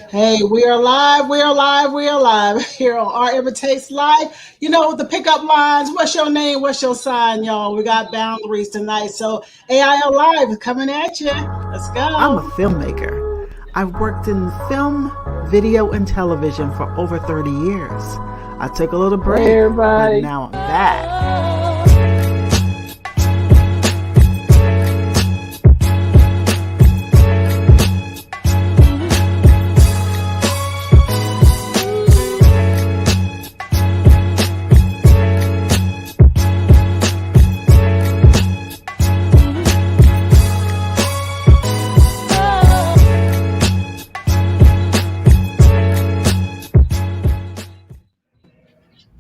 Hey, we are live. We are live. We are live here on Our Imitates Live. You know, the pickup lines. What's your name? What's your sign, y'all? We got boundaries tonight. So AIL Live is coming at you. Let's I'm a go. filmmaker. I've worked in film, video, and television for over 30 years. I took a little break, but now I'm back.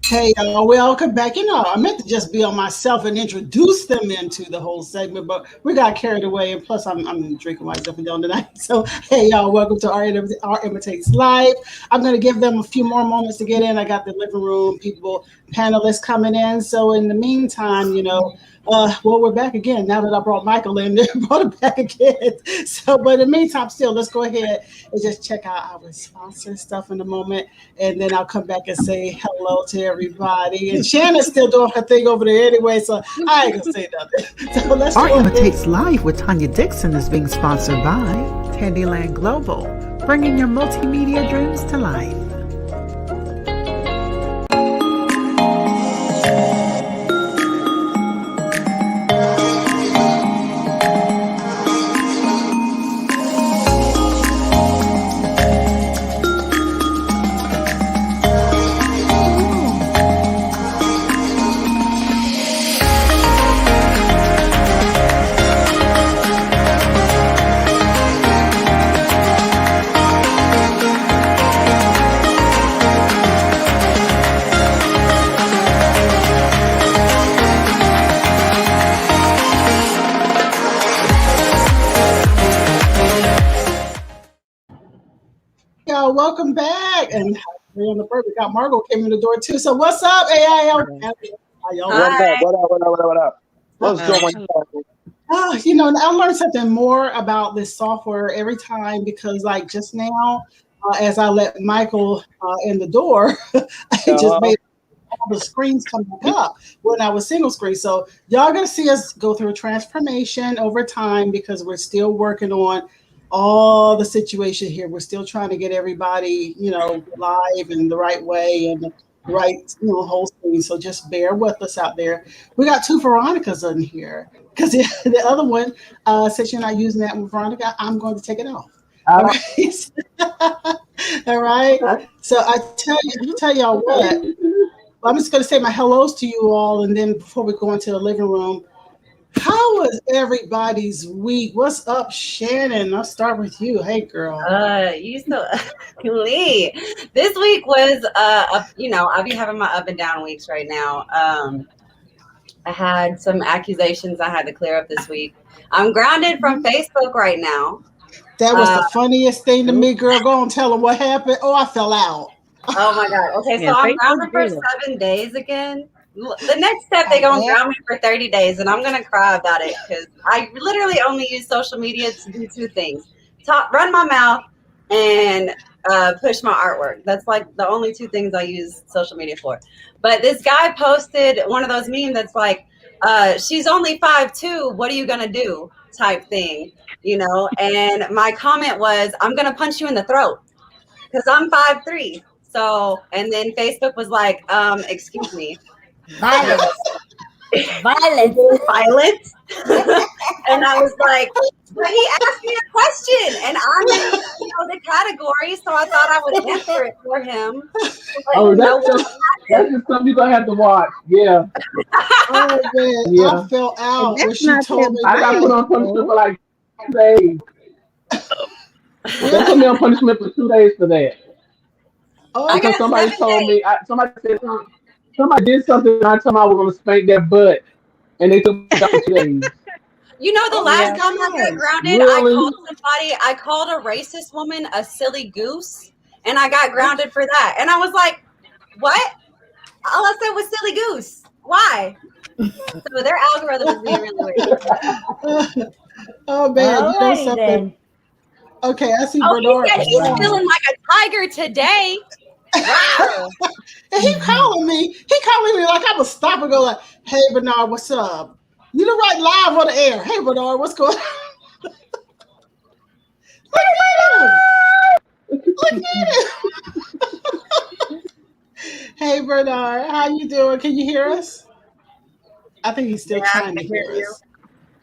Hey, y'all, welcome back. You know, I meant to just be on myself and introduce them into the whole segment, but we got carried away. And plus, I'm drinking myself down tonight. So, hey, y'all, welcome to Our Imitates Live. I'm going to give them a few more moments to get in. I got the living room people, panelists coming in. So, in the meantime, we're back again. Now that I brought Michael in, brought him back again. So, but in the meantime, still, let's go ahead and just check out our sponsor stuff in a moment, and then I'll come back and say hello to everybody. And Shannon's still doing her thing over there anyway, so I ain't gonna say nothing. So let's Our go ahead. Imitates Live with Tanya Dixon is being sponsored by Tandyland Global, bringing your multimedia dreams to life. Y'all, welcome back. And we're on the break. We got Margo came in the door too. So what's up, AIL? How y'all What doing? up? What up? What up? What up? What up? What's going on? I learned something more about this software every time because, like, just now, as I let Michael in the door, it just made all the screens come back up when I was single screen. So y'all gonna see us go through a transformation over time because we're still working on all the situation here. We're still trying to get everybody, live in the right way and the right, whole screen. So just bear with us out there. We got two Veronicas in here because the other one, since you're not using that one, Veronica, I'm going to take it off. All right. All right. So I tell y'all what. I'm just going to say my hellos to you all, and then before we go into the living room, how was everybody's week? What's up, Shannon? I'll start with you. Hey, girl. You so Lee. This week was I'll be having my up and down weeks right now. I had some accusations I had to clear up this week. I'm grounded from Facebook right now. That was the funniest thing to me, girl. Go and tell them what happened. Oh, I fell out. Oh my God. Okay, so I'm grounded for 7 days again. The next step, they gonna ground me for 30 days, and I'm gonna cry about it because I literally only use social media to do two things: run my mouth and push my artwork. That's like the only two things I use social media for. But this guy posted one of those memes that's like, "She's only 5'2". What are you gonna do?" type thing, And my comment was, "I'm gonna punch you in the throat because I'm 5'3". So, and then Facebook was like, "Excuse me." Violence. And I was like, but he asked me a question and I'm in the category, so I thought I would answer it for him. That's just something you're gonna have to watch. Yeah. Oh man, yeah. I fell out when she told me. I got put on punishment for like 2 days. They put me on punishment for 2 days for that. Because somebody told me, somebody said something. Somebody did something, and I told them I was going to spank their butt, and they took me out for 2 days. The last time I got grounded, really? I called a racist woman a silly goose, and I got grounded for that. And I was like, what? All I said was silly goose. Why? So their algorithm is being really weird. Oh, man. You know something? Okay, I see Bernard. Bernard. He said he's feeling like a tiger today. Wow. And he calling me like I would stop and go like, hey Bernard, what's up? You know, right live on the air. Hey Bernard, what's going on? Look at him. Hey Bernard, how you doing? Can you hear us? I think he's still trying to hear us.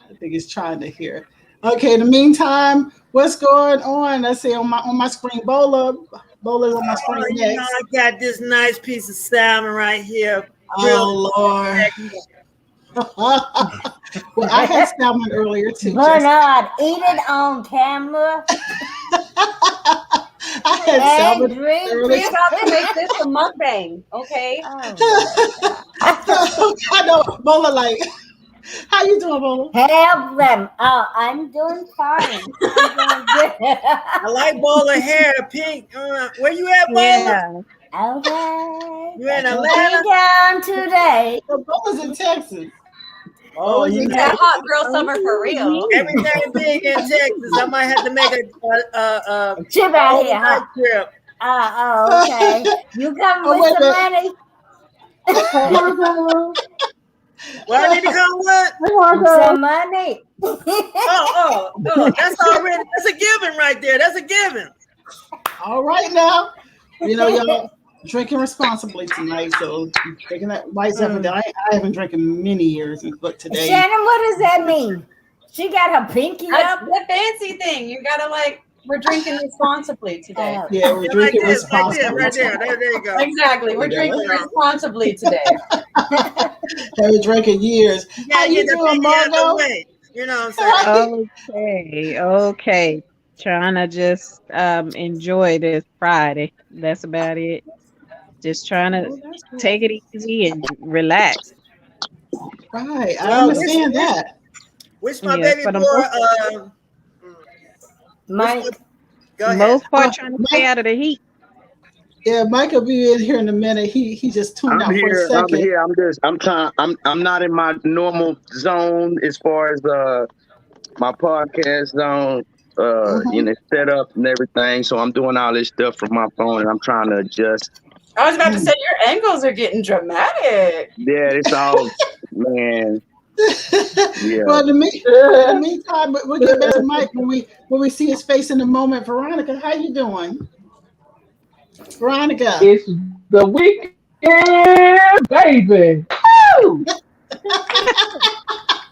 I think he's trying to hear. Okay, in the meantime, what's going on? Let's see on my screen. Bola's on my screen next. You know, I got this nice piece of salmon right here. Oh Lord. Well, I had salmon earlier too. Bernard, eat it on camera. I had salmon earlier. We're about to make this a mukbang, okay? I know, Bola, like, how you doing, Bola? Help them. Oh, I'm doing fine. I like Bola hair, pink. Where you at, Bola? Yeah. Okay. You in Atlanta? Down today. Bola's in Texas. Oh, you got hot girl summer for real. Everything big in Texas. I might have to make a trip out here, huh? Trip. Oh, okay. You come with some money? Well, I need to come with some money. Oh, that's a given right there. That's a given. All right now. You know, y'all drinking responsibly tonight, so drinking that white stuff. I haven't drinking many years, but today. Shannon, what does that mean? She got her pinky That's up. the fancy thing. You gotta we're drinking responsibly today. Yeah, we're drinking responsibly. Right there. There you go. Exactly. We're drinking responsibly today. We're drinking years. How you doing, Margo? You know what I'm saying? Okay. Trying to just enjoy this Friday. That's about it. Just trying to take it easy and relax. Right. I understand that. Wish my baby boy Mike. Most part trying to stay out of the heat. Yeah, Mike will be in here in a minute. He just tuned out for a second. I'm here. I'm not in my normal zone as far as my podcast zone, set up and everything. So I'm doing all this stuff from my phone and I'm trying to adjust. I was about to say your angles are getting dramatic. Yeah, it's all man. Yeah. Well, in the meantime, we'll get back to Mike when we see his face in a moment. Veronica, how you doing? Veronica. It's the weekend, baby. Woo!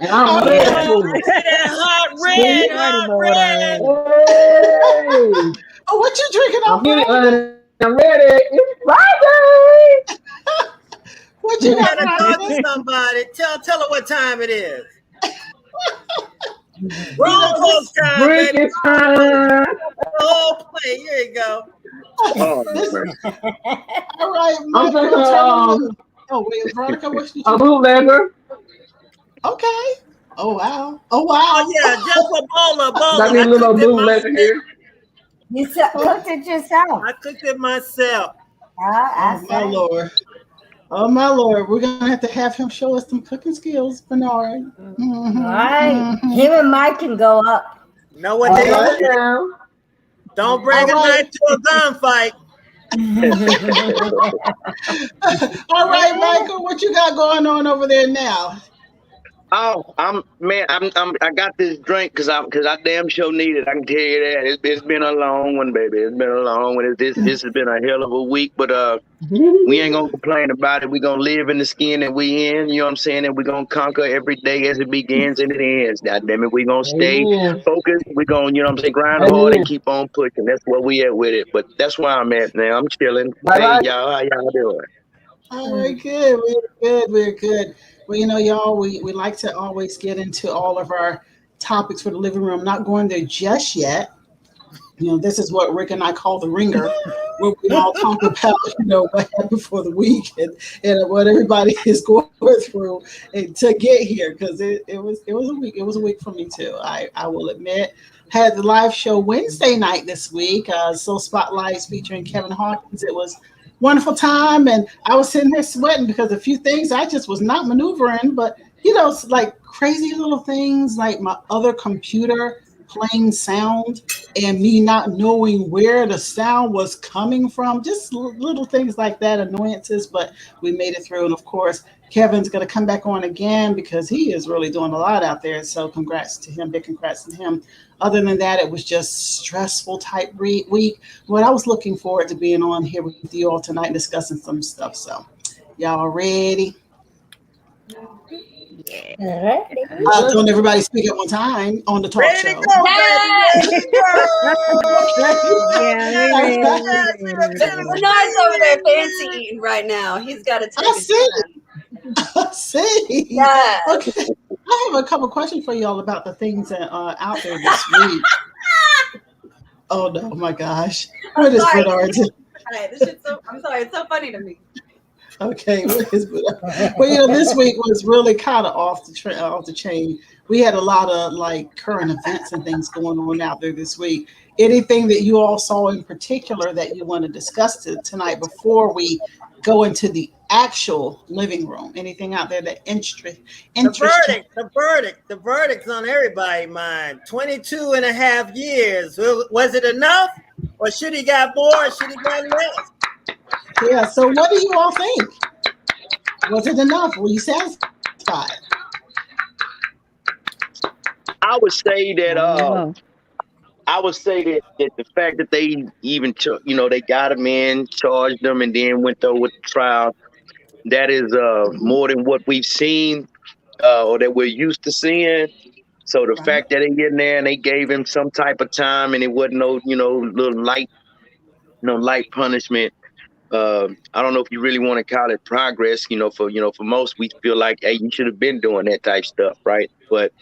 And I'm ready. Hot red. Hey. Oh, what you drinking on? I'm ready. It's Friday. What you got? Talk to somebody. Tell her what time it is. Wrong close time, baby. It's time. Oh, play. Here you go. Oh, all right, I'm drinking wait, Veronica, what you a bootlegger. Okay. Oh wow. Oh yeah, just for Bola. Got me a little bootlegger here. You cooked it yourself. I cooked it myself. Oh my Lord. We're gonna have him show us some cooking skills, Bernard. Mm-hmm. All right. Him and Mike can go up. Know what they do? Don't bring a knife to a gunfight. All right, Michael, what you got going on over there now? Oh, I got this drink because I damn sure need it. I can tell you that. It's been a long one, baby. It's been a long one. This has been a hell of a week, but we ain't gonna complain about it. We gonna live in the skin that we in. You know what I'm saying? And we gonna conquer every day as it begins and it ends. God damn it, we gonna stay focused. We gonna, you know what I'm saying, grind hard and keep on pushing. That's where we at with it. But that's where I'm at now. I'm chilling. Hey, y'all, how y'all doing? All right, good. We're good. Well, you know, y'all, we like to always get into all of our topics for the living room. Not going there just yet. You know, this is what Rick and I call the ringer, where we all talk about, you know, what happened for the week and what everybody is going through to get here. Because it was a week. It was a week for me too. I will admit. Had the live show Wednesday night this week. Soul Spotlights featuring Kevin Hawkins. It was wonderful time, and I was sitting there sweating because a few things I just was not maneuvering, but you know, it's like crazy little things like my other computer plain sound and me not knowing where the sound was coming from, just little things like that, annoyances, but we made it through. And of course, Kevin's going to come back on again because he is really doing a lot out there. So congrats to him, big congrats to him. Other than that, it was just stressful type week. But I was looking forward to being on here with you all tonight and discussing some stuff. So y'all ready? Yeah. Don't everybody speak at one time on the talk Ready show. to go, baby. Bernard's over there fancy eating right now. He's got to take I see. Yeah. Okay. I have a couple questions for y'all about the things that are out there this week. Oh no, my gosh. What is Bernard? I'm sorry, it's so funny to me. Okay, well, this week was really kind of off the chain. We had a lot of like current events and things going on out there this week. Anything that you all saw in particular that you want to discuss tonight before we go into the actual living room? Anything out there that interests The verdict's on everybody's mind. 22 and a half years. Was it enough? Or should he got more? Should he got less? Yeah, so what do you all think? Was it enough? Were you satisfied? I would say that the fact that they even they got him in, charged them, and then went through with the trial, that is more than what we've seen or that we're used to seeing. So the fact that they get in there and they gave him some type of time and it wasn't little light punishment. I don't know if you really want to call it progress. For most, we feel like, hey, you should have been doing that type stuff, right? But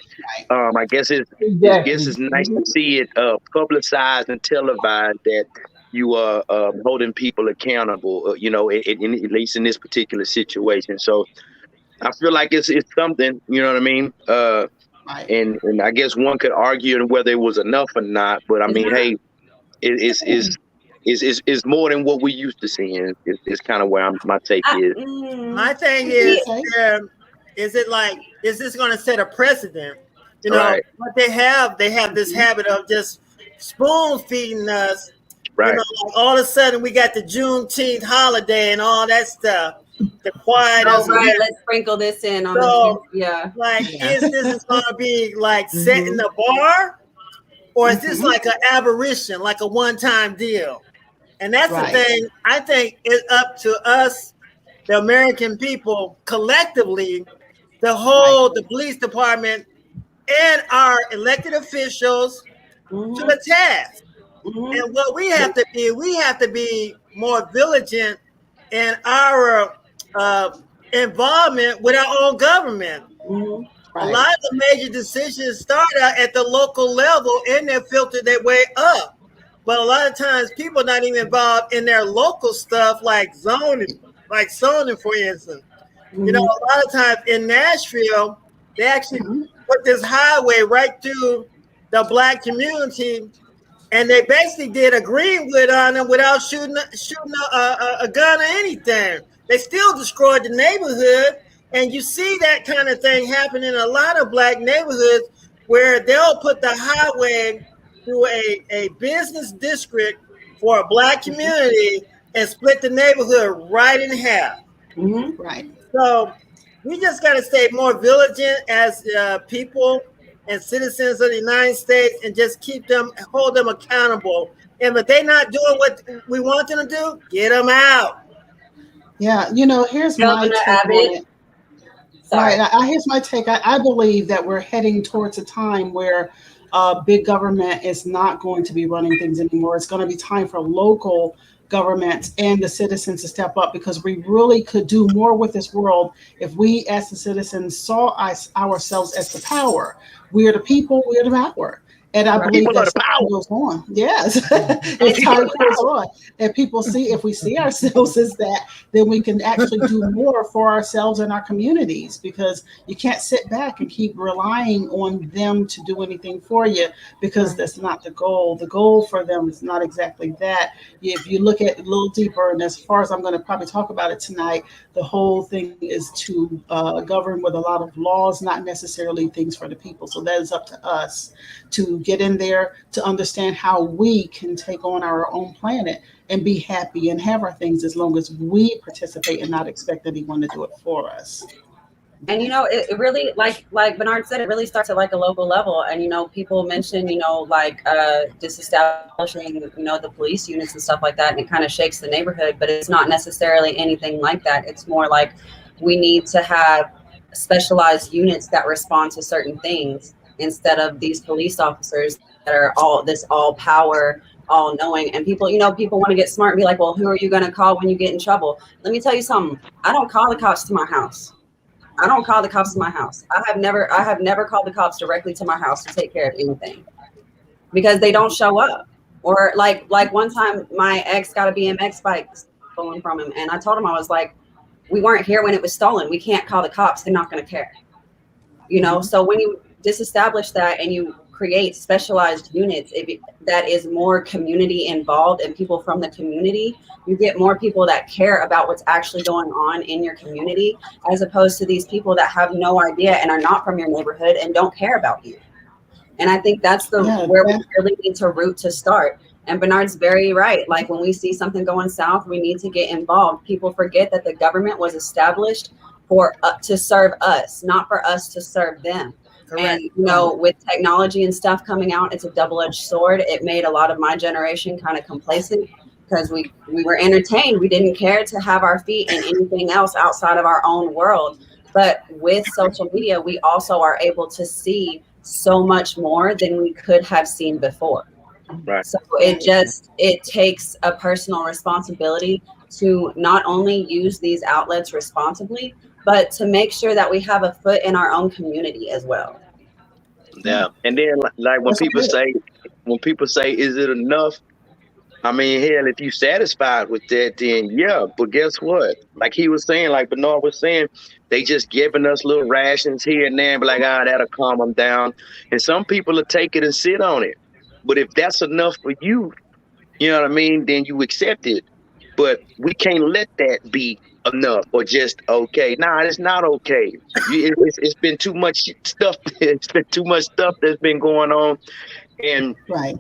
I guess it's nice to see it publicized and televised that you are holding people accountable. At least in this particular situation. So I feel like it's something. You know what I mean? And I guess one could argue whether it was enough or not. But I mean, hey, it's more than what we used to seeing. It's kind of where my take is. My thing is this going to set a precedent? Right. What they have this habit of just spoon feeding us. Right. Like all of a sudden we got the Juneteenth holiday and all that stuff. The quiet. Oh, right. Let's sprinkle this in on is this going to be like setting the bar, or is this like an aberration, like a one-time deal? And that's the thing. I think it's up to us, the American people, collectively, to hold the police department and our elected officials to the task. And what we have to be more vigilant in our involvement with our own government. A lot of the major decisions start out at the local level and they're filtered their way up. But a lot of times people are not even involved in their local stuff like zoning, for instance. A lot of times in Nashville, they actually put this highway right through the Black community, and they basically did a Greenwood on them without shooting a gun or anything. They still destroyed the neighborhood, and you see that kind of thing happen in a lot of Black neighborhoods where they'll put the highway through a business district for a Black community and split the neighborhood right in half. Right. So we just got to stay more vigilant as people and citizens of the United States and just hold them accountable. And if they're not doing what we want them to do, get them out. Yeah, here's my take on it. Here's my take. I believe that we're heading towards a time where big government is not going to be running things anymore. It's going to be time for local governments and the citizens to step up, because we really could do more with this world if we as the citizens saw ourselves as the power. We are the people, we are the power. And I believe that time goes on. Yes, as time goes on, and people if we see ourselves as that, then we can actually do more for ourselves and our communities, because you can't sit back and keep relying on them to do anything for you, because that's not the goal. The goal for them is not exactly that. If you look at it a little deeper, and as far as I'm going to probably talk about it tonight, the whole thing is to govern with a lot of laws, not necessarily things for the people. So that is up to us to get in there to understand how we can take on our own planet and be happy and have our things as long as we participate and not expect anyone to do it for us. And it really, like Bernard said, it really starts at like a local level. And people mention like disestablishing the police units and stuff like that, and it kind of shakes the neighborhood. But it's not necessarily anything like that. It's more like we need to have specialized units that respond to certain things instead of these police officers that are all power, all knowing. And people want to get smart and be like, well, who are you going to call when you get in trouble? Let me tell you something. I don't call the cops to my house. I don't call the cops to my house. I have never called the cops directly to my house to take care of anything because they don't show up. Or like one time my ex got a BMX bike stolen from him, and I told him, I was like, we weren't here when it was stolen. We can't call the cops. They're not going to care. So when you disestablish that and you create specialized units that is more community involved and people from the community, you get more people that care about what's actually going on in your community, as opposed to these people that have no idea and are not from your neighborhood and don't care about you. And I think that's where we really need to root to start. And Bernard's very right. Like when we see something going south, we need to get involved. People forget that the government was established to serve us, not for us to serve them. Correct. And with technology and stuff coming out, it's a double-edged sword. It made a lot of my generation kind of complacent because we were entertained. We didn't care to have our feet in anything else outside of our own world. But with social media, we also are able to see so much more than we could have seen before. Right. So it takes a personal responsibility to not only use these outlets responsibly, but to make sure that we have a foot in our own community as well. Yeah. And then like when people say, is it enough? I mean, hell, if you satisfied with that, then yeah, but guess what? Like he was saying, like Bernard was saying, they just giving us little rations here and there and be like, that'll calm them down. And some people will take it and sit on it. But if that's enough for you, you know what I mean, then you accept it. But we can't let that be enough or just okay. Nah, it's not okay. It's been too much stuff. It's been too much stuff that's been going on. And right.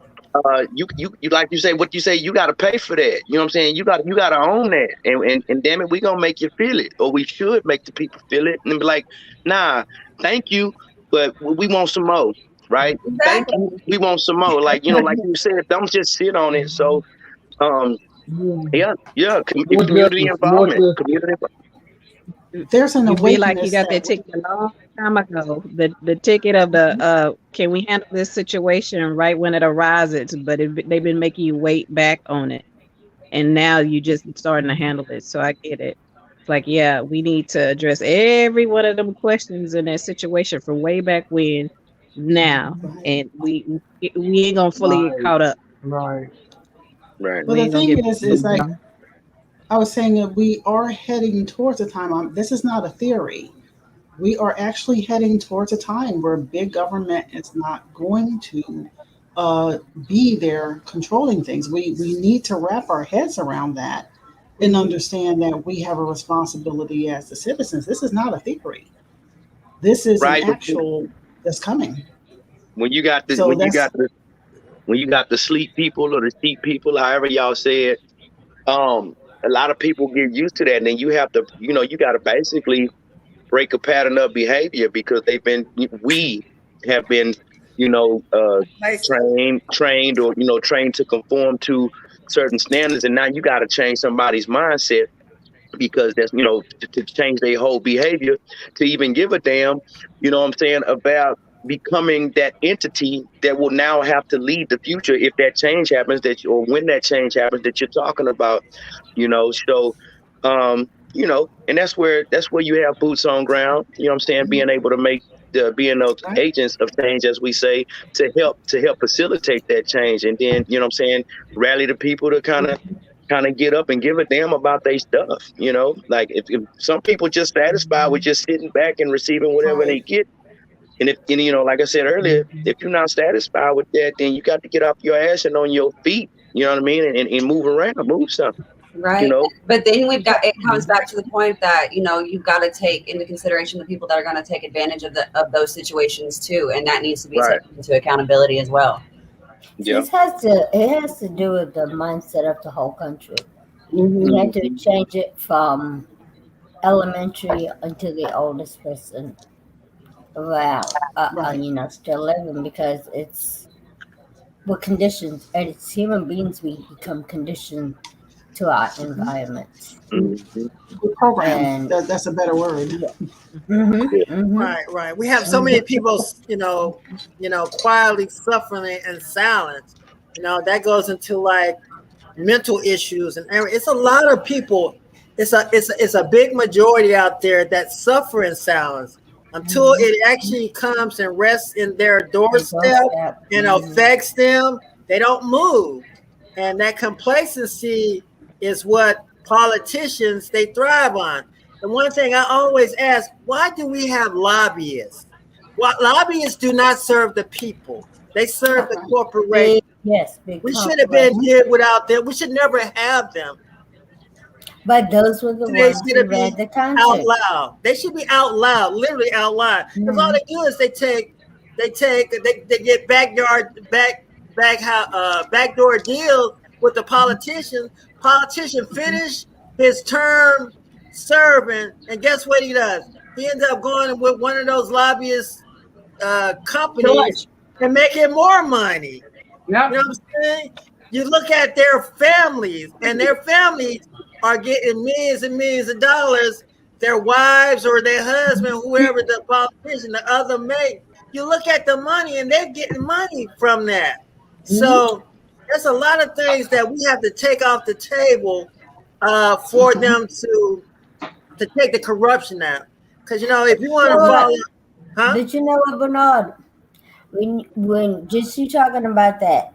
You like you say, what you say, you got to pay for that. You know what I'm saying? You got to own that. And damn it, we gonna make you feel it, or we should make the people feel it, and be like, nah, thank you, but we want some more, right? Exactly. Thank you, we want some more. Like like you said, don't just sit on it. So, community involvement. There's an awakening. Like you got that ticket a long time ago. The ticket of the can we handle this situation right when it arises? But they've been making you wait back on it, and now you just starting to handle it. So I get it. It's like, yeah, we need to address every one of them questions in that situation from way back when, now, and we ain't gonna fully get caught up. Right. Right. Well, the thing is like I was saying that we are heading towards a time. This is not a theory. We are actually heading towards a time where big government is not going to be there controlling things. We need to wrap our heads around that and understand that we have a responsibility as the citizens. This is not a theory. This is an actual that's coming. When you got the sleep people or the sheep people, however y'all say it, a lot of people get used to that, and then you have to, you got to basically break a pattern of behavior because we have been, trained or, trained to conform to certain standards. And now you got to change somebody's mindset because that's, to change their whole behavior, to even give a damn, about becoming that entity that will now have to lead the future if that change happens, or when that change happens that you're talking about, so and that's where you have boots on ground, being able to make being those agents of change, as we say, to help facilitate that change, and then rally the people to kind of get up and give a damn about their stuff. Like if some people just satisfied with just sitting back and receiving whatever they get. And if, like I said earlier, if you're not satisfied with that, then you got to get off your ass and on your feet, you know what I mean? And move around, move something. Right. You know? But then it comes back to the point that, you've got to take into consideration the people that are going to take advantage of those situations too. And that needs to be taken into accountability as well. Yeah. It has to do with the mindset of the whole country. Mm-hmm. You have to change it from elementary until the oldest person around, still living, because it's we're conditioned, and it's human beings, we become conditioned to our environment. Mm-hmm. Program. That's a better word. Right. We have so many people, quietly suffering in silence. That goes into like mental issues, and it's a lot of people. It's a big majority out there that suffer in silence until it actually comes and rests in their doorstep and affects them. They don't move, and that complacency is what politicians they thrive on. The one thing I always ask, why do we have lobbyists? Well, lobbyists do not serve the people. They serve the corporation. Yes, we should have been here without them. We should never have them. But those were the ones who read the content. Out loud. They should be out loud, literally out loud. Because all they do is they get backdoor deals with the politician. Politician finish his term serving, and guess what he does? He ends up going with one of those lobbyist companies and making more money. Yep. You know what I'm saying? You look at their families, and their families are getting millions and millions of dollars. Their wives or their husband, whoever the politician, the other mate. You look at the money, and they're getting money from that. So there's a lot of things that we have to take off the table for them to take the corruption out. Because, if you want to follow... Did you know what, Bernard? When just you talking about that,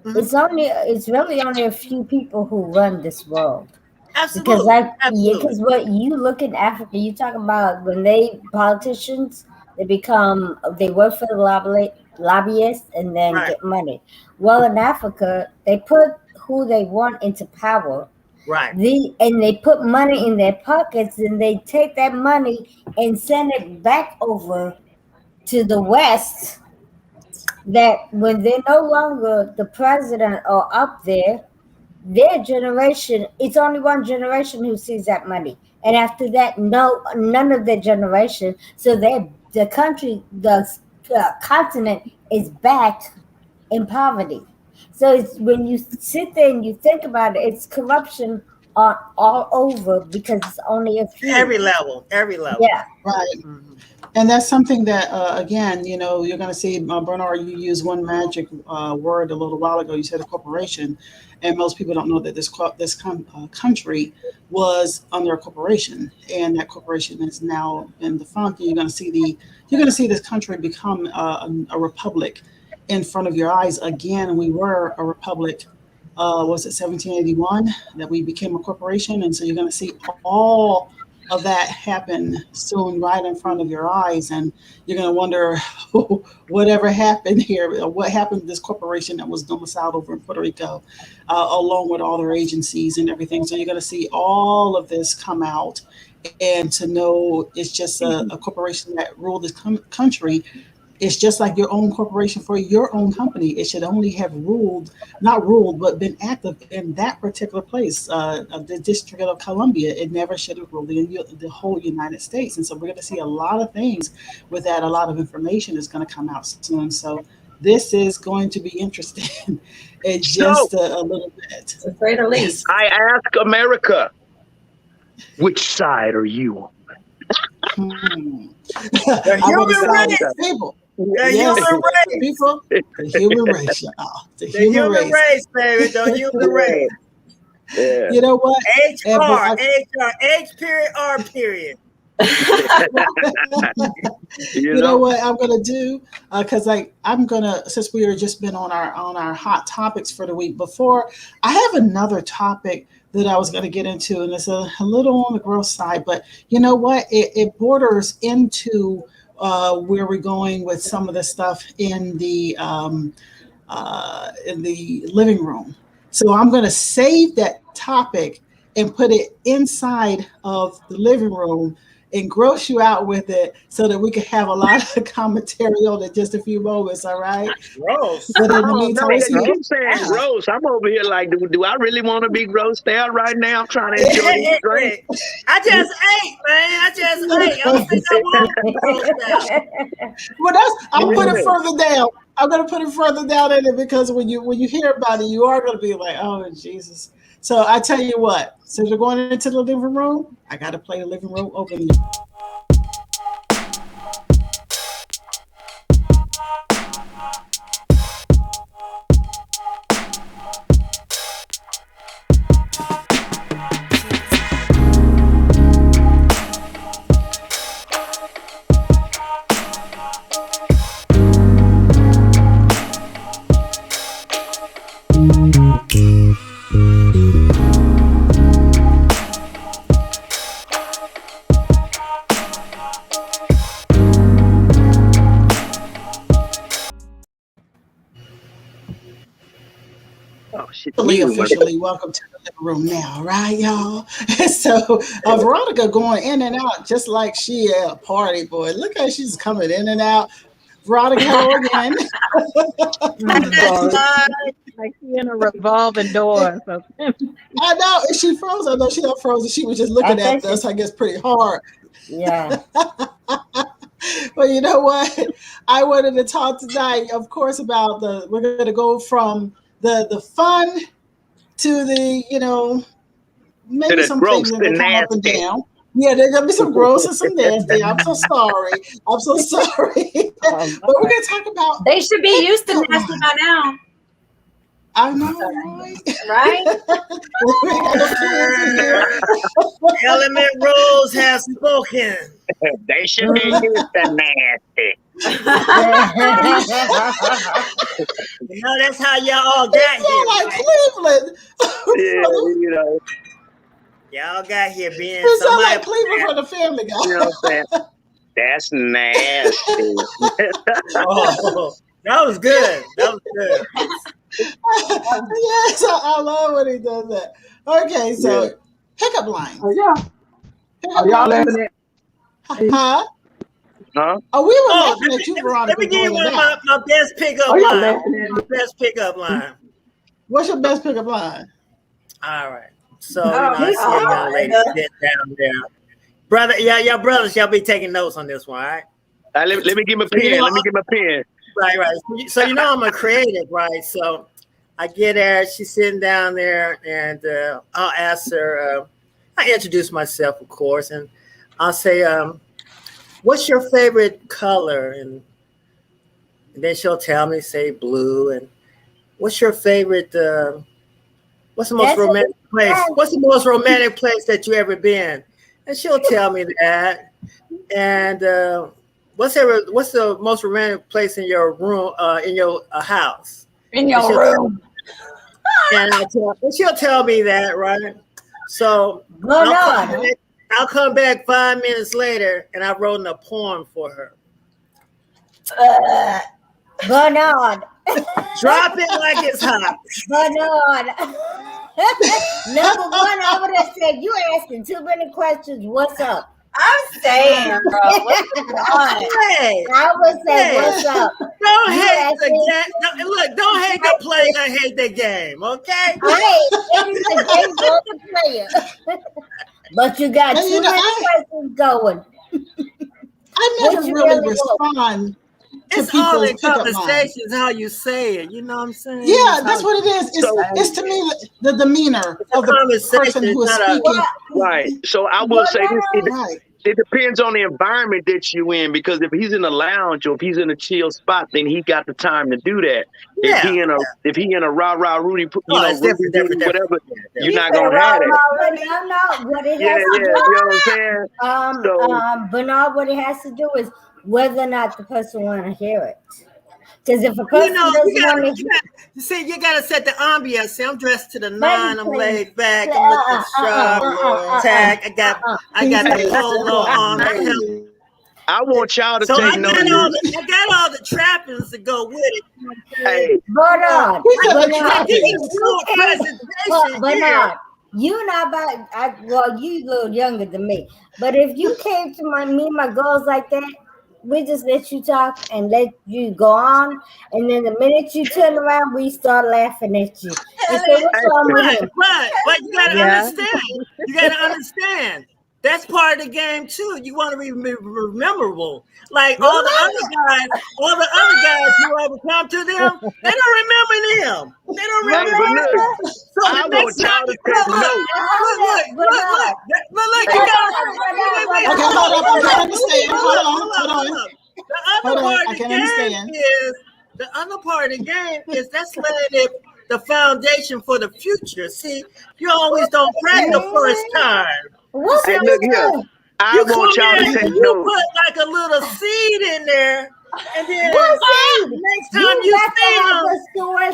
it's really only a few people who run this world. Absolutely. Because what you look in Africa, you talk about when politicians, they work for the lobbyists and then get money. Well, in Africa, they put who they want into power. Right. And they put money in their pockets, and they take that money and send it back over to the West. That when they're no longer the president or up there, their generation, it's only one generation who sees that money. And after that, none of their generation. So the country, the continent is back in poverty. So it's, when you sit there and you think about it, it's corruption all over, because it's only a few. Every level. Yeah. Right. Mm-hmm. And that's something that, again, you're going to see, Bernard, you used one magic word a little while ago. You said a corporation. And most people don't know that this country was under a corporation, and that corporation has now been defunct. And you're going to see this country become a republic in front of your eyes again. We were a republic. Was it 1781 that we became a corporation? And so you're going to see all of that happen soon, right in front of your eyes, and you're going to wonder whatever happened here, what happened to this corporation that was domiciled over in Puerto Rico, along with all their agencies and everything. So you're going to see all of this come out, and to know it's just a corporation that ruled this country. It's just like your own corporation for your own company. It should only have but been active in that particular place, the District of Columbia. It never should have ruled in the whole United States. And so we're going to see a lot of things with that. A lot of information is going to come out soon. So this is going to be interesting. It's just a little bit. To say the least. I ask America, which side are you on? The human race, people. The human race, people. The human race, y'all. The human race, baby. The human race. Yeah. You know what? H period R period. You know what I'm gonna do? Because I'm gonna, since we were just been on our hot topics for the week before, I have another topic that I was going to get into, and it's a little on the gross side, but you know what? It borders into where we're going with some of the stuff in the living room. So I'm going to save that topic and put it inside of the living room and gross you out with it so that we could have a lot of commentary on it in just a few moments, all right? Gross. But in the meantime, you keep saying gross. I'm over here like, do I really want to be grossed out right now? I'm trying to enjoy this drink. I just ate, man. I don't think I want to be grossed out. Well, I'm putting it further down. I'm going to put it further down in it because when you hear about it, you are going to be like, oh, Jesus. So I tell you what, since we're going into the living room, I got to play the living room opening. Officially welcome to the living room now, right, y'all? So Veronica going in and out just like she at a party, boy. Look how she's coming in and out. Veronica, hello again. Like she in a revolving door. So. I know. And she froze. I know she not frozen. She was just looking at us, I guess, pretty hard. Yeah. Well, you know what? I wanted to talk tonight, of course, about we're going to go from the fun to the, maybe some things that come up and down. Yeah, there's going to be some gross and some nasty. I'm so sorry. But we're going to talk about... They should be used to nasty by now. I know, right? Element rules have spoken. They should be used to nasty. That's how y'all all got here. Like Cleveland. Yeah, Y'all got here being it sounds like Cleveland for the Family Guy. You know what I'm saying? That's nasty. That was good. Yes, I love when he does that. Okay, so pickup lines. Oh, yeah. Are y'all laughing at? Huh? Oh, we were laughing at you, Veronica. Let me give you one of my best pickup lines. My best pickup line. What's your best pickup line? All right. So, I see a young lady sit down there. Brother, y'all brothers, y'all be taking notes on this one, all right? Let me get my pen. Let me get my pen. Right. So, I'm a creative, right? So, I get her, she's sitting down there, and I'll ask her, I introduce myself, of course, and I'll say, what's your favorite color? And then she'll tell me, say blue. And what's your favorite, what's the most romantic place? What's the most romantic place that you ever been? And she'll tell me that. And what's the most romantic place in your room, in your house? In your room. And she'll tell me that, right? So I'll come back 5 minutes later, and I've written a poem for her. Bernard. Drop it like it's hot. Bernard. Number one, I would have said, you asking too many questions. What's up? I'm saying, bro. What's going on? I would say, what's up? Don't hate the game. Look, don't hate the player, hate the game, okay? It is a game for the player. But you got too many questions going. I never really respond to it's people's all in pickup conversations lines. How you say it. You know what I'm saying? Yeah, that's what it is. It's to me the demeanor of the person who is speaking. Right. So I will say this. It depends on the environment that you're in, because if he's in a lounge or if he's in a chill spot, then he got the time to do that. Yeah. If he in a rah Rudy, different. Whatever, you're not gonna have it. What it has to do, you know what I'm saying? Bernard, what it has to do is whether or not the person want to hear it. Because if a person doesn't want to see, you gotta set the ambiance. See, I'm dressed to the nine. I'm laid back. I'm looking sharp. Tag. I got the polo on. I want y'all to take notes. I got all the trappings to go with it. Bernard, you not about. Well, you a little younger than me, but if you came to me and my girls like that, we just let you talk and let you go on, and then the minute you turn around, we start laughing at you. And so what's wrong with him? But you gotta understand. You gotta understand. That's part of the game too. You want to be memorable. Like all the other guys who ever come to them, they don't remember them. They don't remember them. So I want y'all to take note. Look, you got. Okay, hold up. I can't understand. Hold on. The other part of the game is that's letting the foundation for the future. See, you always don't crack the first time. Hey, look here. I want y'all to take note. You put like a little seed in there, and then next time you see them,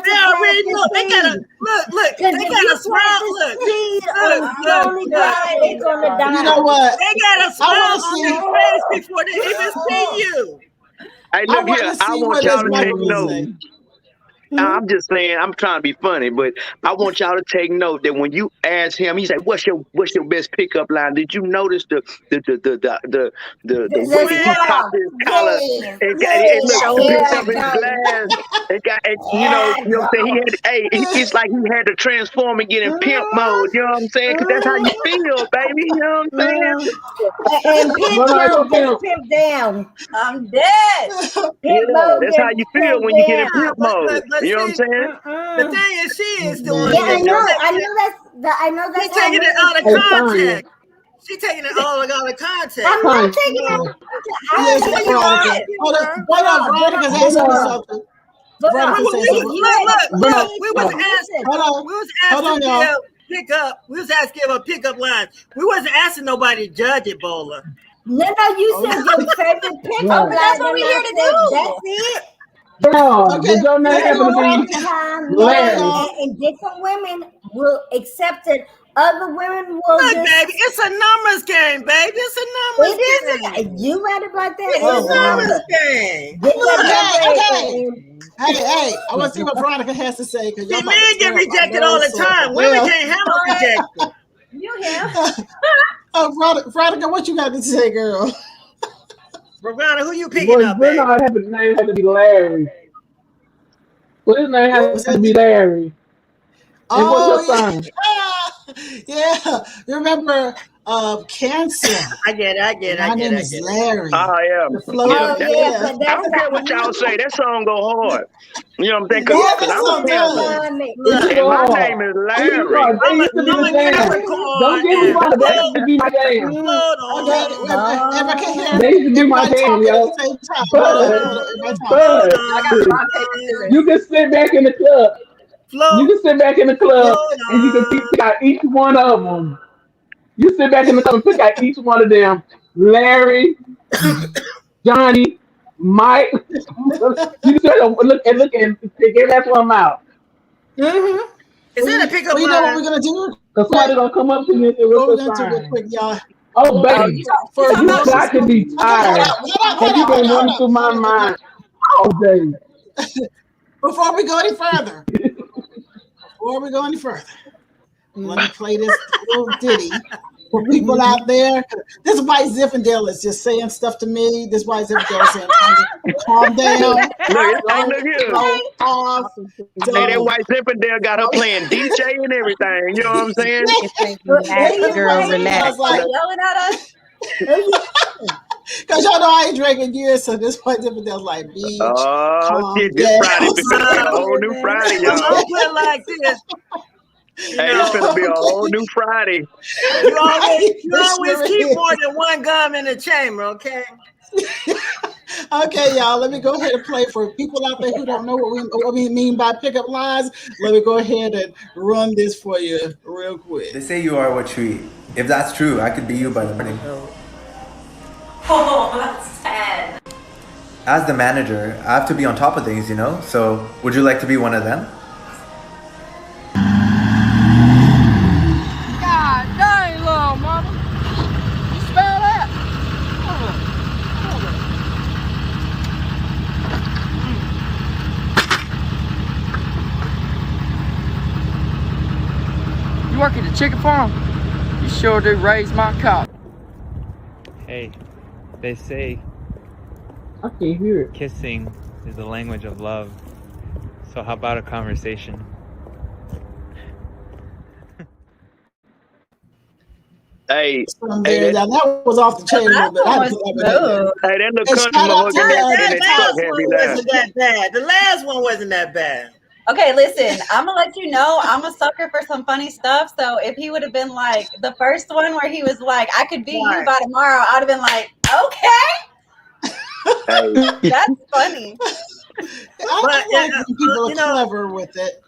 they already know. They gotta look. They gotta smile. Look. They're gonna die. You know what? They gotta smile on their face before they even see you. Hey, look here. I want y'all to take note. I'm just saying, I'm trying to be funny, but I want y'all to take note that when you ask him, he's like, "What's your best pickup line?" Did you notice the way he popped his collar and picked up his glass and got, you know what I'm saying? He had, it's like he had to transform and get in pimp mode. You know what I'm saying? Because that's how you feel, baby. You know what I'm saying? And pimp down. I'm dead. That's how you feel when you get in pimp mode. You know what I'm saying? The thing is, she is doing. Yeah, I know that's. She's taking it out of context. She's taking it all out of context. I'm not taking it out of context. Hold on, Veronica's asking something. We was asking Bill pickup. We was asking him a pickup line. We wasn't asking nobody to judge it, Bola. No, you said your favorite pickup line. That's what we're here to do. That's it. Bro, did your name happen to be Larry? And different women will accept it. Other women will. Look, baby, it's a numbers game, baby. It's a numbers game. You right about that? It's a numbers game. Hey, I want to see what Veronica has to say. See, men get rejected all the time. Women can't handle rejection. You have. Veronica, what you got to say, girl? Veronica, who you picking up, baby? His name had to be Larry. Well, his name has to be Larry. And what's your son? Yeah. Remember Cancer? I get it. My name is Larry. I don't care what y'all say. That song go hard. You know what I'm saying? Because I'm a Cancer. And my name is Larry. Don't give me one. That used to be my game. They used to be my game, yo. But you can sit back in the club. You can sit back in the club and you can pick out each one of them. You sit back in the club and pick out each one of them. Larry, Johnny, Mike. You just look and pick every last one out. Mm-hmm. Is that a pickup line? You know what we're gonna do? Because somebody's gonna come up to you and say, "What's the sign?" Real quick, y'all. Oh, baby, you got to be tired. Have you been running through my mind all day? Before we go any further, let me play this little ditty for people out there. This white Zinfandel is just saying stuff to me. This white Zinfandel is saying, calm down. Look here. Hey, that white Zinfandel got her playing DJ and everything. You know what I'm saying? Relax, girl, relax. Like yelling at us. Because y'all know I ain't drinking years, so this white Zinfandel's like, me. Oh, shit, this Friday is a whole new Friday, y'all. Don't put like this. Hey, it's gonna be a whole new Friday. You always keep more than one gum in the chamber, okay? Okay, y'all. Let me go ahead and play for people out there who don't know what we mean by pickup lines. Let me go ahead and run this for you real quick. They say you are what you eat. If that's true, I could be you by the morning. Oh, that's sad. As the manager, I have to be on top of things, you know? So, would you like to be one of them? God dang, little mama. You smell that? You You work at the chicken farm? You sure do raise my cow. Hey, they say I can't hear it. kissing is the language of love. So how about a conversation? Hey, that was off the chain a little bit. Hey, that little country motherfucker that last one wasn't that bad. The last one wasn't that bad. Okay, listen, I'm gonna let you know I'm a sucker for some funny stuff. So if he would have been like the first one where he was like, I could beat you by tomorrow, I'd have been like, okay. That's funny. I like when people are clever with it.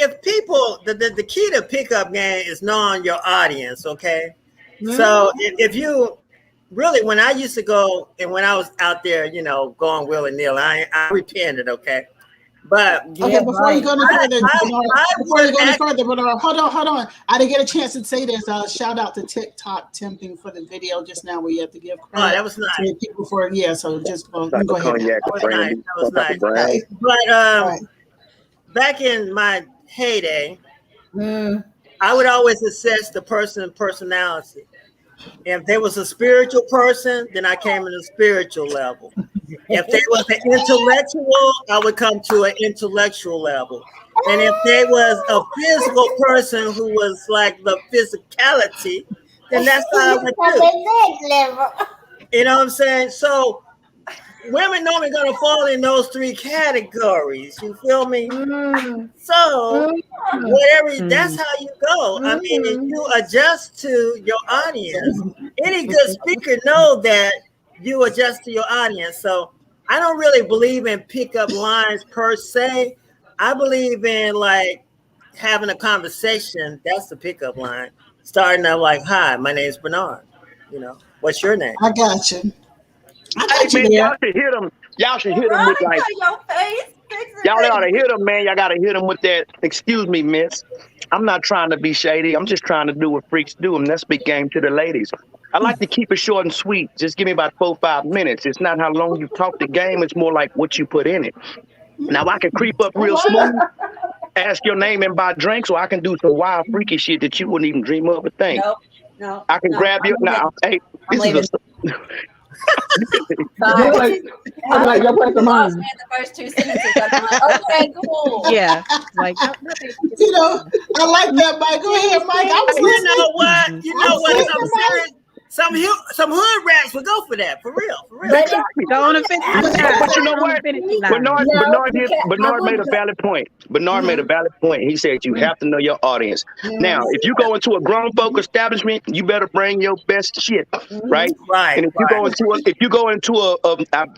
If people, the key to pickup game is knowing your audience, okay? So if you really, when I used to go and when I was out there, going willy-nilly, I repented, okay? But before you go any further, Bernard, hold on. I didn't get a chance to say this. Shout out to Tik Tok Tempting for the video just now where you have to give credit. Oh, that was nice. To people so just go ahead. That was nice. But back in my heyday, I would always assess the person's personality. If they was a spiritual person, then I came in a spiritual level. If they was an intellectual, I would come to an intellectual level. And if they was a physical person who was like the physicality, then that's how I would do. You know what I'm saying? So women normally going to fall in those three categories. You feel me? So whatever, that's how you go. I mean, you adjust to your audience. Any good speaker know that you adjust to your audience. So I don't really believe in pickup lines per se. I believe in like having a conversation. That's the pickup line. Starting out like, hi, my name's Bernard. What's your name? I got you. Y'all should hit them. Y'all should hit them with like. Y'all ought to hit them, man. Y'all got to hit them with that. Excuse me, miss. I'm not trying to be shady. I'm just trying to do what freaks do. And let's speak game to the ladies. I like to keep it short and sweet. Just give me about 4-5 minutes. It's not how long you talk the game. It's more like what you put in it. Now I can creep up real smooth, ask your name and buy drinks, or I can do some wild freaky shit that you wouldn't even dream of a thing. No. I can grab you now. Hey, this is I'm like your place of mine. The first 2 sentences. Okay, cool. Yeah, like I like that, Mike. Go ahead, Mike. I was listening. You know what? Some hood rats would go for that, for real. Don't offend. But you know what? Bernard made a valid point. Bernard made a valid point. He said you have to know your audience. Now, if you go into a grown folk establishment, you better bring your best shit, right? Right. And if you go into a I'm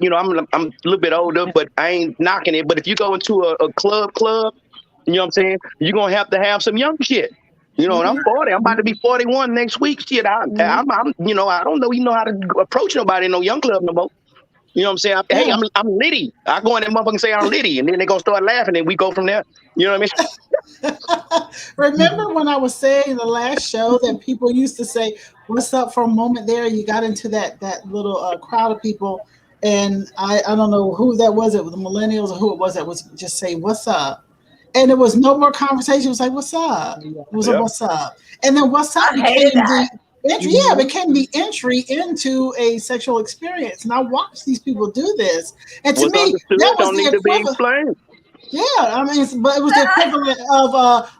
a little bit older, but I ain't knocking it. But if you go into a club, you know what I'm saying? You're gonna have to have some young shit. And I'm 40. I'm about to be 41 next week. Shit, I'm I don't know how to approach nobody in no young club no more. You know what I'm saying? Hey, I'm Liddy. I go in there motherfucking say I'm Liddy, and then they're gonna start laughing, and we go from there. You know what I mean? Remember when I was saying in the last show that people used to say, "What's up?" for a moment there? You got into that little crowd of people, and I don't know who that was. It was the millennials or who it was that was just say, "What's up?" And there was no more conversation. It was like, "What's up?" It was like, "What's up?" And then "What's up?" became the entry. Yeah, became the entry into a sexual experience. And I watched these people do this, and to me, that was the equivalent. Yeah, I mean, but it was the equivalent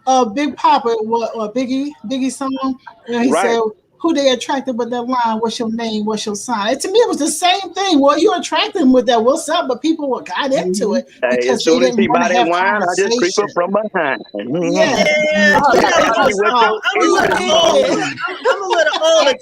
of Big Papa or Biggie song. He said, who they attracted with that line, "What's your name? What's your sign?" And to me, it was the same thing. Well, you attracted them with that "What's up?" but people got into it because as soon as he buy that wine, I just creep up from behind. Yeah. I'm a little older.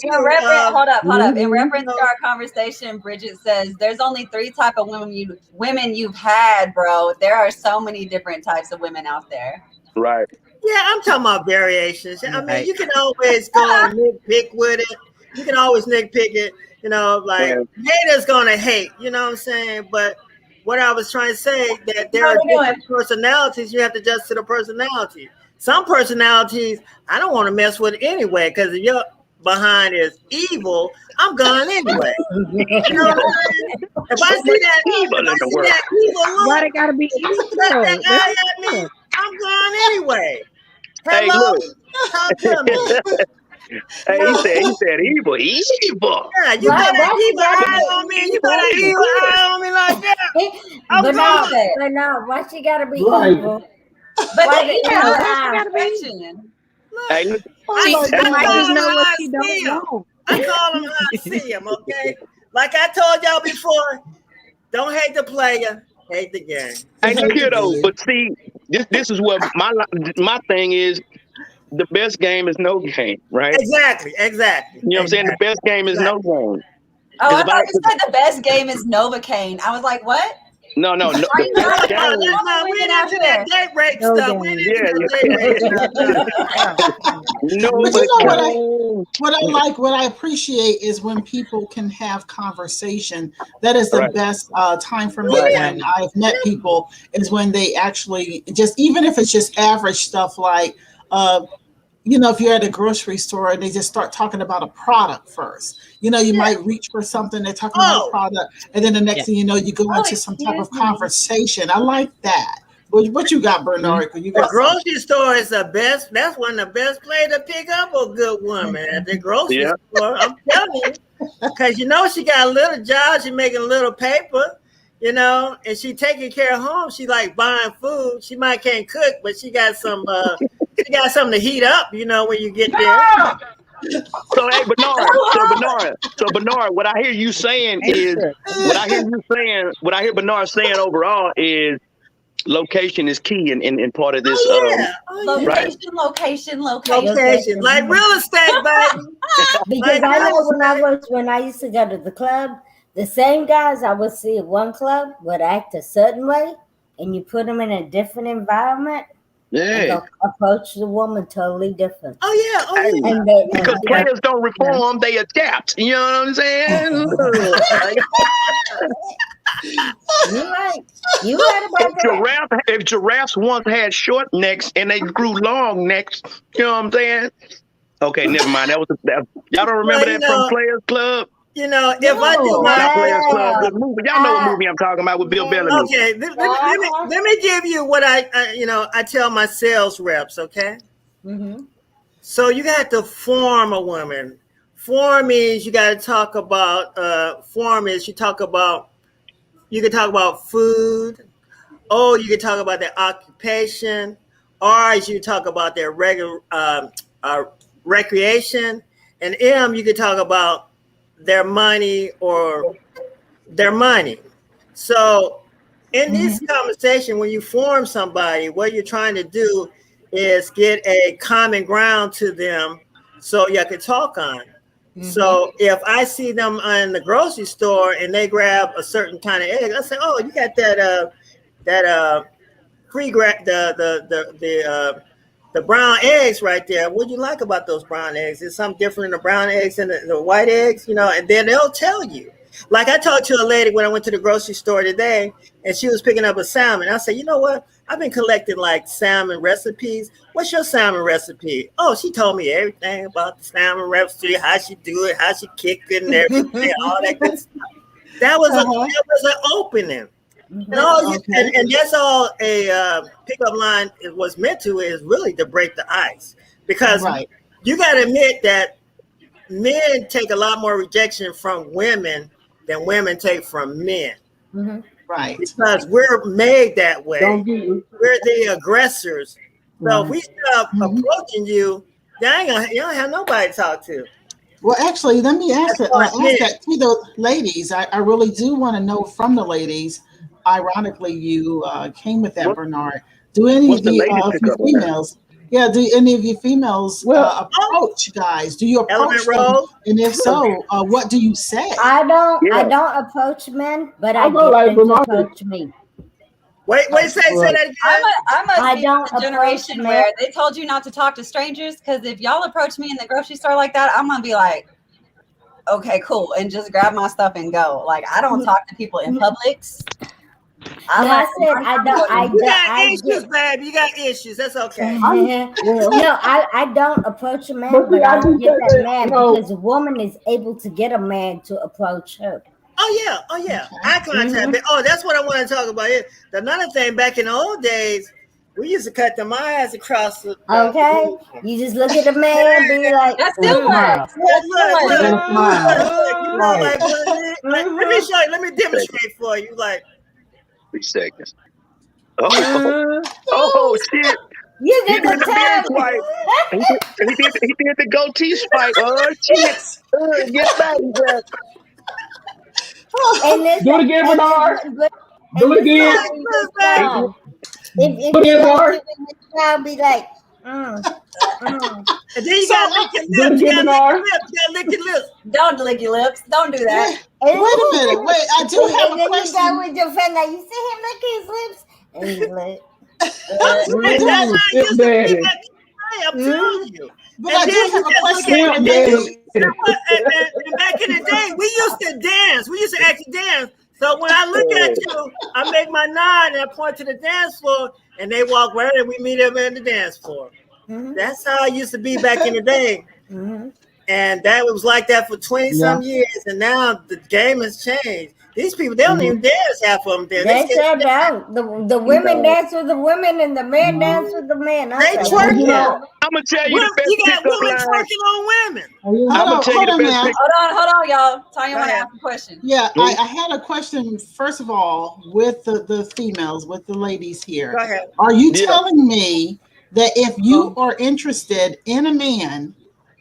Hold up. In reference to our conversation, Bridget says there's only 3 types of women you've had, bro. There are so many different types of women out there. Right. Yeah, I'm talking about variations. I mean, you can always go and nitpick with it. You can always nitpick it. Haters gonna hate. You know what I'm saying? But what I was trying to say that there are different personalities. You have to adjust to the personality. Some personalities I don't want to mess with anyway because if your behind is evil, I'm gone anyway. You know what I'm saying? If I see that evil look, why they gotta be evil? I'm gone anyway. Hello, hey, look. Hey, he said evil. Yeah, you got an evil eye on me. You got an evil eye on me like that. But no, why she gotta be evil? But why the evil gotta be. Hey, I call him how I see him, okay? Like I told y'all before, don't hate the player, hate the game. Hey, look here though, but see, this is what my thing is. The best game is no game, right? Exactly. You know what I'm saying? The best game is no game. Oh, I thought you said the best game is Novocaine. I was like, what? No. We didn't into that date rape stuff. We didn't into that date rape stuff. But you know what I appreciate is when people can have conversation. That is the best time for me when I've met people, is when they actually just, even if it's just average stuff like, if you're at a grocery store and they just start talking about a product first, you might reach for something, they're talking about a product, and then the next thing you know, you go into some type of conversation. I like that. What you got, Bernard? The grocery store is the best. That's one of the best places to pick up a good woman at the grocery store. I'm telling you, because she got a little job, she making a little paper, and she taking care of home. She like buying food. She might can't cook, but she got some. She got something to heat up, when you get there. So hey, Bernard. So Bernard, what I hear you saying is, what I hear Bernard saying overall is, location is key in part of this. Location. Like real estate, baby. Because I know when I used to go to the club, the same guys I would see at one club would act a certain way, and you put them in a different environment. Yeah, approach the woman totally different. Oh yeah. Because players don't reform, they adapt. You know what I'm saying? You right about that. If giraffes once had short necks and they grew long necks, you know what I'm saying? Okay, never mind. That was y'all don't remember that from Players Club? If I do my Players Club, good movie. Y'all know what movie I'm talking about with Bill Bellamy. Okay, let me give you what I tell my sales reps. Okay, so you got to form a woman. Form means you got to talk about. Form is you can talk about food. Oh, you can talk about their occupation. R is you talk about their regular recreation, and M you can talk about their money. So in this conversation, when you form somebody, what you're trying to do is get a common ground to them so you can talk on. So if I see them in the grocery store and they grab a certain kind of egg, I say, oh, you got that the brown eggs right there. What do you like about those brown eggs? Is something different in the brown eggs and the white eggs, and then they'll tell you. Like I talked to a lady when I went to the grocery store today, and she was picking up a salmon. I said, you know what? I've been collecting like salmon recipes. What's your salmon recipe? Oh, she told me everything about the salmon recipe, how she do it, how she kick it and everything, all that good stuff. That was an opening. No, and that's all a pickup line was meant to, is really to break the ice, because you got to admit that men take a lot more rejection from women than women take from men. Right. Because we're made that way. We're the aggressors. So if we stop approaching you, you don't have nobody to talk to. Well, actually, let me ask that to the ladies. I really do want to know from the ladies. Ironically, you came with that, Bernard. Do any of the females? Yeah, do any of you females approach guys? Do you approach them? And if so, what do you say? I don't approach men, but I get them to approach me. Wait, say that again. I must be from the generation where they told you not to talk to strangers, because if y'all approach me in the grocery store like that, I'm gonna be like, okay, cool, and just grab my stuff and go. Like, I don't talk to people in Publix. I You got issues, babe. You got issues. That's okay. I don't approach a man, but I don't get that man because a woman is able to get a man to approach her. Oh yeah. Eye contact. Oh, that's what I want to talk about. Another thing, back in the old days, We used to cut them eyes across the. Okay, you just look at the man, be like, that still works. Look. You know, let me show you. Let me demonstrate for you. Like 3 seconds. Oh shit! You He did the beard swipe. He did the goatee swipe. Oh shit! Get back, Jack. Do it again, Bernard. Do it again. If you don't I'll be like, And then you gotta lick your lips. You gotta lick your lips. Don't lick your lips. Don't do that. Wait a minute. Wait, I do have a then question. you go with your friend, like, you see him lick his lips? And he's like, That's how I used to be back in the day, I'm telling you. But I do have a question. And back in the day, we used to dance. We used to actually dance. So when I look at you, I make my nod and I point to the dance floor, and they walk right and we meet them in the dance floor. That's how I used to be back in the day. And that was like that for 20-some years. And now the game has changed. These people, they don't even dance, half of them dance. They said that. The women dance with the women and the men dance with the men. They twerk. I'm gonna tell you the best You got pickup women line. twerking on women. I'm gonna tell you the best pickup. Hold on, y'all. Tanya want to ask a question. Yeah, I had a question, first of all, with the females, with the ladies here. Go ahead. Are you telling me that if you are interested in a man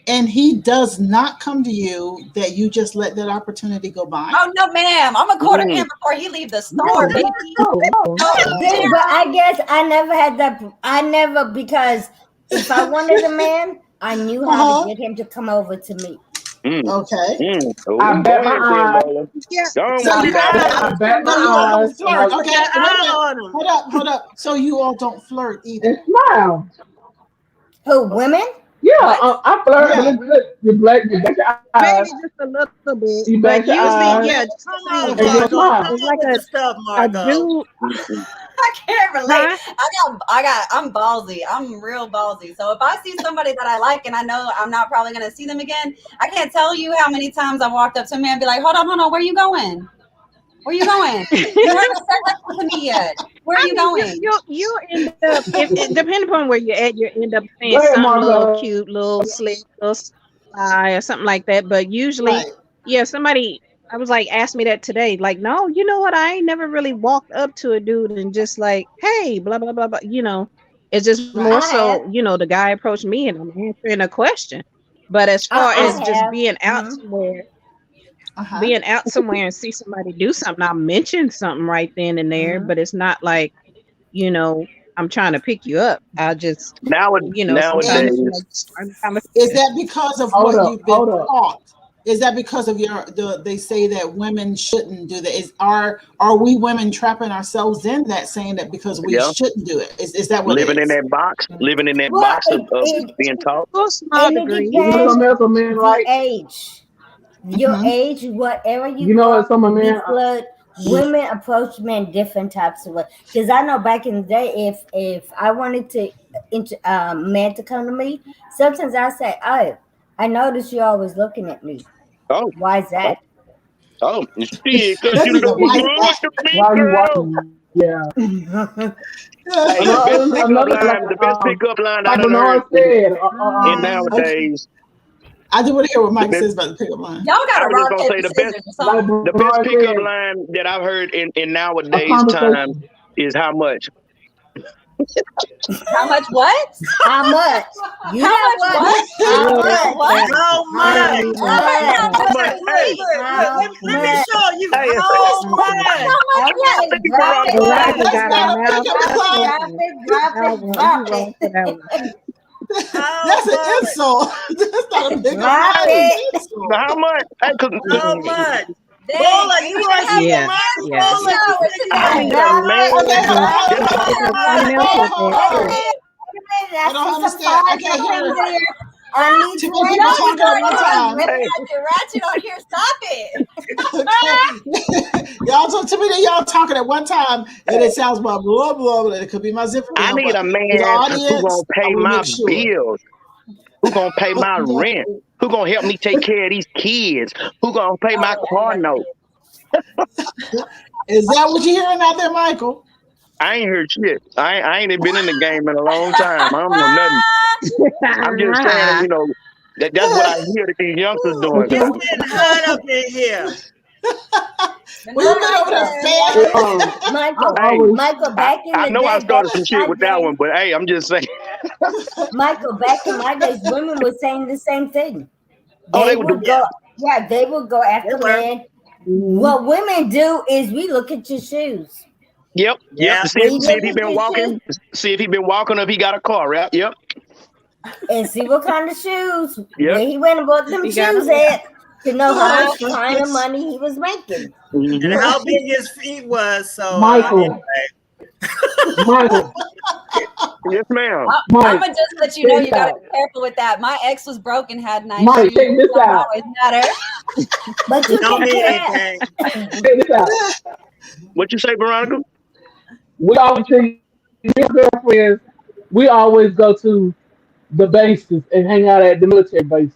and he does not come to you, that you just let that opportunity go by? Oh, no, ma'am. I'm going to call him before he leaves the store, baby. But I guess I never had that. I never, because if I wanted a man, I knew how to get him to come over to me. Okay. I bet my eyes. I bet my eyes. Okay, hold up. So you all don't flirt either. And smile. Who, women? Yeah, I flirt with your black eyes. Maybe just a little bit. You But bet your eyes. usually, It's like a dude. I can't relate. I'm ballsy. I'm real ballsy. So if I see somebody that I like and I know I'm not probably gonna see them again, I can't tell you how many times I walked up to me and be like, hold on, where you going? Where you going? You haven't said that to me yet. Where are you going? You end up, depending upon where you're at, you end up saying something a little cute, little slick, little sly, or something like that. But usually, somebody, I was like, asked me that today. Like, no, you know what? I ain't never really walked up to a dude and just like, hey, blah, blah, blah, blah. You know, it's just more so, the guy approached me and I'm answering a question. But as far as just being out somewhere, being out somewhere and see somebody do something, I'll mention something right then and there, but it's not like, I'm trying to pick you up. I'll just, nowadays. Is that because of what you've been taught? Is that because of they say that women shouldn't do that? Are we women trapping ourselves in that, saying that because we shouldn't do it? Is that what living in that box? Living in that box of being taught? To a small degree. Your age. Your age, whatever you women approach men different types of ways. Because I know back in the day, if I wanted to man to come to me, sometimes I say, "Oh, I noticed you're always looking at me. Oh, why is that? Oh, because you look good to me, girl." Yeah. Hey, the best pickup line I done heard in nowadays. I do want to hear what Mike says about the pickup line. Y'all got to rock say the best pickup line that I've heard in nowadays time is how much. How much what? How much? You how much what? What? How much? Let me show you. How much? That's an insult. That's not a big How much? How much? Bola, you want to yeah. I don't understand. I can't hear it. I need to talking at one time. Ratchet on here. Stop it. Y'all talk to me that y'all talking at one time, and it sounds blah blah blah. It could be my zipper. I need a man who's gonna pay my bills, who's gonna pay my rent, who's gonna help me take care of these kids, who's gonna pay my car note. Is that what you're hearing out there, Michael? I ain't heard shit. I ain't been in the game in a long time. I don't know nothing. I'm just saying, you know, that's what I hear that these youngsters doing. It's getting hot up in here. We've been over there Michael, back in the day. I know I started some shit with that one, but hey, I'm just saying. Michael, back in my days, women were saying the same thing. They would go. Yeah, they would go after men. What women do is we look at your shoes. Yep. See if he been walking. See if he been walking, or if he got a car. Right. Yep. And see what kind of shoes. Where he went and bought them shoes at to know how much kind of money he was making. And how big his feet was. So Michael. Michael. Yes, ma'am. I'm gonna just let you know you gotta be careful with that. My ex was broke and had nice Mike, shoes. check this out. Always matter. But you Don't can mean care. anything. Check this out. What you say, Veronica? We always see your girlfriends. We always go to the bases and hang out at the military bases.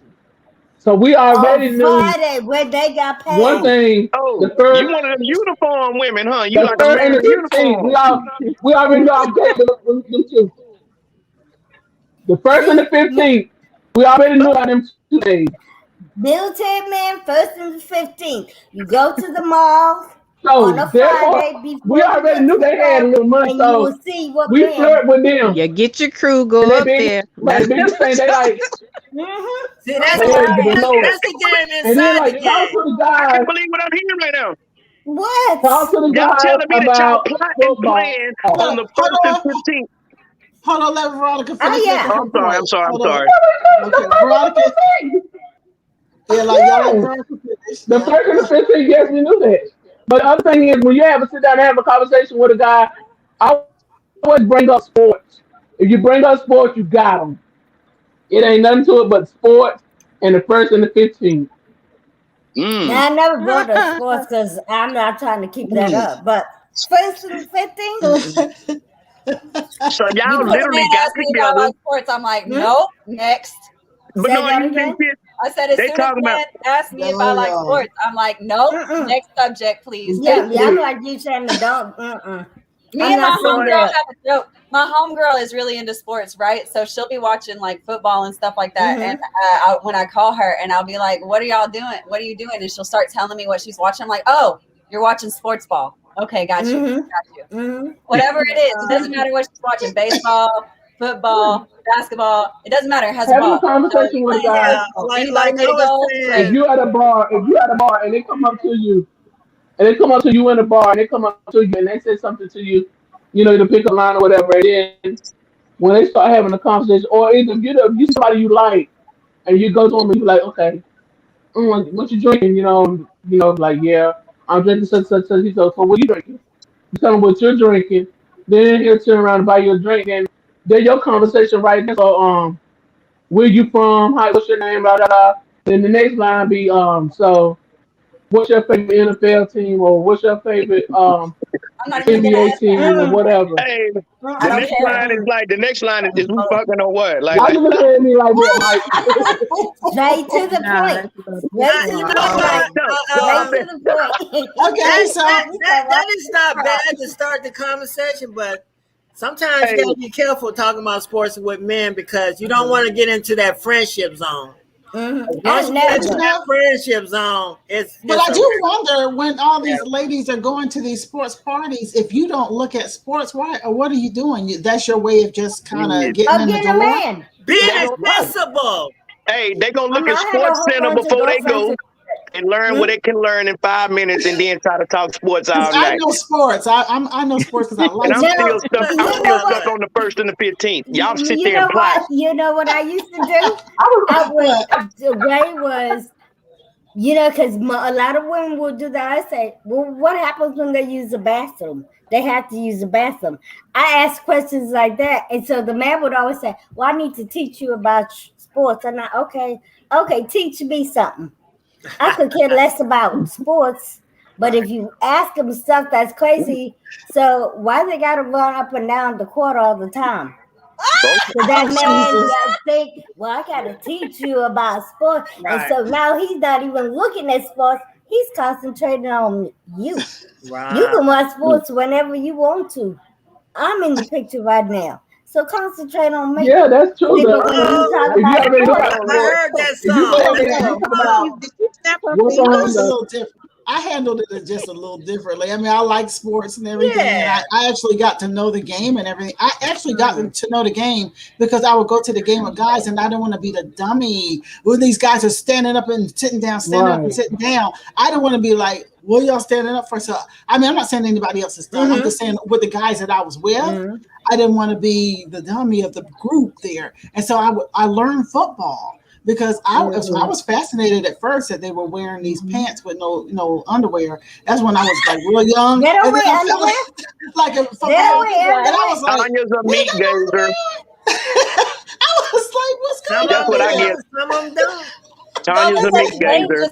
So we already knew Friday where they got paid. one thing. Oh, the first, you one of them uniform women, huh? You the like a first man and in the 15th, uniform. we already know I'm getting them two. The first and the 15th, we already knew about them 2 days. Military man, 1st and the 15th. You go to the mall So on a Friday before we already knew they had a little money, and so you will see what we flirt with them. Yeah, get your crew, go And up they there. Like, they just say they like, See, that's they the game and then inside like the talk game. to the I guys. can't believe what I'm hearing right now. What? Talk to the Y'all guys telling me that y'all about plotting and football. playing on the 1st and 15th. Hold on, let Veronica finish. yeah. making her I'm point. sorry. Okay, Veronica. Yeah, like y'all let Veronica finish. The first and the 15th, yes, we knew that. But the other thing is, when you have to sit down and have a conversation with a guy, I always bring up sports. If you bring up sports, you got them. It ain't nothing to it but sports and the 1st and the 15th. Now, I never brought up sports because I'm not trying to keep that up. But 1st and the 15th. So y'all You literally got ask me about together. sports. I'm like, nope, next. But Say no, that you again? think I said, as They soon as talking man asked me if I like sports, I'm like, nope, next subject, please. Yeah, I'm like you saying don't. Me and my homegirl have a joke. My homegirl is really into sports, right? So she'll be watching like football and stuff like that. And when I call her and I'll be like, what are y'all doing? What are you doing? And she'll start telling me what she's watching. I'm like, oh, you're watching sports ball. Okay, got you. Got you. Whatever it is, it doesn't matter what she's watching. Baseball, football, basketball. It doesn't matter. It has a Having ball. a conversation with a guy. If you at a bar, and they come up to you, and they come up to you in a bar, and they come up to you and they say something to you, you know, to pick a line or whatever, and then when they start having a conversation, or either you somebody you like, and you go to them and you like, okay, what you drinking? Like, yeah, I'm drinking such. He goes, so what you drinking? You tell them what you're drinking, then he'll turn around and buy you a drink, and then your conversation right there. So, where you from? Hi, what's your name? Blah, blah, blah. Then the next line be, so what's your favorite NFL team, or what's your favorite NBA team, or whatever. Hey, the next line is who fucking or what? Like, y'all look at me like that, like straight to the point. Okay, so that is not bad to start the conversation, but sometimes you gotta be careful talking about sports with men because you don't want to get into that friendship zone. Once you get into that friendship zone, But I do wonder when all these ladies are going to these sports parties, if you don't look at sports, why or what are you doing? That's your way of just kind of getting in the door. Man. Being accessible. Hey, they gonna look at Sports Center before they go and learn what they can learn in 5 minutes, and then try to talk sports all night. I know sports. I know sports because I like. And I'm still stuck on the 1st and the 15th. Y'all sit there and plot. You know what I used to do? The way was, because a lot of women will do that. I say, well, what happens when they use the bathroom? They have to use the bathroom. I ask questions like that, and so the man would always say, "Well, I need to teach you about sports." And okay, teach me something. I could care less about sports, but if you ask them stuff that's crazy, so why they gotta run up and down the court all the time? So that man think, well, I gotta teach you about sports, and so now he's not even looking at sports; he's concentrating on you. Right. You can watch sports whenever you want to. I'm in the picture right now. So concentrate on me. Yeah, that's true. I heard that song. It's a little different. I handled it just a little differently. I mean, I like sports and everything. Yeah. And I actually got to know the game and everything. I actually got to know the game because I would go to the game with guys and I didn't want to be the dummy when these guys are standing up and sitting down, standing up and sitting down. I didn't want to be like, what are y'all standing up for? So, I mean, I'm not saying anybody else's stuff. I'm just saying with the guys that I was with, I didn't want to be the dummy of the group there. And so I learned football. Because I was fascinated at first that they were wearing these pants with no underwear. That's when I was like real young. They don't wear underwear? Like a football. And I was like, Tanya's a meat gazer. I was like, what's going on? That's what I get. Some of them don't. Tanya's a meat gazer.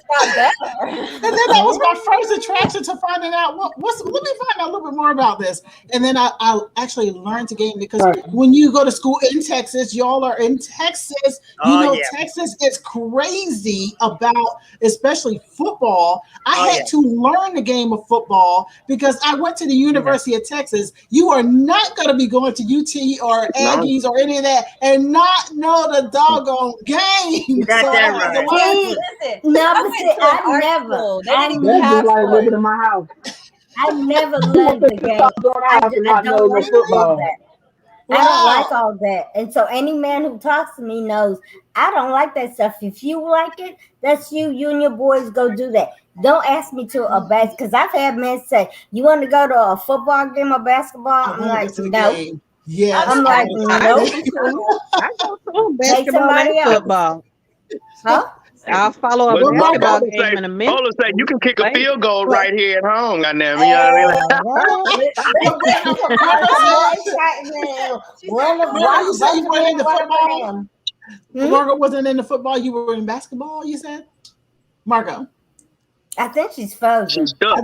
And then that was my first attraction to finding out let me find out a little bit more about this. And then I actually learned the game because when you go to school in Texas, y'all are in Texas. Texas is crazy about especially football. I had to learn the game of football because I went to the University of Texas. You are not going to be going to UT or Aggies or any of that and not know the doggone game. You got that right. I never learned the game. I don't like all that. I don't like all that. And so any man who talks to me knows I don't like that stuff. If you like it, that's you. You and your boys go do that. Don't ask me to a because I've had men say, you want to go to a football game or basketball? I'm like, no. Yeah. I'm like, no. I go to basketball and football. Huh? I'll follow up a basketball game in a minute. Bola said you can kick a field goal right here at home. Goddamn, you know what I mean? Margo wasn't in the football. You were in basketball. You said, Margo. I think she's frozen. I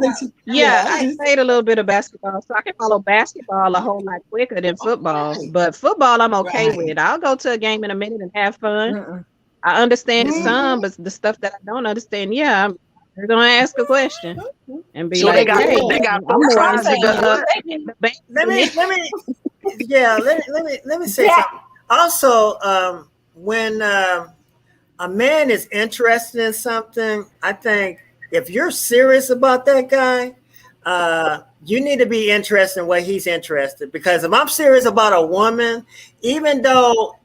played a little bit of basketball, so I can follow basketball a whole lot quicker than football. But football, I'm okay with. I'll go to a game in a minute and have fun. I understand some, but the stuff that I don't understand, I'm gonna ask a question and be like, "Hey, they got let me say something. Also, when a man is interested in something, I think if you're serious about that guy, you need to be interested in what he's interested. Because if I'm serious about a woman, even though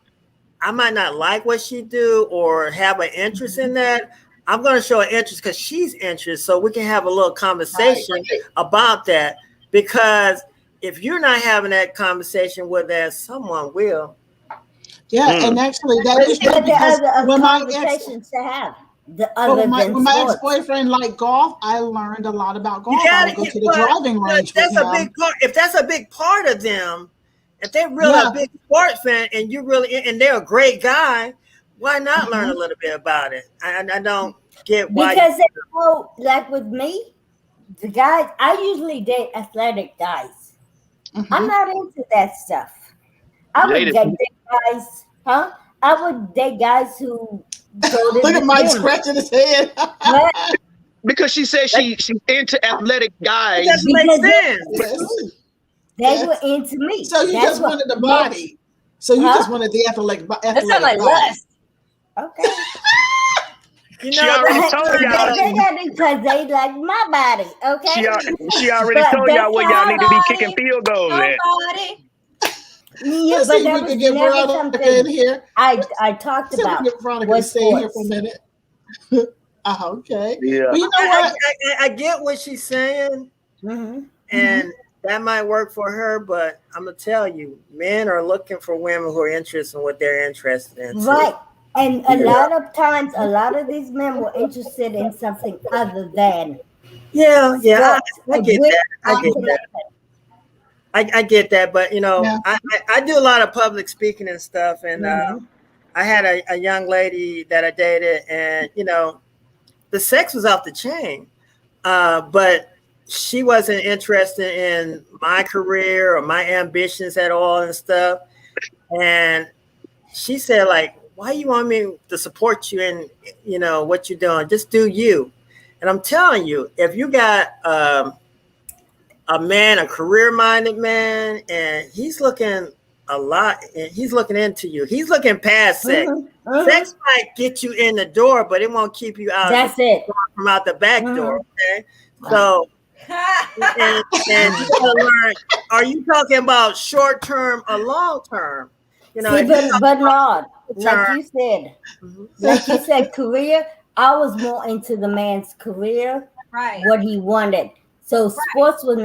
I might not like what she do or have an interest in that, I'm going to show an interest because she's interested, so we can have a little conversation about that. Because if you're not having that conversation with that, someone will. Yeah, and actually that is true because when my ex-boyfriend liked golf, I learned a lot about golf. I would go to the driving range. That's a big part. If that's a big part of them, if they're really a big sports fan and and they're a great guy, why not learn a little bit about it? I don't get why. Because they know, like with me, the guys, I usually date athletic guys. I'm not into that stuff. I would date guys, I would date guys who go to look at Mike scratching his head. Because she said she's into athletic guys. That doesn't make sense. They were into me. So you just wanted the body. So you just wanted the athletic body. That sounds like lust. Okay. She already told y'all. They got it because they like my body. Okay. She already told y'all where y'all need to be kicking field goals at. Yeah, but that was never something in here. I talked about. What's stay here for a minute. Okay. Yeah. But you know what? I get what she's saying, and that might work for her. But I'm gonna tell you, men are looking for women who are interested in what they're interested in. Right. And a lot of times, a lot of these men were interested in something other than. Yeah. I get that. I get that, but you know, I do a lot of public speaking and stuff, and I had a young lady that I dated, and you know, the sex was off the chain, but she wasn't interested in my career or my ambitions at all and stuff. And she said, like, why you want me to support you in, you know, what you're doing? Just do you. And I'm telling you, if you got a man, a career-minded man, and he's looking a lot. And he's looking into you. He's looking past sex. Sex might get you in the door, but it won't keep you out. That's it. From out the back door. Okay, so. and you gotta learn. Are you talking about short term or long term? You know, but not like you said. Like you said, career. I was more into the man's career, right? What he wanted. So sports was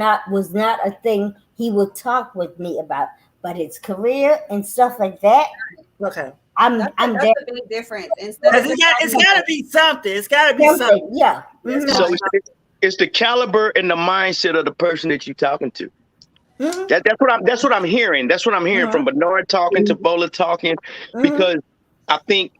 not a thing he would talk with me about, but his career and stuff like that. Okay. That's a big difference. It's got to be something. It's got to be something. Yeah. So it's the caliber and the mindset of the person that you're talking to. That's what I'm hearing. That's what I'm hearing from Bernard talking to Bola talking, because I think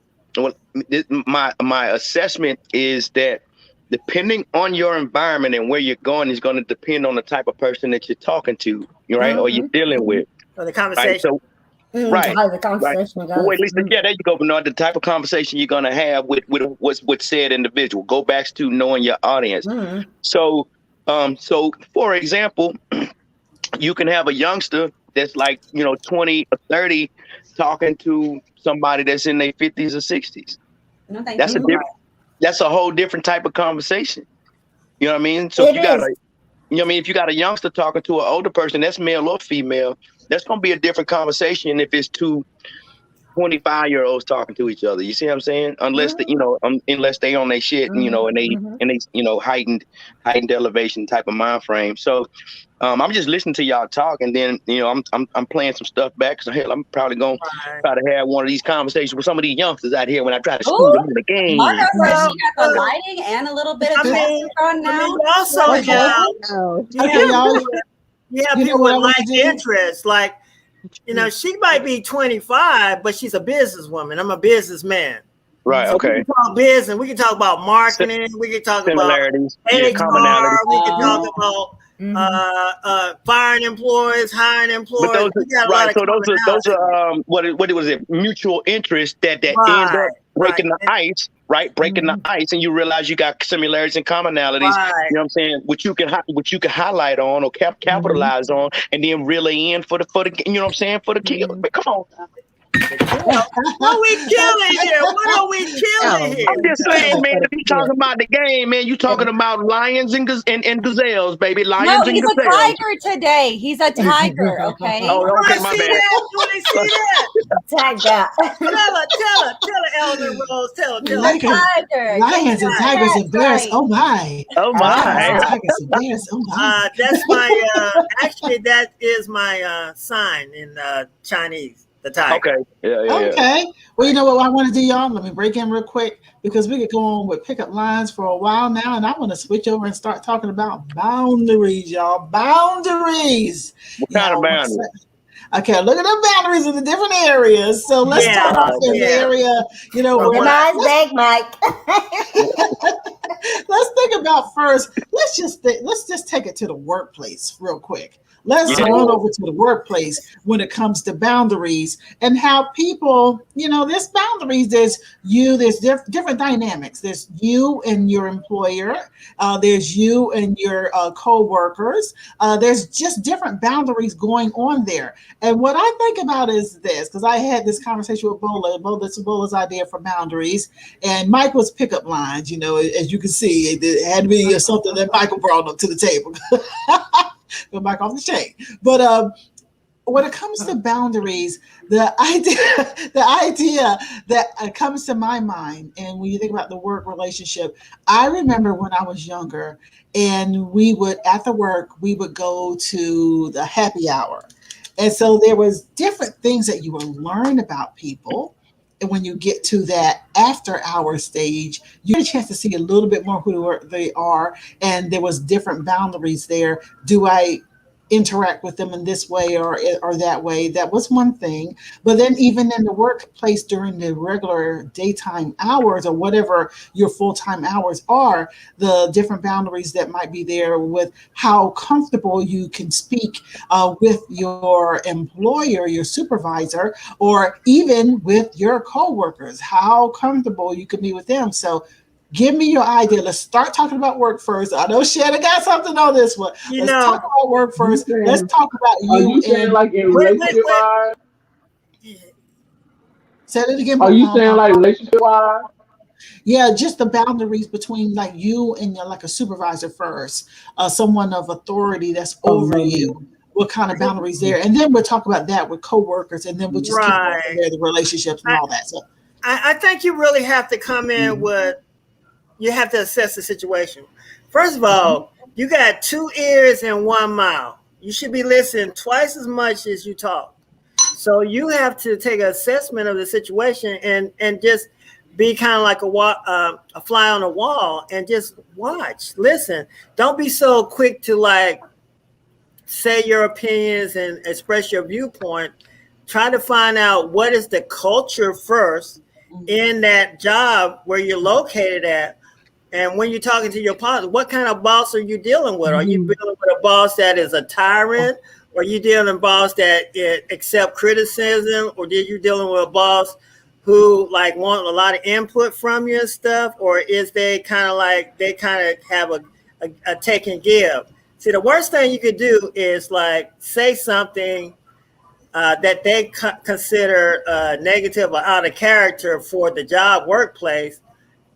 my assessment is that depending on your environment and where you're going is going to depend on the type of person that you're talking to, right, or you're dealing with. Or the conversation. Right. How the conversation goes. Wait, Lisa, yeah, there you go, Bernard. The type of conversation you're going to have with what's said individual. Go back to knowing your audience. So for example, you can have a youngster that's like 20 or 30 talking to somebody that's in their 50s or 60s. No, that's a whole different type of conversation. You know what I mean? So if you got a youngster talking to an older person, that's male or female, that's going to be a different conversation if it's two 25-year-olds talking to each other. You see what I'm saying? Unless unless they on their shit, and they heightened elevation type of mind frame. So I'm just listening to y'all talk, and then I'm playing some stuff back. So hell, I'm probably gonna try to have one of these conversations with some of these youngsters out here when I try to school them in the game. Margo said she got the lighting and a little bit of on now. Also, people with like interests, like. She might be 25, but she's a businesswoman. I'm a businessman. Right. So okay. We can talk business. We can talk about marketing. We can talk about HR. We can talk about firing employees, hiring employees. Those are what was it? Mutual interest that end up breaking the ice. Right, breaking the ice, and you realize you got similarities and commonalities. Right. You know what I'm saying? Which you can highlight on or capitalize on, and then really in for the you know what I'm saying, for the kill. Come on. What are we killing here? What are we killing here? I'm just saying, man. If you talking about the game, man, you talking about lions and gazelles, baby. Lions and gazelles. He's a tiger today. He's a tiger. Okay. Oh, okay, my bad. Do I see that? Tiger. Tell her, Elder Rose. Tell her. Tiger. Lions and tigers and bears. Oh my. Oh my. Tigers and bears. Oh my. That's my. Actually, that is my sign in Chinese. The tiger. Okay. Yeah. Okay. Well, you know what I want to do, y'all? Let me break in real quick because we could go on with pickup lines for a while now, and I want to switch over and start talking about boundaries, y'all. Boundaries. What kind of boundaries? Okay, look at the boundaries in the different areas. So let's start off in the area, Big Mike. Let's think about first. Let's just take it to the workplace real quick. Let's run over to the workplace when it comes to boundaries and how people, there's boundaries. There's different dynamics. There's you and your employer. There's you and your co-workers. There's just different boundaries going on there. And what I think about is this, because I had this conversation with Bola. This was Bola's idea for boundaries. And Mike was pickup lines, as you can see, it had to be something that Michael brought up to the table. Go back off the chain. But when it comes to boundaries, the idea that comes to my mind, and when you think about the work relationship, I remember when I was younger, and we would go to the happy hour, and so there was different things that you would learn about people. And when you get to that after hour stage, you get a chance to see a little bit more who they are. And there was different boundaries there. Do I interact with them in this way or that way? That was one thing. But then even in the workplace during the regular daytime hours or whatever your full-time hours are, the different boundaries that might be there with how comfortable you can speak with your employer, your supervisor, or even with your coworkers, how comfortable you can be with them. So Give me your idea. Let's start talking about work first. I know Shannon got something on this one. Let's talk about work first. Let's talk about you. Are you saying like in relationship wise? Say it again. Are you saying like relationship wise? Yeah, just the boundaries between like you and your, like a supervisor first, someone of authority that's over you. What kind of boundaries there? And then we'll talk about that with coworkers, and then we'll just keep going there, the relationships and all that. So I think you really have to come in with, you have to assess the situation. First of all, you got 2 ears and 1 mouth. You should be listening twice as much as you talk. So you have to take an assessment of the situation and just be kind of like a fly on the wall and just watch, listen. Don't be so quick to like say your opinions and express your viewpoint. Try to find out what is the culture first in that job where you're located at. And when you're talking to your boss, what kind of boss are you dealing with? Are you dealing with a boss that is a tyrant? Or are you dealing with a boss that accept criticism? Or are you dealing with a boss who like want a lot of input from you and stuff? Or is they kind of have a take and give? See, the worst thing you could do is like say something that they consider negative or out of character for the job workplace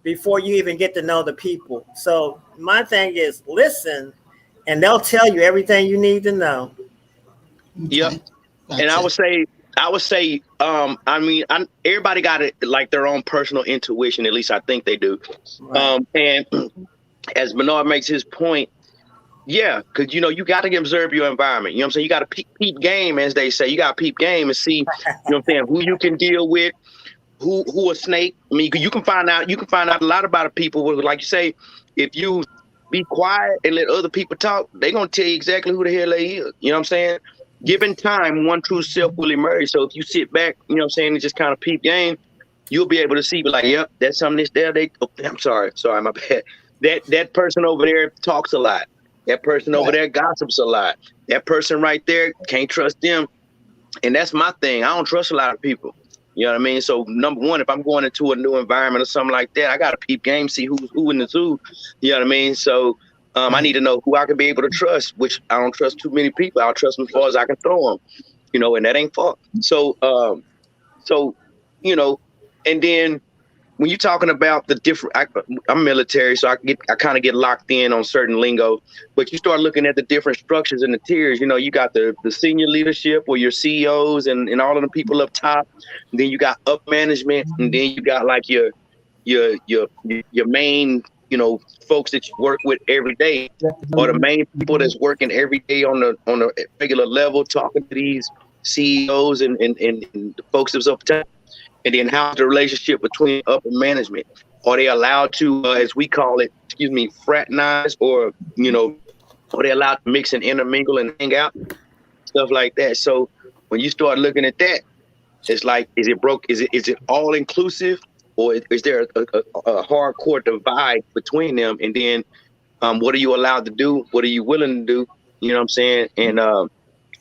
before you even get to know the people. So my thing is listen, and they'll tell you everything you need to know. Yep. And I would say, I mean, everybody got it like their own personal intuition. At least I think they do. Right. And as Bernard makes his point, yeah, because you got to observe your environment. You know what I'm saying? You got to peep game, as they say. You got to peep game and see, you know what I'm saying, who you can deal with, who a snake. I mean, you can find out a lot about people. Like you say, if you be quiet and let other people talk, they're gonna tell you exactly who the hell they is. You know what I'm saying? Given time, one true self will emerge. So if you sit back, you know what I'm saying, and just kind of peep game, you'll be able to see, be like, yep, that's something that's there. I'm sorry, my bad. That person over there talks a lot. That person over there gossips a lot. That person right there, can't trust them. And that's my thing. I don't trust a lot of people. You know what I mean? So number one, if I'm going into a new environment or something like that, I got to peep game, see who's who in the zoo. You know what I mean? So I need to know who I can be able to trust, which I don't trust too many people. I'll trust them as far as I can throw them, and that ain't fault. So, and then when you're talking about the different, I'm military, so I kind of get locked in on certain lingo, but you start looking at the different structures and the tiers. You got the senior leadership or your CEOs and all of the people up top. And then you got up management, and then you got like your main, folks that you work with every day, or the main people that's working every day on a regular level, talking to these CEOs and the folks that's up top. And then how's the relationship between upper management? Are they allowed to, as we call it, fraternize, or are they allowed to mix and intermingle and hang out, stuff like that? So when you start looking at that, it's like, is it broke? Is it all inclusive, or is there a hardcore divide between them? And then what are you allowed to do? What are you willing to do? You know what I'm saying? And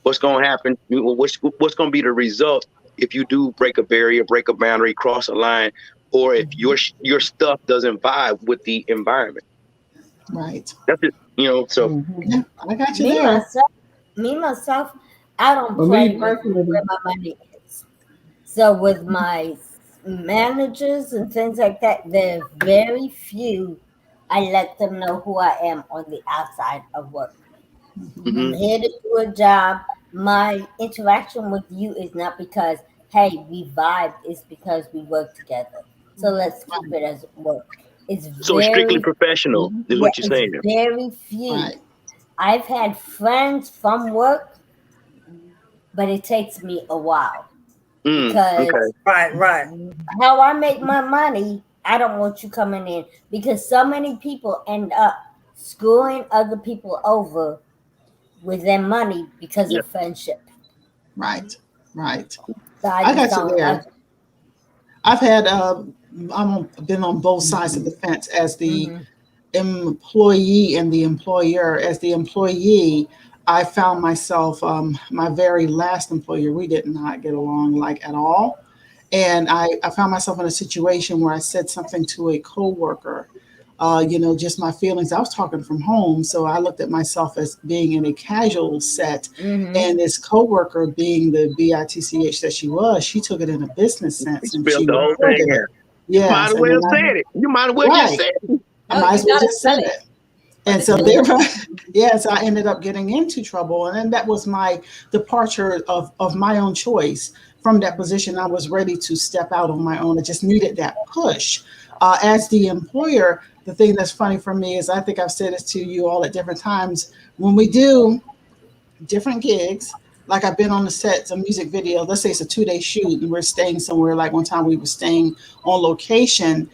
what's going to happen? What's going to be the result if you do break a barrier, break a boundary, cross a line, or if your stuff doesn't vibe with the environment? Right. That's it. So yeah, I got you there. Myself, I don't play with where my money is. So with my managers and things like that, there's very few I let them know who I am on the outside of work. Mm-hmm. I'm here to do a job. My interaction with you is not because, hey, we vibe, it's because we work together. So let's keep it as work. It's strictly professional is what you're saying. Very few. Right. I've had friends from work, but it takes me a while. Because right. How I make my money, I don't want you coming in, because so many people end up screwing other people over with their money because of friendship. Right. So I got you there. I've had been on both sides of the fence as the employee and the employer. As the employee, I found myself, my very last employer, we did not get along like at all. And I found myself in a situation where I said something to a coworker just my feelings. I was talking from home, so I looked at myself as being in a casual set, and this coworker, being the bitch that she was, she took it in a business sense, and she the whole thing here. Yes, you might as well said it. You might as well just said it. I might as well just said it. And so therefore, so I ended up getting into trouble. And then that was my departure of my own choice from that position. I was ready to step out on my own. I just needed that push. As the employer, the thing that's funny for me is, I think I've said this to you all at different times, when we do different gigs, like I've been on the sets of music video, let's say it's a 2-day shoot and we're staying somewhere, like one time we were staying on location.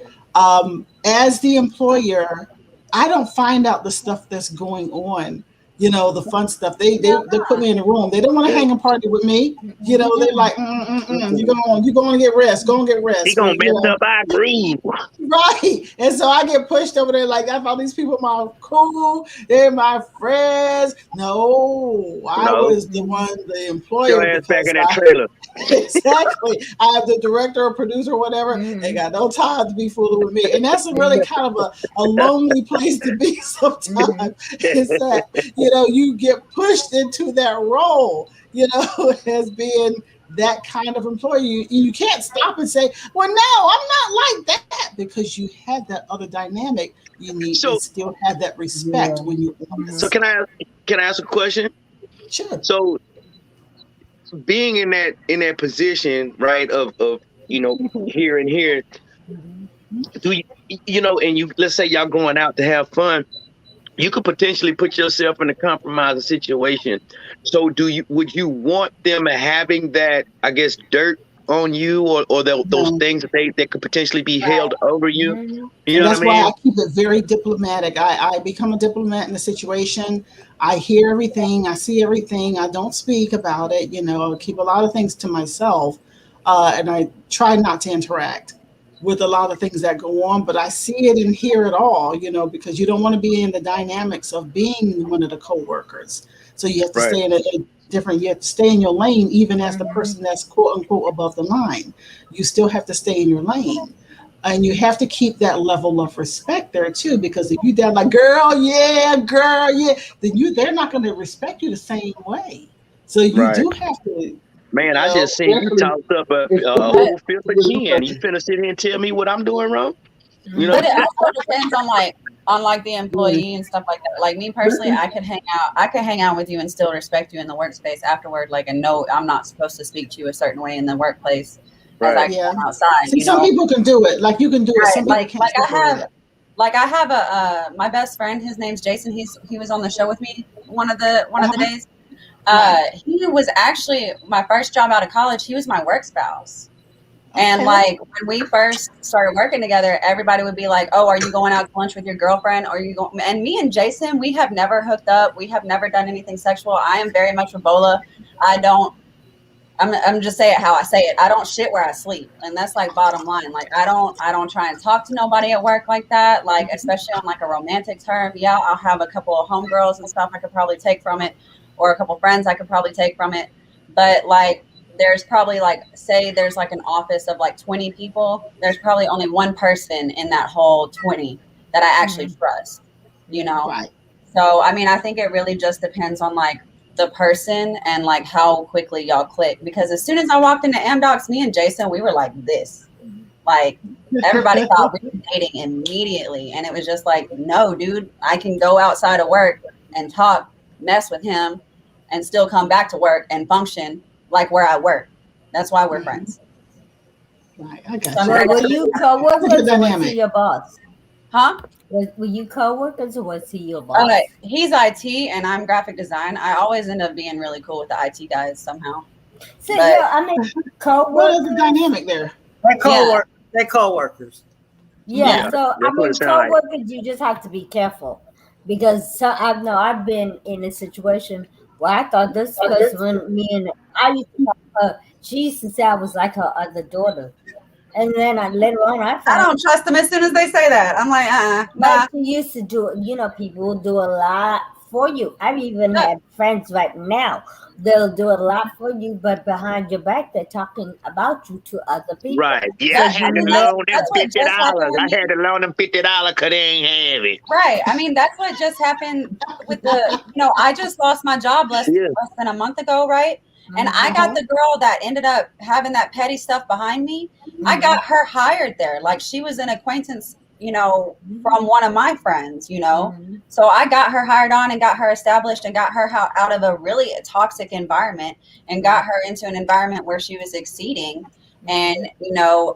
As the employer, I don't find out the stuff that's going on, the fun stuff. They put me in a room. They don't want to hang a party with me. They're like, you going to get rest. Go and get rest. He gonna mess up our groove. Right. And so I get pushed over there like, I thought these people are cool. They're my friends. No, I was the employer. Your ass back in that trailer. Exactly. I'm the director or producer or whatever. They got no time to be fooling with me. And that's a really kind of a lonely place to be sometimes. It's that, you get pushed into that role, as being that kind of employee. You can't stop and say, well, no, I'm not like that, because you had that other dynamic. You need to still have that respect when you. So can I ask a question? Sure. So being in that position, right, of here and here, do you let's say y'all going out to have fun, you could potentially put yourself in a compromising situation. So would you want them having that, I guess, dirt on you, or those things that could potentially be held over you? That's why I keep it very diplomatic. I become a diplomat in the situation. I hear everything. I see everything. I don't speak about it. I keep a lot of things to myself, and I try not to interact with a lot of things that go on, but I see it and hear it all, because you don't want to be in the dynamics of being one of the co-workers. So you have to stay in you have to stay in your lane, even as the person that's quote unquote above the line. You still have to stay in your lane. And you have to keep that level of respect there too, because if you down like, girl, yeah, then they're not going to respect you the same way. So you do have to. Man, I just seen you tossed up a whole fifth of gin. You finna sit here and tell me what I'm doing wrong? But it also depends on the employee and stuff like that. Like me personally, I could hang out with you and still respect you in the workspace afterward. Like, and no, I'm not supposed to speak to you a certain way in the workplace as I come outside. See, some people can do it. Like you can do it. Some people can't. I have my best friend. His name's Jason. He was on the show with me one of the days. He was actually my first job out of college. He was my work spouse. And like when we first started working together, everybody would be like, "Oh, are you going out to lunch with your girlfriend? Or are you going?" And me and Jason, we have never hooked up. We have never done anything sexual. I am very much with Bola. I'm just saying it how I say it. I don't shit where I sleep, and that's like bottom line. Like I don't try and talk to nobody at work like that. Like especially on like a romantic term. Yeah, I'll have a couple of homegirls and stuff I could probably take from it, or a couple friends I could probably take from it. But like there's probably like, say there's like an office of like 20 people. There's probably only one person in that whole 20 that I actually trust, Right. So, I mean, I think it really just depends on like the person and like how quickly y'all click. Because as soon as I walked into Amdocs, me and Jason, we were like this. Like everybody thought we were dating immediately. And it was just like, no, dude, I can go outside of work and talk, mess with him, and still come back to work and function like where I work. That's why we're friends. Right, I got you. Were you co-workers or was he your boss? Huh? Were you co-workers or was he your boss? He's IT and I'm graphic design. I always end up being really cool with the IT guys somehow. So I mean, co-workers. What is the dynamic there? They're co-workers. Yeah, so I mean, co-workers, you just have to be careful. Because I've been in a situation where I thought this person, I used to tell her, she used to say I was like her other daughter. And then later on, I don't trust them as soon as they say that. I'm like, nah. She used to do, people do a lot for you. I've even had friends right now they'll do a lot for you, but behind your back, they're talking about you to other people. Right. Yeah, I had to loan them $50. I had to loan them $50 because they ain't have it. Right. I mean, that's what just happened with I just lost my job less than a month ago, right? And I got the girl that ended up having that petty stuff behind me. I got her hired there. Like, she was an acquaintance, from one of my friends, So I got her hired on and got her established and got her out of a really toxic environment and got her into an environment where she was exceeding. And,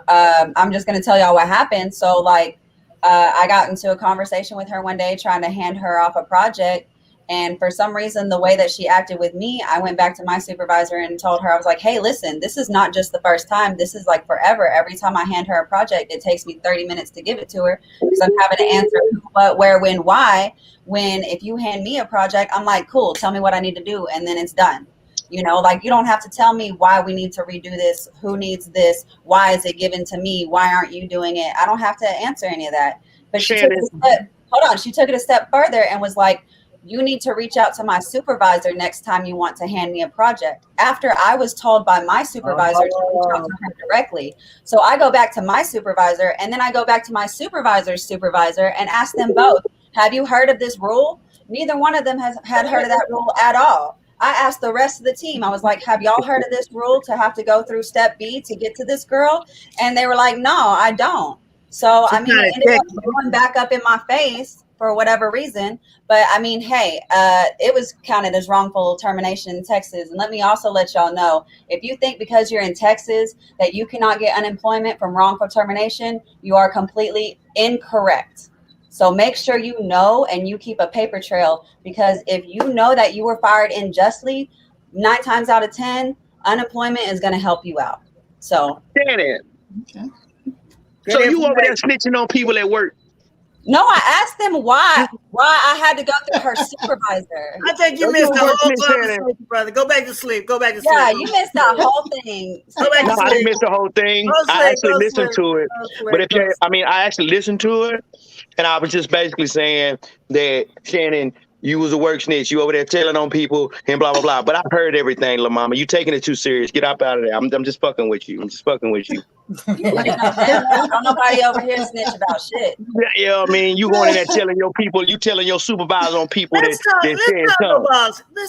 I'm just going to tell y'all what happened. So, like, I got into a conversation with her one day trying to hand her off a project. And for some reason, the way that she acted with me, I went back to my supervisor and told her, I was like, hey, listen, this is not just the first time. This is like forever. Every time I hand her a project, it takes me 30 minutes to give it to her because I'm having to answer who, what, where, when, why. When if you hand me a project, I'm like, cool, tell me what I need to do. And then it's done. Like, you don't have to tell me why we need to redo this. Who needs this? Why is it given to me? Why aren't you doing it? I don't have to answer any of that. But she took it a step further and was like, you need to reach out to my supervisor next time you want to hand me a project. After I was told by my supervisor to reach out to her directly. So I go back to my supervisor and then I go back to my supervisor's supervisor and ask them both, have you heard of this rule? Neither one of them had heard of that rule at all. I asked the rest of the team, I was like, have y'all heard of this rule to have to go through step B to get to this girl? And they were like, no, I don't. So, I mean, it ended up going back up in my face for whatever reason. But I mean, hey, it was counted as wrongful termination in Texas. And let me also let y'all know, if you think because you're in Texas that you cannot get unemployment from wrongful termination, you are completely incorrect. So make sure you know and you keep a paper trail, because if you know that you were fired unjustly, 9 times out of 10, unemployment is going to help you out. So. Okay. So you over there snitching on people at work? No, I asked them why I had to go through her supervisor. I think you missed the whole conversation, brother. Go back to sleep. Yeah, you missed the whole thing. No, I didn't miss the whole thing. I actually listened to it. But I actually listened to it, and I was just basically saying that, Shannon, you was a work snitch. You over there telling on people and blah, blah, blah. But I've heard everything, La Mama. You taking it too serious. Get up out of there. I'm just fucking with you. Don't nobody over here snitch about shit. Yeah, I mean, you going in there telling your people, you telling your supervisor on people let's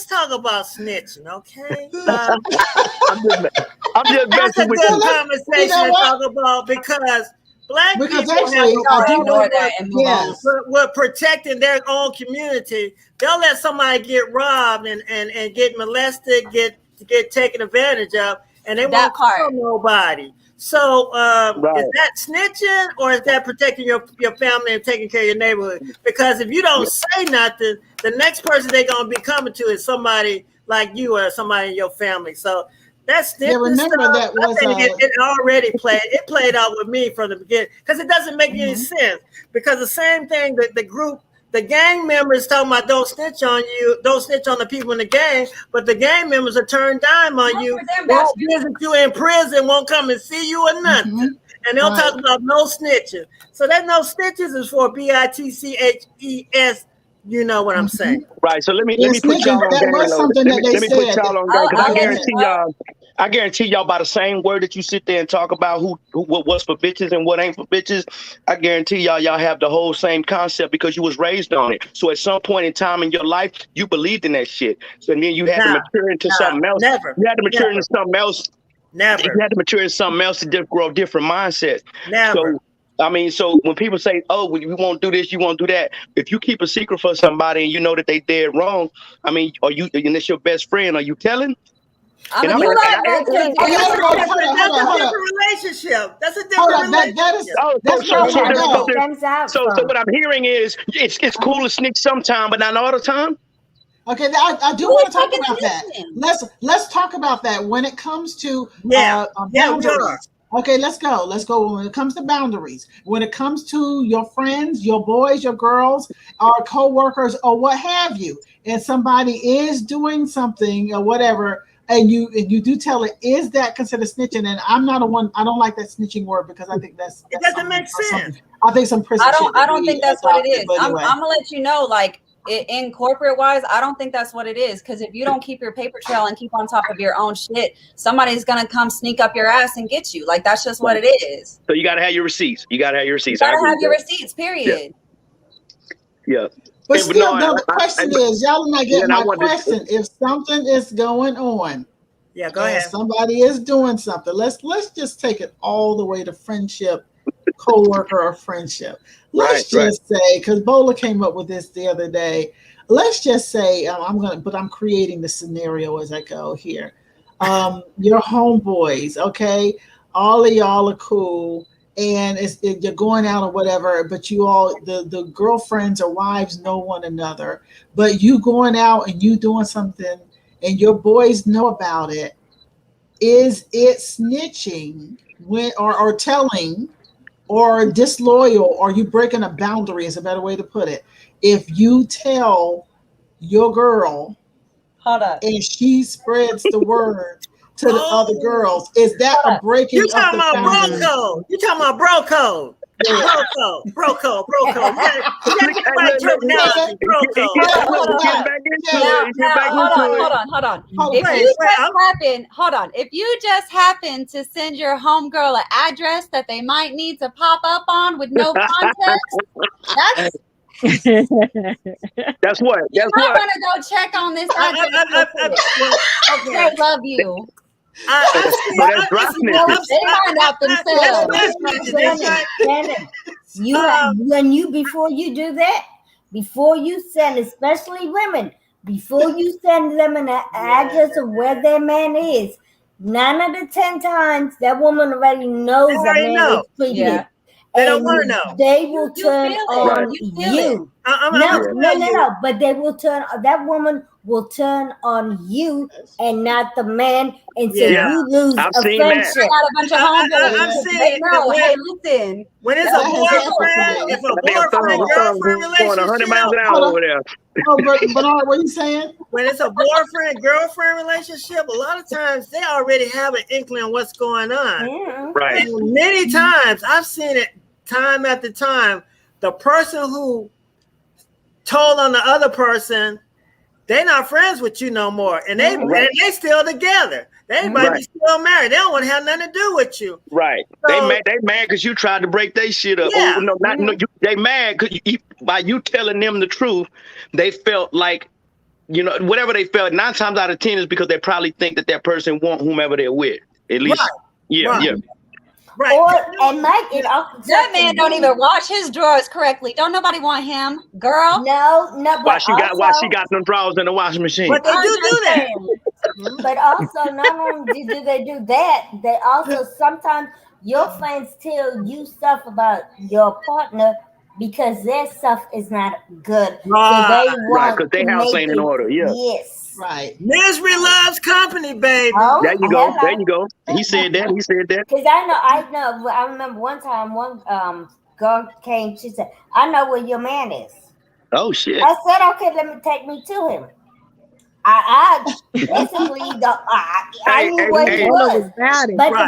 talk about snitching, okay? I'm just messing with you. That's a good conversation to talk about because Black people were protecting their own community. They'll let somebody get robbed and get molested, get taken advantage of, and they won't call nobody. So is that snitching or is that protecting your family and taking care of your neighborhood? Because if you don't say nothing, the next person they're going to be coming to is somebody like you or somebody in your family. So that's snitching. Yeah, remember stuff. That was I think it already played. It played out with me from the beginning because it doesn't make any sense. Because the same thing that the gang members talking about don't snitch on you, don't snitch on the people in the gang, but the gang members are turned dime on you, won't visit you in prison, won't come and see you or nothing. And they'll talk about no snitching. So that no snitches is for BITCHES. You know what I'm saying. Right. So let me put y'all on game. Let me put y'all on game because I guarantee y'all by the same word that you sit there and talk about what's for bitches and what ain't for bitches, I guarantee y'all have the whole same concept because you was raised on it. So at some point in time in your life, you believed in that shit. So then you had to mature into something else. Never. You had to mature into something else. Never. You had to mature into something else to grow different mindsets. Never. So when people say, oh, you won't do this, you won't do that. If you keep a secret for somebody and you know that they dead wrong, I mean, and it's your best friend, are you telling? That's a different relationship. That's a different relationship. So what I'm hearing is it's cool to snitch sometime, but not all the time. Okay, I do want to talk about that. Let's talk about that when it comes to boundaries. Okay, let's go. When it comes to boundaries, when it comes to your friends, your boys, your girls, or co-workers, or what have you, and somebody is doing something or whatever, and you do tell it, is that considered snitching? And I'm not I don't like that snitching word because I think it doesn't make sense. I think some prison. I don't think that's what it is. I'm gonna let you know, like, in corporate wise, I don't think that's what it is. Because if you don't keep your paper trail and keep on top of your own shit, somebody's gonna come sneak up your ass and get you. Like that's just what it is. So you gotta have your receipts. You gotta have your receipts. You gotta have your receipts. Period. Yeah. But still, the question is, y'all are not getting my question. If something is going on, go ahead. Somebody is doing something. Let's just take it all the way to friendship, co-worker or friendship. Let's just say, because Bola came up with this the other day. Let's just say I'm creating the scenario as I go here. Your homeboys, okay? All of y'all are cool, and you're going out or whatever, but you all, the girlfriends or wives know one another, but you going out and you doing something and your boys know about it. Is it snitching or telling or disloyal, or you breaking a boundary is a better way to put it. If you tell your girl and she spreads the word to the other girls, is that a breaking of the boundary? You talking about bro code. Bro code. You gotta get the right terminology. Bro code. Hold on. If you just happen to send your homegirl an address that they might need to pop up on with no context, that's what. You might want to go check on this address. They love you. Before you send, especially women, before you send them an address of where their man is, 9 out of 10 times that woman already knows that man is treated. Yeah. They don't want to know. They will turn on you. No. But they will that woman will turn on you and not the man, and so you lose a friendship. I'm saying, listen. When it's a boyfriend, if a boyfriend-girlfriend relationship, 100 miles an hour over there. Bernard, what are you saying? When it's a boyfriend-girlfriend relationship, a lot of times they already have an inkling of what's going on. Right. And many times, I've seen it time after time, the person who told on the other person, they're not friends with you no more, and they still together. They might be still married. They don't want to have nothing to do with you. Right. So, they mad because you tried to break their shit up. Yeah. They mad because by you telling them the truth, they felt like, whatever they felt. 9 times out of 10 is because they probably think that person want whomever they're with. At least, yeah. Right. And Mike, that man don't even wash his drawers correctly. Don't nobody want him, girl. No. Why she got them drawers in the washing machine? But they do that. But also, not only do they do that, they also sometimes your friends tell you stuff about your partner because their stuff is not good. So they want because their house ain't in order. Yeah. Yes. Right. Misery loves company, baby. Oh, there you go. He said that. Because I know. I remember one time one girl came. She said, "I know where your man is." Oh shit. I said, "Okay, take me to him." I basically I knew where he was. But the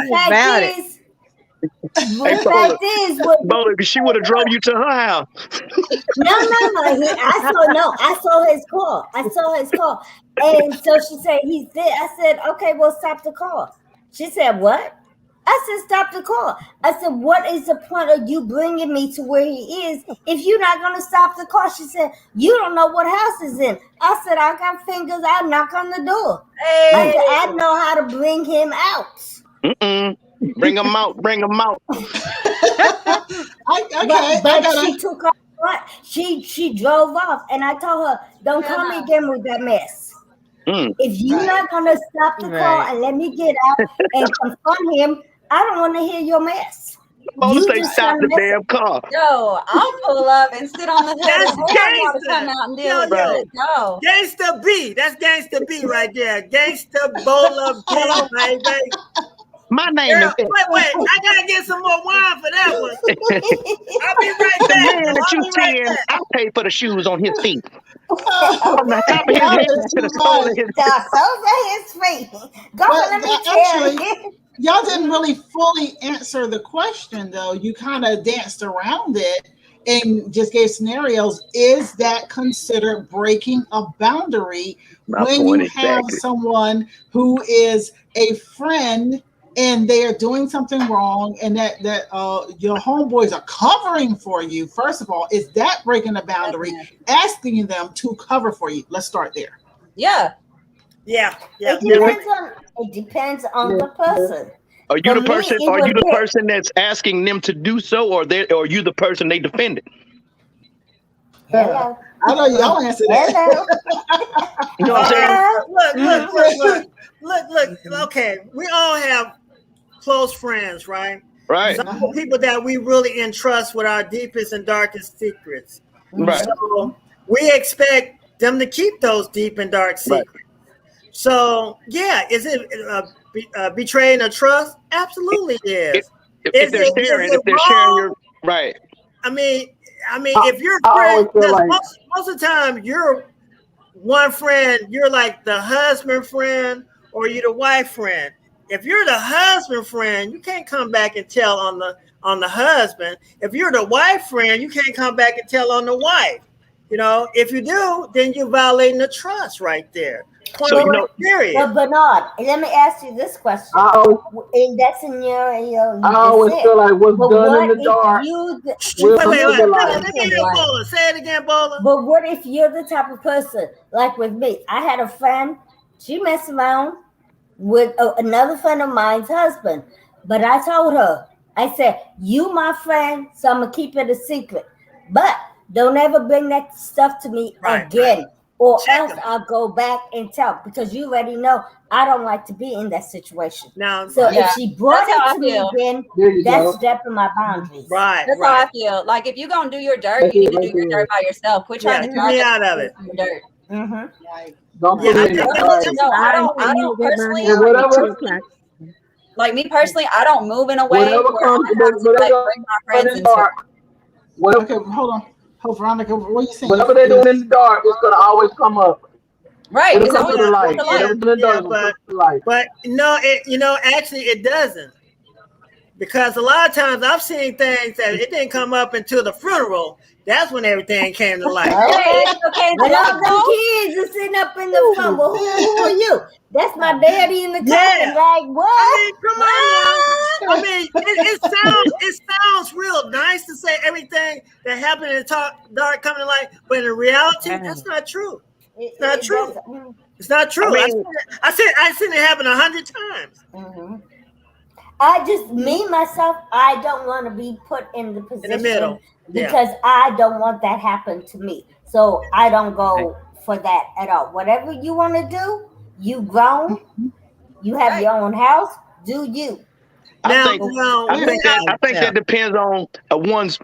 fact is, Bola, she would have drove you to her house. No. I saw his car. And so she said, he's there. I said, okay, well, stop the car. She said, what? I said, stop the car. I said, what is the point of you bringing me to where he is if you're not going to stop the car? She said, you don't know what house is in. I said, I got fingers. I'll knock on the door. Hey. I said, I know how to bring him out. Bring him out. But she took off. She drove off, and I told her, don't come again with that mess. If you're not gonna stop the car and let me get out and confront him, I don't want to hear your mess. You just stop the damn car. Yo, I'll pull up and sit on the hood. That's gangsta. Come out and deal with it. No. Gangsta B. That's Gangsta B right there. Gangsta Bola B, baby. My name is. Wait. I gotta get some more wine for that one. I'll be right back. Man that you seeing, I paid for the shoes on his feet. From the top of his head to the sole of his feet. Let me tell you. Y'all didn't really fully answer the question, though. You kind of danced around it. and just gave scenarios. Is that considered breaking a boundary when you have someone who is a friend and they are doing something wrong, and that your homeboys are covering for you? First of all, is that breaking a boundary? Asking them to cover for you. Let's start there. Yeah. It depends on the person. Are you the person? Are you the person that's asking them to do so, or are you the person they defended? Hello. I know y'all answer that. You know what I'm saying? Look. Okay, we all have close friends, right? Right. Some people that we really entrust with our deepest and darkest secrets. Right. So we expect them to keep those deep and dark secrets. Right. So yeah, is it betraying a trust? Absolutely, it is. If they're sharing your right. I mean, if you're friends, most of the time you're one friend, you're like the husband friend, or you're the wife friend. If you're the husband friend, you can't come back and tell on the husband. If you're the wife friend, you can't come back and tell on the wife. You know, if you do, then you're violating the trust right there. So, but Bernard, let me ask you this question. In that scenario, I always feel like what's done in the dark. Bola. Say it again, Bola. But what if you're the type of person, like with me? I had a friend, she messed around with another friend of mine's husband. But I told her, I said, you my friend, so I'm going to keep it a secret. But don't ever bring that stuff to me again. Right. Or else I'll go back and tell, because you already know I don't like to be in that situation. Now, so if she brought it to me again, that's stepping my boundaries. Right. That's how I feel. Like if you're gonna do your dirt, you need to do your dirt by yourself. Quit trying to get me out of it. Your dirt. I don't personally. Like me personally, I don't move in a way where I have to bring my friends into it. Okay, hold on. Oh, Veronica, what are you saying? Whatever they're doing in the dark, it's gonna always come up. Right. It's come to the light. But no, actually it doesn't. Because a lot of times I've seen things that it didn't come up until the funeral. That's when everything came to light. Okay. But all the kids are sitting up in the front. Well, who are you? That's my daddy in the coffin. Like what? I mean, come on. I mean, it sounds real nice to say everything that happened in the dark coming to light, but in reality, that's not true. It's not true. It's not true. I seen it happen 100 times. Mm-hmm. Myself, I don't want to be put in the position in the middle. Because I don't want that happen to me. So I don't go for that at all. Whatever you want to do, you grown, you have your own house, do you. I think that depends on one's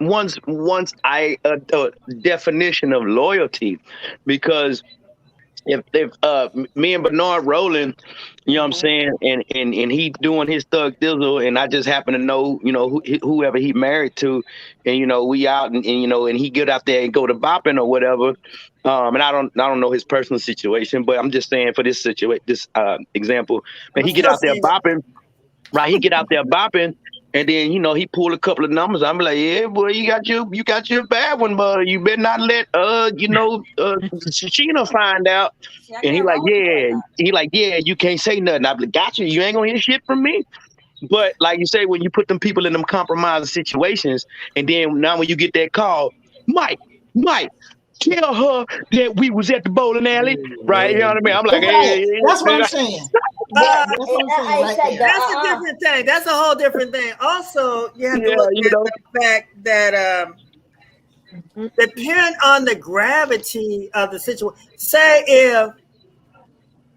definition of loyalty, because if me and Bernard rolling, you know what I'm saying, and he doing his thug dizzle, and I just happen to know, whoever he married to, and we out and he get out there and go to bopping or whatever, and I don't know his personal situation, but I'm just saying for this example, but he get out there bopping, right? He get out there bopping. And then, he pulled a couple of numbers. I'm like, yeah, boy, you got your bad one, but you better not let, Sheena find out. And he like, yeah, you can't say nothing. I'm like, gotcha, you ain't gonna hear shit from me. But like you say, when you put them people in them compromising situations, and then now when you get that call, Mike, tell her that we was at the bowling alley, right? You know what I mean? I'm like, hey, that's what I'm saying. That's a different thing. That's a whole different thing. Also, you have to look at the fact that depend on the gravity of the situation. Say if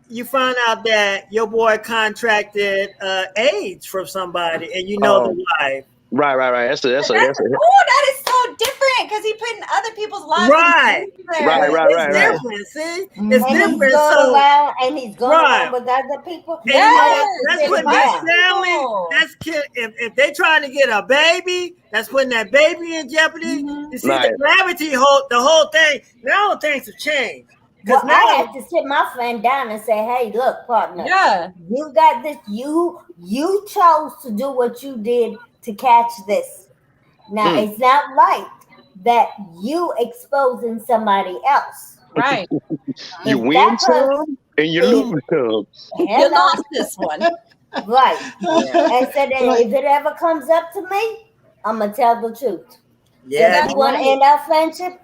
you find out that your boy contracted AIDS from somebody, and the wife. Right. That's that is so different because he putting other people's lives. Right. It's different. See, it's different. He's going around and he's going around with other people. That's putting that family. That's if they trying to get a baby, that's putting that baby in jeopardy. You see the gravity, the whole thing. Now things have changed. Well, I have to sit my friend down and say, "Hey, look, partner. Yeah, you got this. You chose to do what you did to catch this. Now it's not right, that you exposing somebody else. Right. You win some and you lose some. You lost this one. Right. And so then if it ever comes up to me, I'm going to tell the truth. Yeah. If you want to end our friendship,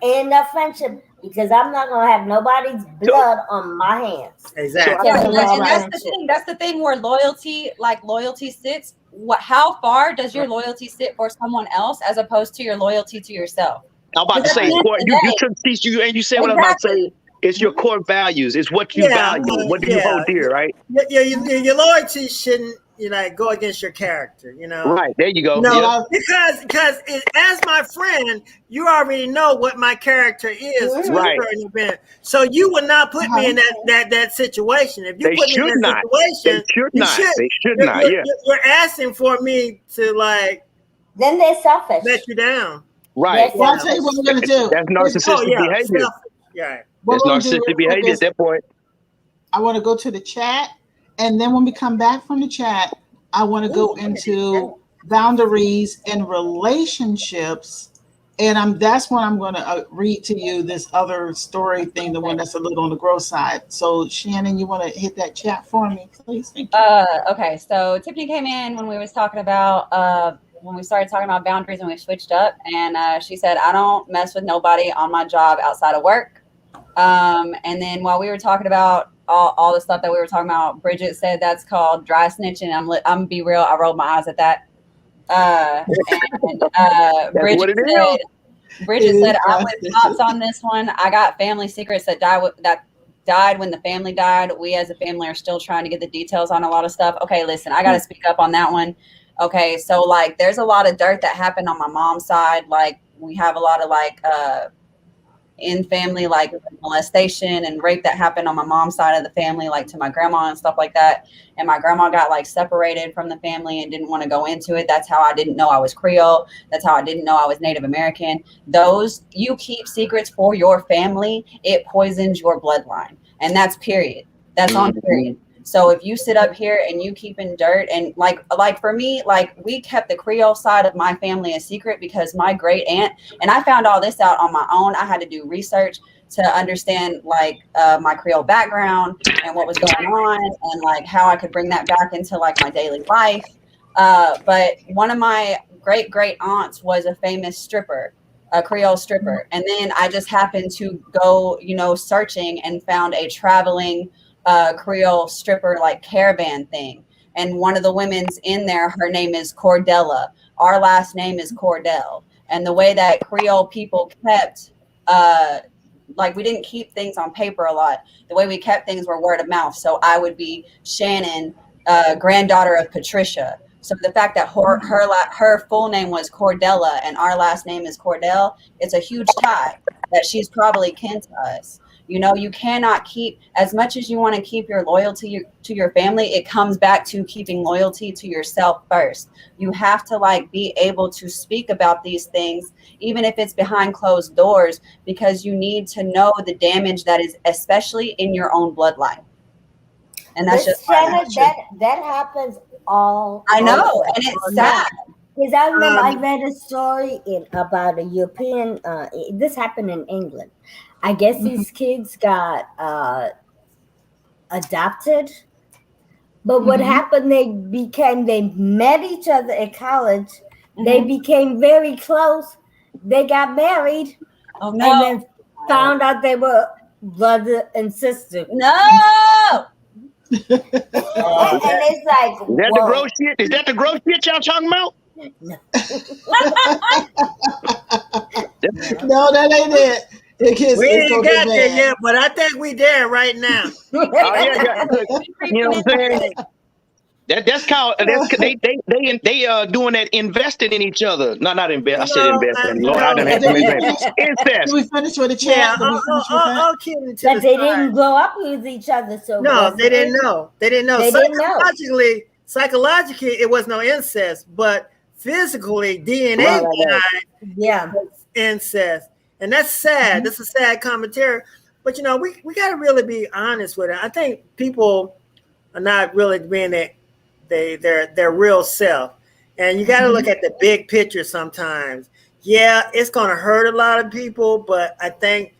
because I'm not going to have nobody's blood on my hands. Exactly. And that's the thing where loyalty sits. How far does your loyalty sit for someone else as opposed to your loyalty to yourself? I'm about to say, you said what I was about to say. It's your core values. It's what you value. What do you hold dear, right? Your loyalty shouldn't, go against your character, Right, there you go. No, because as my friend, you already know what my character is to a certain event. So you would not put me in that situation. If you put me in that situation, they should not. You're asking for me to then they're selfish. Let you down. Right. Well, I'll tell you what we're gonna do. That's narcissistic behavior. Yeah. That's narcissistic behavior at that point. I want to go to the chat, and then when we come back from the chat, I want to go into boundaries and relationships, and that's when I'm going to read to you this other story thing, the one that's a little on the growth side. So Shannon, you want to hit that chat for me, please? Thank you. Okay, so Tiffany came in when we was talking about when we started talking about boundaries and we switched up, and she said, I don't mess with nobody on my job outside of work. And then while we were talking about all the stuff that we were talking about, Bridget said that's called dry snitching. I'm gonna be real, I rolled my eyes at that. Bridget said I'm with Pops on this one. I got family secrets that died when the family died. We as a family are still trying to get the details on a lot of stuff. Okay, listen, I gotta speak up on that one. Okay, so there's a lot of dirt that happened on my mom's side. We have a lot of in family molestation and rape that happened on my mom's side of the family, to my grandma and stuff like that. And my grandma got separated from the family and didn't want to go into it. That's how I didn't know I was Creole. That's how I didn't know I was Native American. You keep secrets for your family, it poisons your bloodline. And that's period. That's on period. So if you sit up here and you keep in dirt and for me, we kept the Creole side of my family a secret because my great aunt, and I found all this out on my own. I had to do research to understand my Creole background and what was going on and how I could bring that back into my daily life. But one of my great aunts was a famous stripper, a Creole stripper. And then I just happened to go, searching and found a traveling Creole stripper caravan thing, and one of the women's in there, her name is Cordella. Our last name is Cordell, and the way that Creole people kept we didn't keep things on paper a lot. The way we kept things were word of mouth. So I would be Shannon, granddaughter of Patricia. So the fact that her full name was Cordella and our last name is Cordell, it's a huge tie that she's probably kin to us. You cannot keep, as much as you want to keep your loyalty to your family, it comes back to keeping loyalty to yourself first. You have to be able to speak about these things, even if it's behind closed doors, because you need to know the damage that is especially in your own bloodline. And that's just that happens all. I know, and it's sad. Because I remember I read a story about a European. This happened in England. I guess these kids got adopted, but what happened? They met each other at college. They became very close. They got married, and then found out they were brother and sister. No. And it's is that the gross shit? Is that the gross shit y'all talking about? No. No, that ain't it. We ain't got there yet, but I think we there right now. You know what I'm saying? That's called they doing that, investing in each other. Not invest. I said investing. Lord, I done had to invest. Incest. We finished with the chat. But they didn't grow up with each other, so no, they didn't know. They didn't know. Psychologically, it was no incest, but physically, DNA was incest. And that's sad. That's a sad commentary. But, we got to really be honest with it. I think people are not really being their real self. And you got to look at the big picture sometimes. yeah, it's going to hurt a lot of people, but I think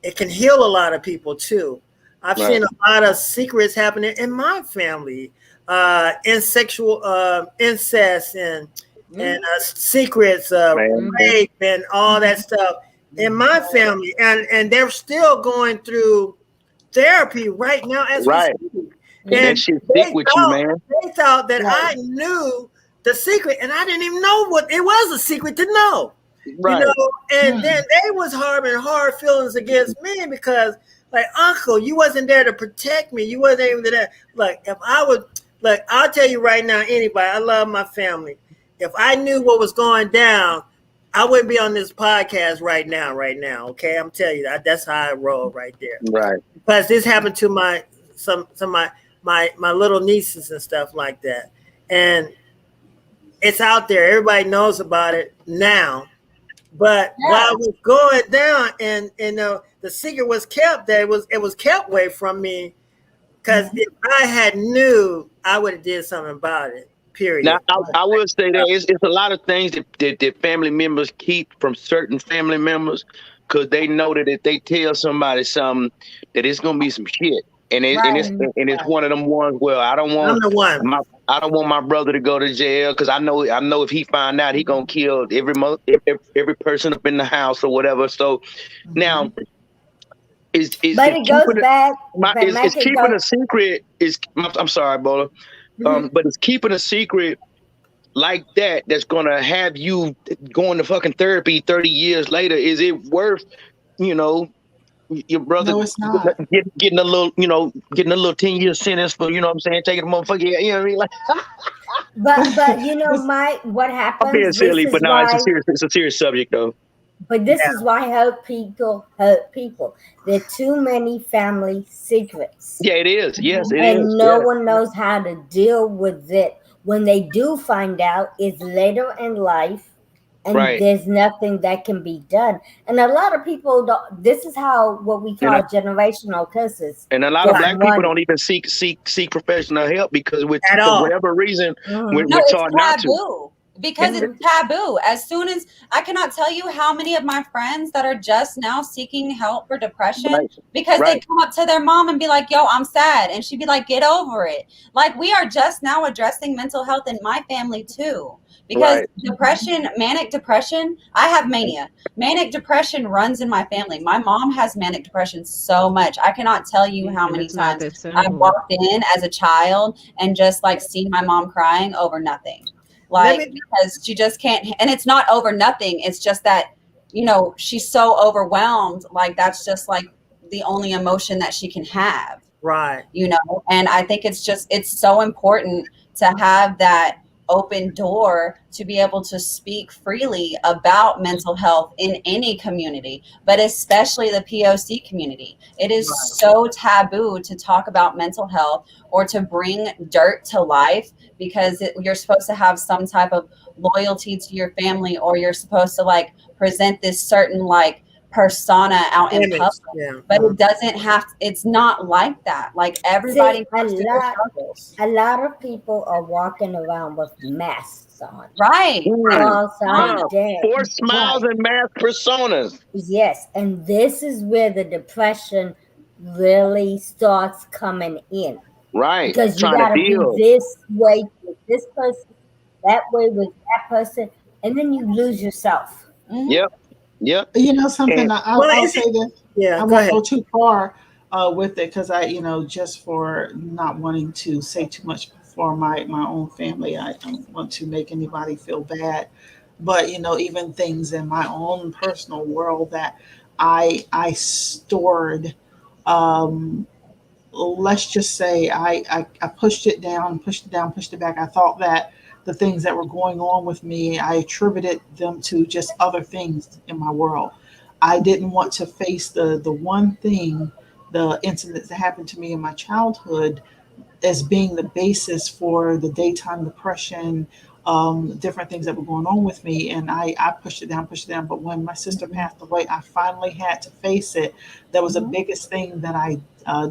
it can heal a lot of people too. I've seen a lot of secrets happening in my family, in sexual incest and secrets of rape and all that stuff in my family, and they're still going through therapy right now as we speak. And that shit stick with you, man. They thought that I knew the secret, and I didn't even know what it was a secret to know. Right. You know, and then they was harboring hard feelings against me because, like, Uncle, you wasn't there to protect me. You wasn't even there. Like, if I would, like, I'll tell you right now, anybody, I love my family. If I knew what was going down, I wouldn't be on this podcast right now. Okay, I'm telling you that's how I roll right there. Right. Because this happened to my little nieces and stuff like that, and it's out there. Everybody knows about it now. But while it was going down, and the secret was kept, that it was kept away from me. Because if I had knew, I would have did something about it. Period. Now, I will say that it's a lot of things that family members keep from certain family members, because they know that if they tell somebody something, that it's gonna be some shit, and it's one of them ones. Well, I don't want my brother to go to jail, because I know if he find out, he gonna kill every person up in the house or whatever. So now. Is keeping a secret is, I'm sorry, Bola, but it's keeping a secret like that's gonna have you going to fucking therapy 30 years later. Is it worth, your brother getting a little 10-year sentence for, you know what I'm saying, taking a motherfucker, you know what I mean? Like, but what happens? I'm being silly, but no, it's a serious subject though. But this is why hurt people hurt people. There are too many family secrets. Yeah, it is. Yes, it is. And no one knows Yeah. how to deal with it. When they do find out, it's later in life, and there's nothing that can be done. And a lot of people don't. This is how what we call generational curses. And a lot of black people don't even seek professional help because for whatever reason we're taught not to. Because it's taboo. As soon as I cannot tell you how many of my friends that are just now seeking help for depression because they come up to their mom and be like, yo, I'm sad. And she'd be like, get over it. Like, we are just now addressing mental health in my family too. Because depression, manic depression, I have mania. Manic depression runs in my family. My mom has manic depression so much. I cannot tell you how many times I walked in as a child and just like seen my mom crying over nothing. Like, because she just can't, and it's not over nothing. It's just that, she's so overwhelmed. Like, that's just like the only emotion that she can have. Right. And I think it's so important to have that open door to be able to speak freely about mental health in any community, but especially the POC community. It is so taboo to talk about mental health or to bring dirt to life because you're supposed to have some type of loyalty to your family, or you're supposed to like present this certain like persona out in public, but it doesn't have to, it's not like that. Like, everybody a lot of people are walking around with masks on, forced smiles and mask personas. Yes, and this is where the depression really starts coming in, because you gotta be this way with this person, that way with that person, and then you lose yourself. Yep. Something, I'll say this. I won't go too far with it, because just for not wanting to say too much for my own family, I don't want to make anybody feel bad. But even things in my own personal world that I stored, let's just say I pushed it back. I thought that the things that were going on with me, I attributed them to just other things in my world. I didn't want to face the one thing, the incidents that happened to me in my childhood, as being the basis for the daytime depression, different things that were going on with me. And I pushed it down. But when my sister passed away, I finally had to face it. That was the biggest thing that I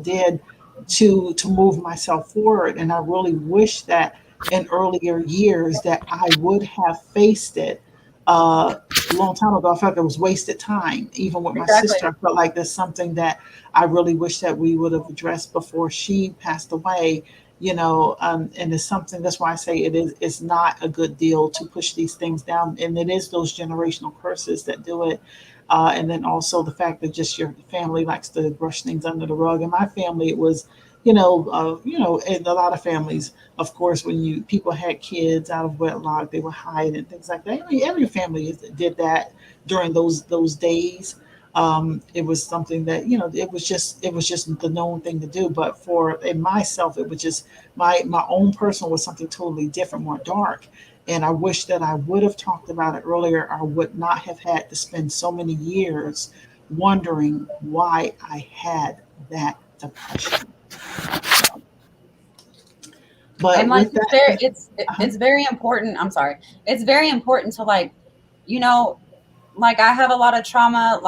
did to move myself forward. And I really wish that in earlier years that I would have faced it a long time ago. I felt like it was wasted time. Even with my sister, I felt like there's something that I really wish that we would have addressed before she passed away. And it's something, that's why I say it's not a good deal to push these things down. And it is those generational curses that do it. And then also the fact that just your family likes to brush things under the rug. In my family, it was, in a lot of families, of course, when people had kids out of wedlock, they would hide and things like that. I mean, every family did that during those days. It was something that it was just the known thing to do. But in myself, it was just my own personal was something totally different, more dark. And I wish that I would have talked about it earlier. I would not have had to spend so many years wondering why I had that depression. But and like it's very important. I'm sorry. It's very important to like I have a lot of trauma,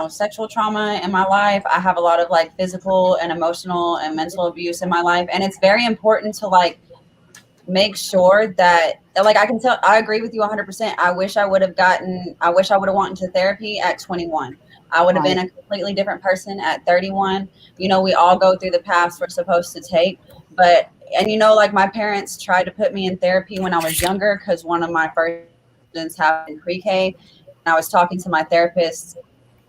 sexual trauma in my life. I have a lot of like physical and emotional and mental abuse in my life. And it's very important to like make sure that I agree with you 100%. I wish I would have went into therapy at 21. I would have been a completely different person at 31. We all go through the paths we're supposed to take, but my parents tried to put me in therapy when I was younger because one of my first students happened in pre-K. I was talking to my therapist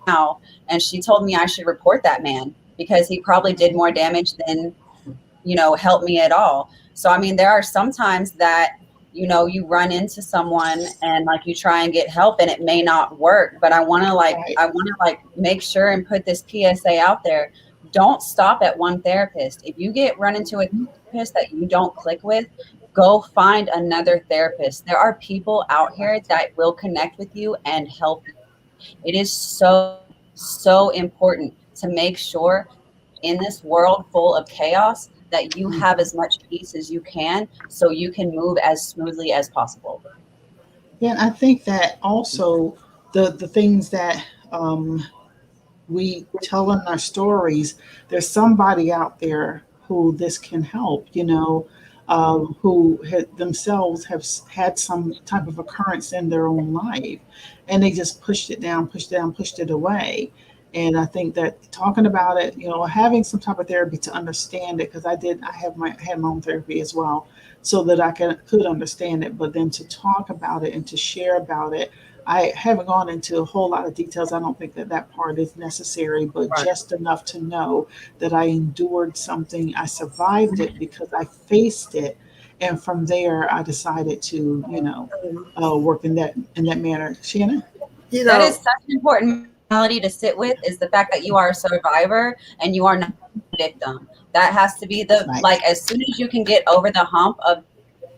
now, and she told me I should report that man because he probably did more damage than, help me at all. So, I mean, there are some times that, you run into someone and like you try and get help and it may not work. But I want to make sure and put this PSA out there. Don't stop at one therapist. If you run into a therapist that you don't click with, go find another therapist. There are people out here that will connect with you and help you. It is so, so important to make sure in this world full of chaos that you have as much peace as you can so you can move as smoothly as possible. Yeah, and I think that also the things that we tell in our stories, there's somebody out there who this can help, who themselves have had some type of occurrence in their own life, and they just pushed it down, pushed it away. And I think that talking about it, having some type of therapy to understand it, because I had my own therapy as well, so that I could understand it. But then to talk about it and to share about it, I haven't gone into a whole lot of details. I don't think that part is necessary, but just enough to know that I endured something. I survived it because I faced it. And from there, I decided to, work in that manner. Shannon? That is such an important mentality to sit with, is the fact that you are a survivor and you are not a victim. That has to be as soon as you can get over the hump of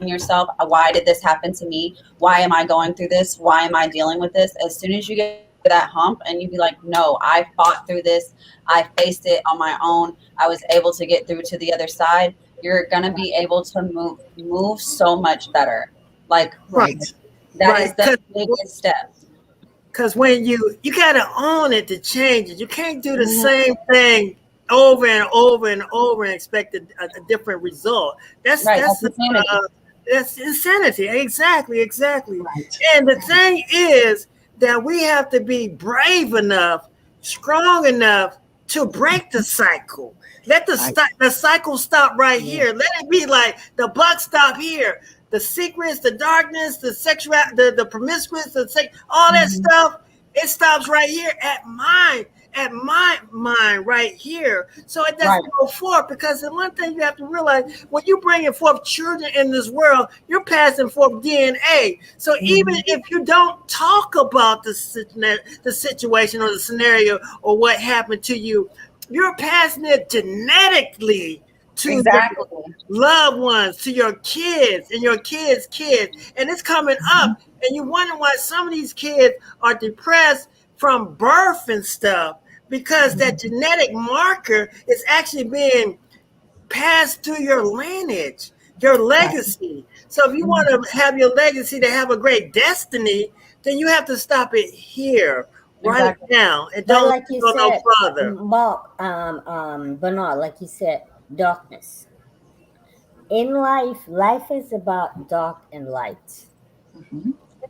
yourself, why did this happen to me? Why am I going through this? Why am I dealing with this? As soon as you get that hump and you be like, no, I fought through this. I faced it on my own. I was able to get through to the other side. You're going to be able to move so much better. That is the biggest step. Because when you got to own it to change it. You can't do the same thing over and over and over and expect a different result. That's insanity. That's insanity. Exactly. Right. And the thing is that we have to be brave enough, strong enough to break the cycle. Let the cycle stop right here. Let it be like the buck stop here. The secrets, the darkness, the sexual, the promiscuous, all that stuff, it stops right here at my mind right here. So it doesn't go forth, because the one thing you have to realize, when you're bringing forth children in this world, you're passing forth DNA. So even if you don't talk about the situation or the scenario or what happened to you, you're passing it genetically to your loved ones, to your kids and your kids' kids. And it's coming up. And you wonder why some of these kids are depressed from birth and stuff, because that genetic marker is actually being passed through your lineage, your legacy. So if you want to have your legacy to have a great destiny, then you have to stop it here, right now, and don't go no further. Bernard, like you said, darkness. In life is about dark and light.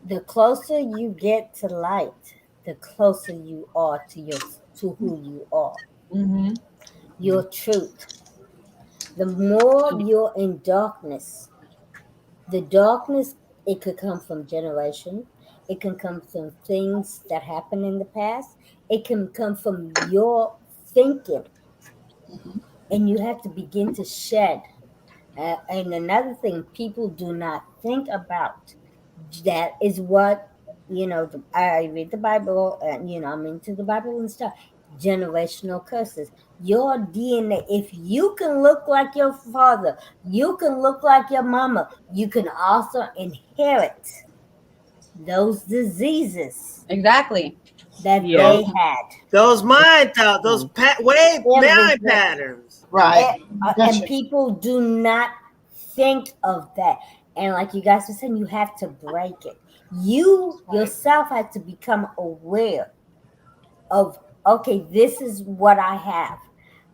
The closer you get to light, the closer you are to who you are. Mm-hmm. Your truth. The more you're in darkness, the darkness, it could come from generation. It can come from things that happened in the past. It can come from your thinking. And you have to begin to shed. And another thing people do not think about, that is what, I read the Bible, and, I'm into the Bible and stuff. Generational curses. Your DNA, if you can look like your father, you can look like your mama, you can also inherit those diseases. Exactly. That they had. Those mind thoughts, those mind patterns. Right. And people do not think of that. And like you guys were saying, you have to break it. You yourself have to become aware of, okay, this is what I have.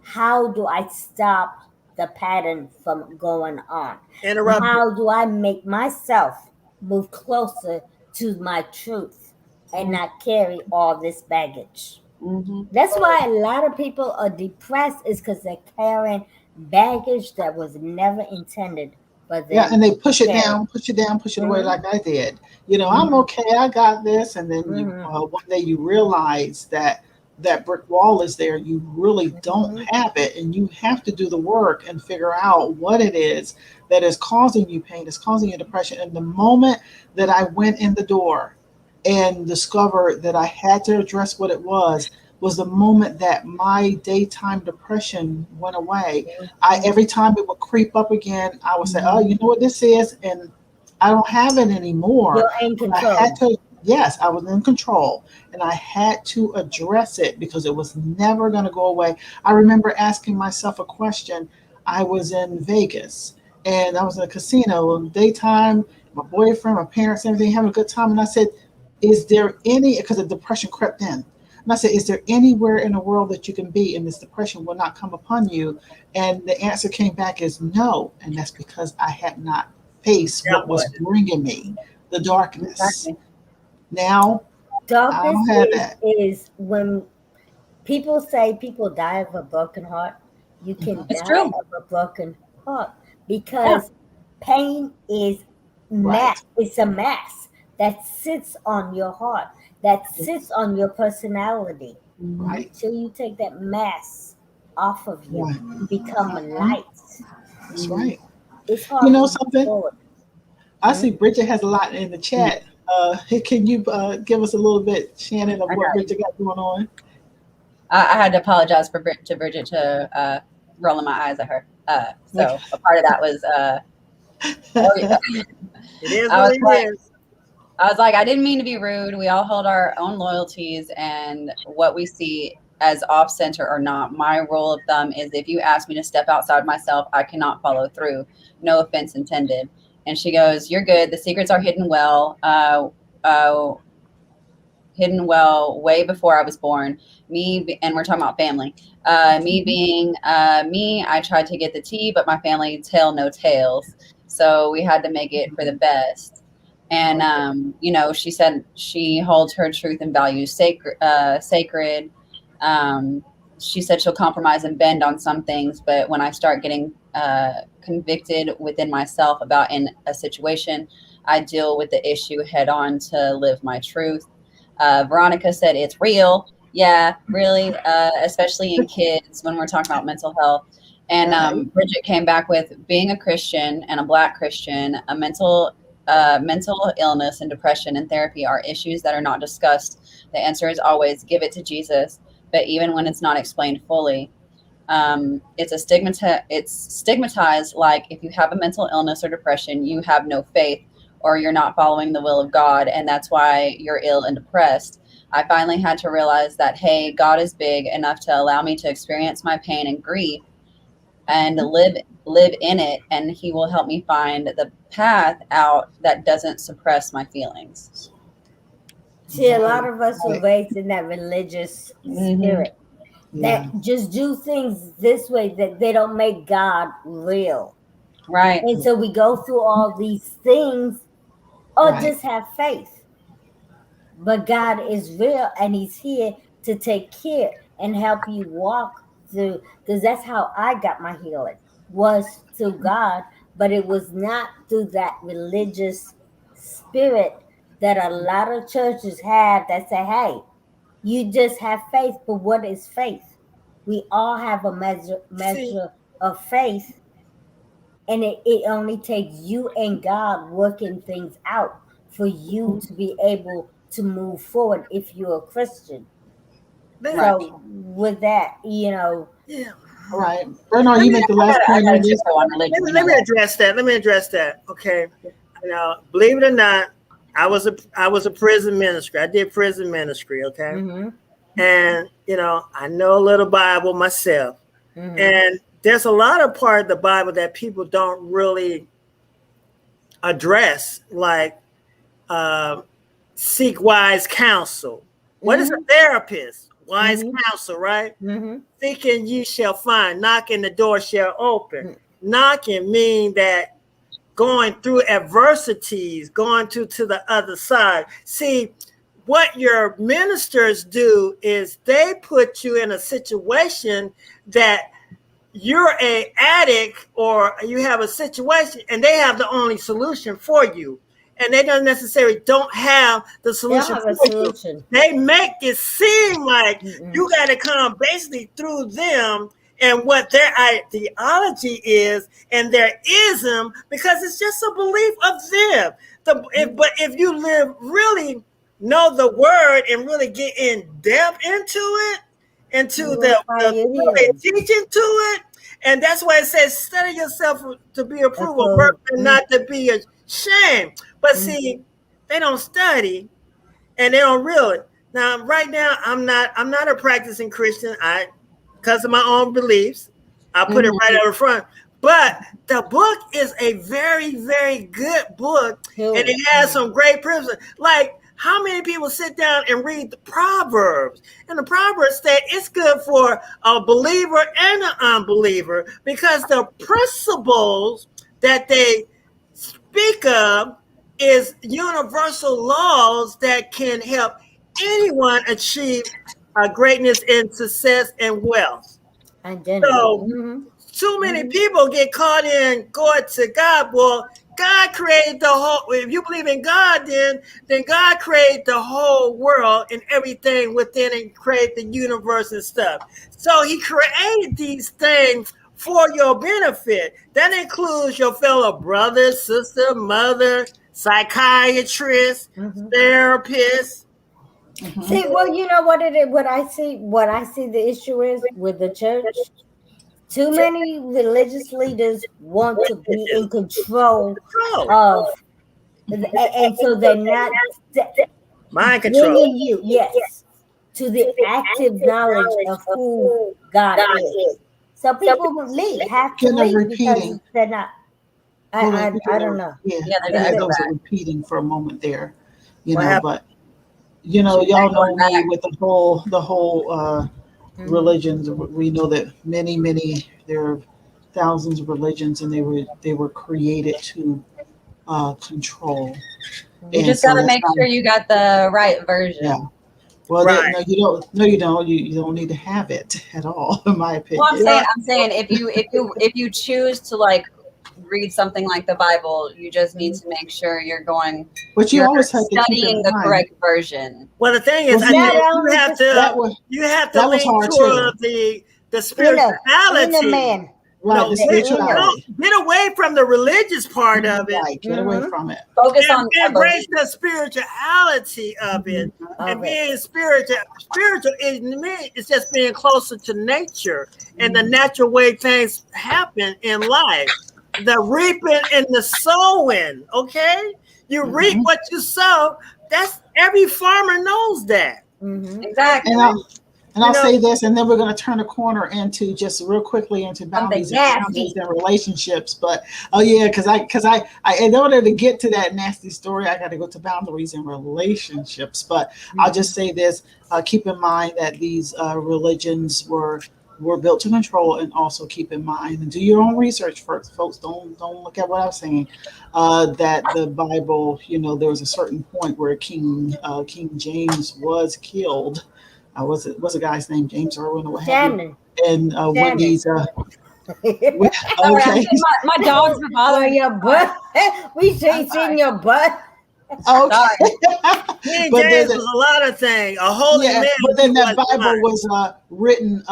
How do I stop the pattern from going on? How do I make myself move closer to my truth and not carry all this baggage? Mm-hmm. That's why a lot of people are depressed, is because they're carrying baggage that was never intended for them. Yeah, and they push it down, push it away like I did. I'm okay, I got this. And then one day you realize that brick wall is there. You really don't have it. And you have to do the work and figure out what it is that is causing you pain, is causing you depression. And the moment that I went in the door and discovered that I had to address what it was the moment that my daytime depression went away. Every time it would creep up again, I would say, oh, you know what this is? And I don't have it anymore. You're in control. I was in control, and I had to address it because it was never going to go away. I remember asking myself a question. I was in Vegas, and I was in a casino in daytime, my boyfriend, my parents, everything, having a good time. And I said, is there any, because the depression crept in. And I said, is there anywhere in the world that you can be and this depression will not come upon you? And the answer came back as no. And that's because I had not faced what was bringing me the darkness. Exactly. Now, darkness I don't have that. Is when people say people die of a broken heart. You can die of a broken heart because pain is mass. It's a mass that sits on your heart, that sits on your personality. Right. Until you take that mass off of you, you become light. That's right. It's hard. You know something? I see Bridget has a lot in the chat. Can you give us a little bit, Shannon, of what Bridget got going on? I had to apologize to Bridget to rolling my eyes at her. So a part of that was it is what it is. I was like, I didn't mean to be rude. We all hold our own loyalties, and what we see as off center or not. My rule of thumb is if you ask me to step outside myself, I cannot follow through. No offense intended. And she goes, you're good. The secrets are hidden well. Hidden well way before I was born. And we're talking about family. Me being me, I tried to get the tea, but my family tell no tales. So we had to make it for the best. And, she said she holds her truth and values sacred. She said she'll compromise and bend on some things, but when I start getting convicted within myself about in a situation, I deal with the issue head on to live my truth. Veronica said it's real. Yeah, really, especially in kids when we're talking about mental health. And Bridget came back with being a Christian and a Black Christian, a mental illness and depression and therapy are issues that are not discussed. The answer is always give it to Jesus. But even when it's not explained fully, it's stigmatized. Like if you have a mental illness or depression, you have no faith or you're not following the will of God. And that's why you're ill and depressed. I finally had to realize that, hey, God is big enough to allow me to experience my pain and grief and live in it. And he will help me find the path out that doesn't suppress my feelings. See, a lot of us are raised in that religious spirit that just do things this way, that they don't make God real. Right. And so we go through all these things, just have faith. But God is real, and He's here to take care and help you walk through. Because that's how I got my healing, was through God, but it was not through that religious spirit that a lot of churches have that say, hey, you just have faith. But what is faith? We all have a measure of faith, and it only takes you and God working things out for you to be able to move forward if you're a Christian. So with that, Yeah. Right. Bernard, you make the last point on this. Let me address that. Okay. Now, believe it or not, I was a prison ministry. I did prison ministry. Okay. Mm-hmm. And I know a little Bible myself. Mm-hmm. And there's a lot of part of the Bible that people don't really address, like seek wise counsel. What is a therapist? Wise counsel, right? Mm-hmm. Seeking you shall find. Knocking, the door shall open. Mm-hmm. Knocking mean that going through adversities, going to the other side. See, what your ministers do is they put you in a situation that you're an addict or you have a situation and they have the only solution for you. And they don't necessarily have the solution. They make it seem like you got to come basically through them and what their ideology is and their ism, because it's just a belief of them. But if you really know the word and really get in depth into it, into the teaching to it, and that's why it says, study yourself to be approved, and not to be ashamed. But see, they don't study and they don't really. Now, right now, I'm not a practicing Christian. Because of my own beliefs, I put it right out in front. But the book is a very, very good book, and it has some great principles. Like, how many people sit down and read the Proverbs? And the Proverbs say it's good for a believer and an unbeliever, because the principles that they speak of is universal laws that can help anyone achieve greatness and success and wealth. Identity. So too many people get caught in going to God. Well, God created the whole. If you believe in God, then God created the whole world and everything within it, created the universe and stuff. So He created these things for your benefit. That includes your fellow brother, sister, mother, psychiatrist, therapist. See, well, you know what it is. What I see the issue is with the church. Too many religious leaders want to be in control of, and so they're not mind control. Bringing you, yes, to the active knowledge of who God is. So people have to leave because they're not. I don't know. Yeah, those are repeating for a moment there, but. Y'all know me with the whole religions. We know that many there are thousands of religions, and they were created to control. You just got to make sure you got the right version. Yeah. Well, no, you don't. You don't need to have it at all, in my opinion. Well, I'm saying if you choose to read something like the Bible, you just need to make sure you're going. But you always have to studying the correct version. Well, the thing is, you have to lean toward the spirituality. Man. Right, the spirituality. Get away from the religious part of it. Right, get away from it. Focus on embrace the spirituality of it. And being spiritual is just being closer to nature and the natural way things happen in life. The reaping and the sowing, okay? You reap what you sow. That's every farmer knows that. Exactly. And I'll say this, and then we're going to turn a corner into just real quickly into boundaries and relationships. But because I in order to get to that nasty story, I got to go to boundaries and relationships. But I'll just say this: keep in mind that these religions were We're built to control, and also keep in mind and do your own research first, folks. Don't look at what I'm saying. That the Bible, there was a certain point where King James was killed. Was a guy's name James Irwin or what have you? And Wendy's. Okay. My dogs are bothering your butt. We seen your butt. Okay. King James was a lot of things. A holy man. But then that Bible was written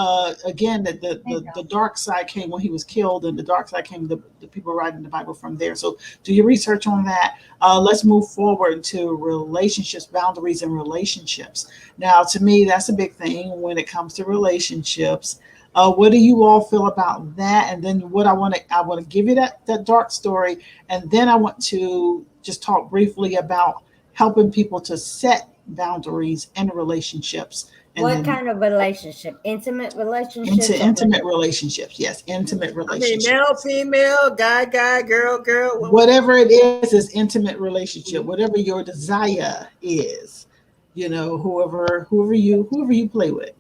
again. That the dark side came when he was killed, and the dark side came. The people writing the Bible from there. So do your research on that. Let's move forward to relationships, boundaries, and relationships. Now, to me, that's a big thing when it comes to relationships. What do you all feel about that? And then what I want to give you that dark story, and then I want to just talk briefly about helping people to set boundaries in relationships. And what kind of relationship? Intimate relationships? Intimate relationships, yes. Intimate relationships. Male, female, guy, girl. Whatever it is intimate relationship. Whatever your desire is, whoever you play with.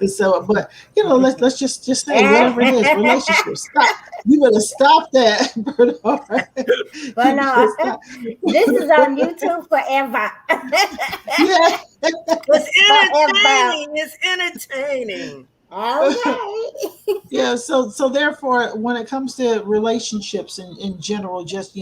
So, but let's just say whatever it is, relationships. Stop. You better stop that, Bernard. Well, no, this is on YouTube forever. Yeah. It's entertaining. Okay. Yeah. So therefore, when it comes to relationships in general, just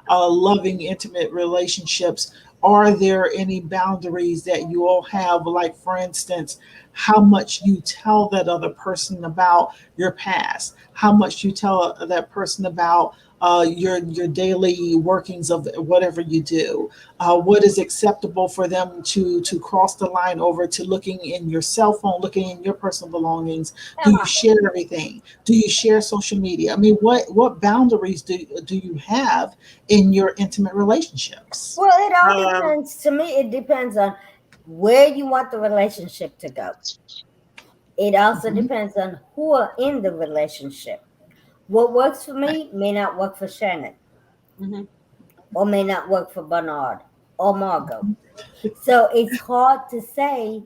loving, intimate relationships. Are there any boundaries that you all have? Like, for instance, how much you tell that other person about your past, how much you tell that person about your daily workings of whatever you do, what is acceptable for them to cross the line over to looking in your cell phone, looking in your personal belongings. Do you share everything? Do you share social media? I mean, what boundaries do you have in your intimate relationships? Well, it all depends. To me, it depends on where you want the relationship to go. It also depends on who are in the relationship. What works for me may not work for Shannon, or may not work for Bernard or Margo. So it's hard to say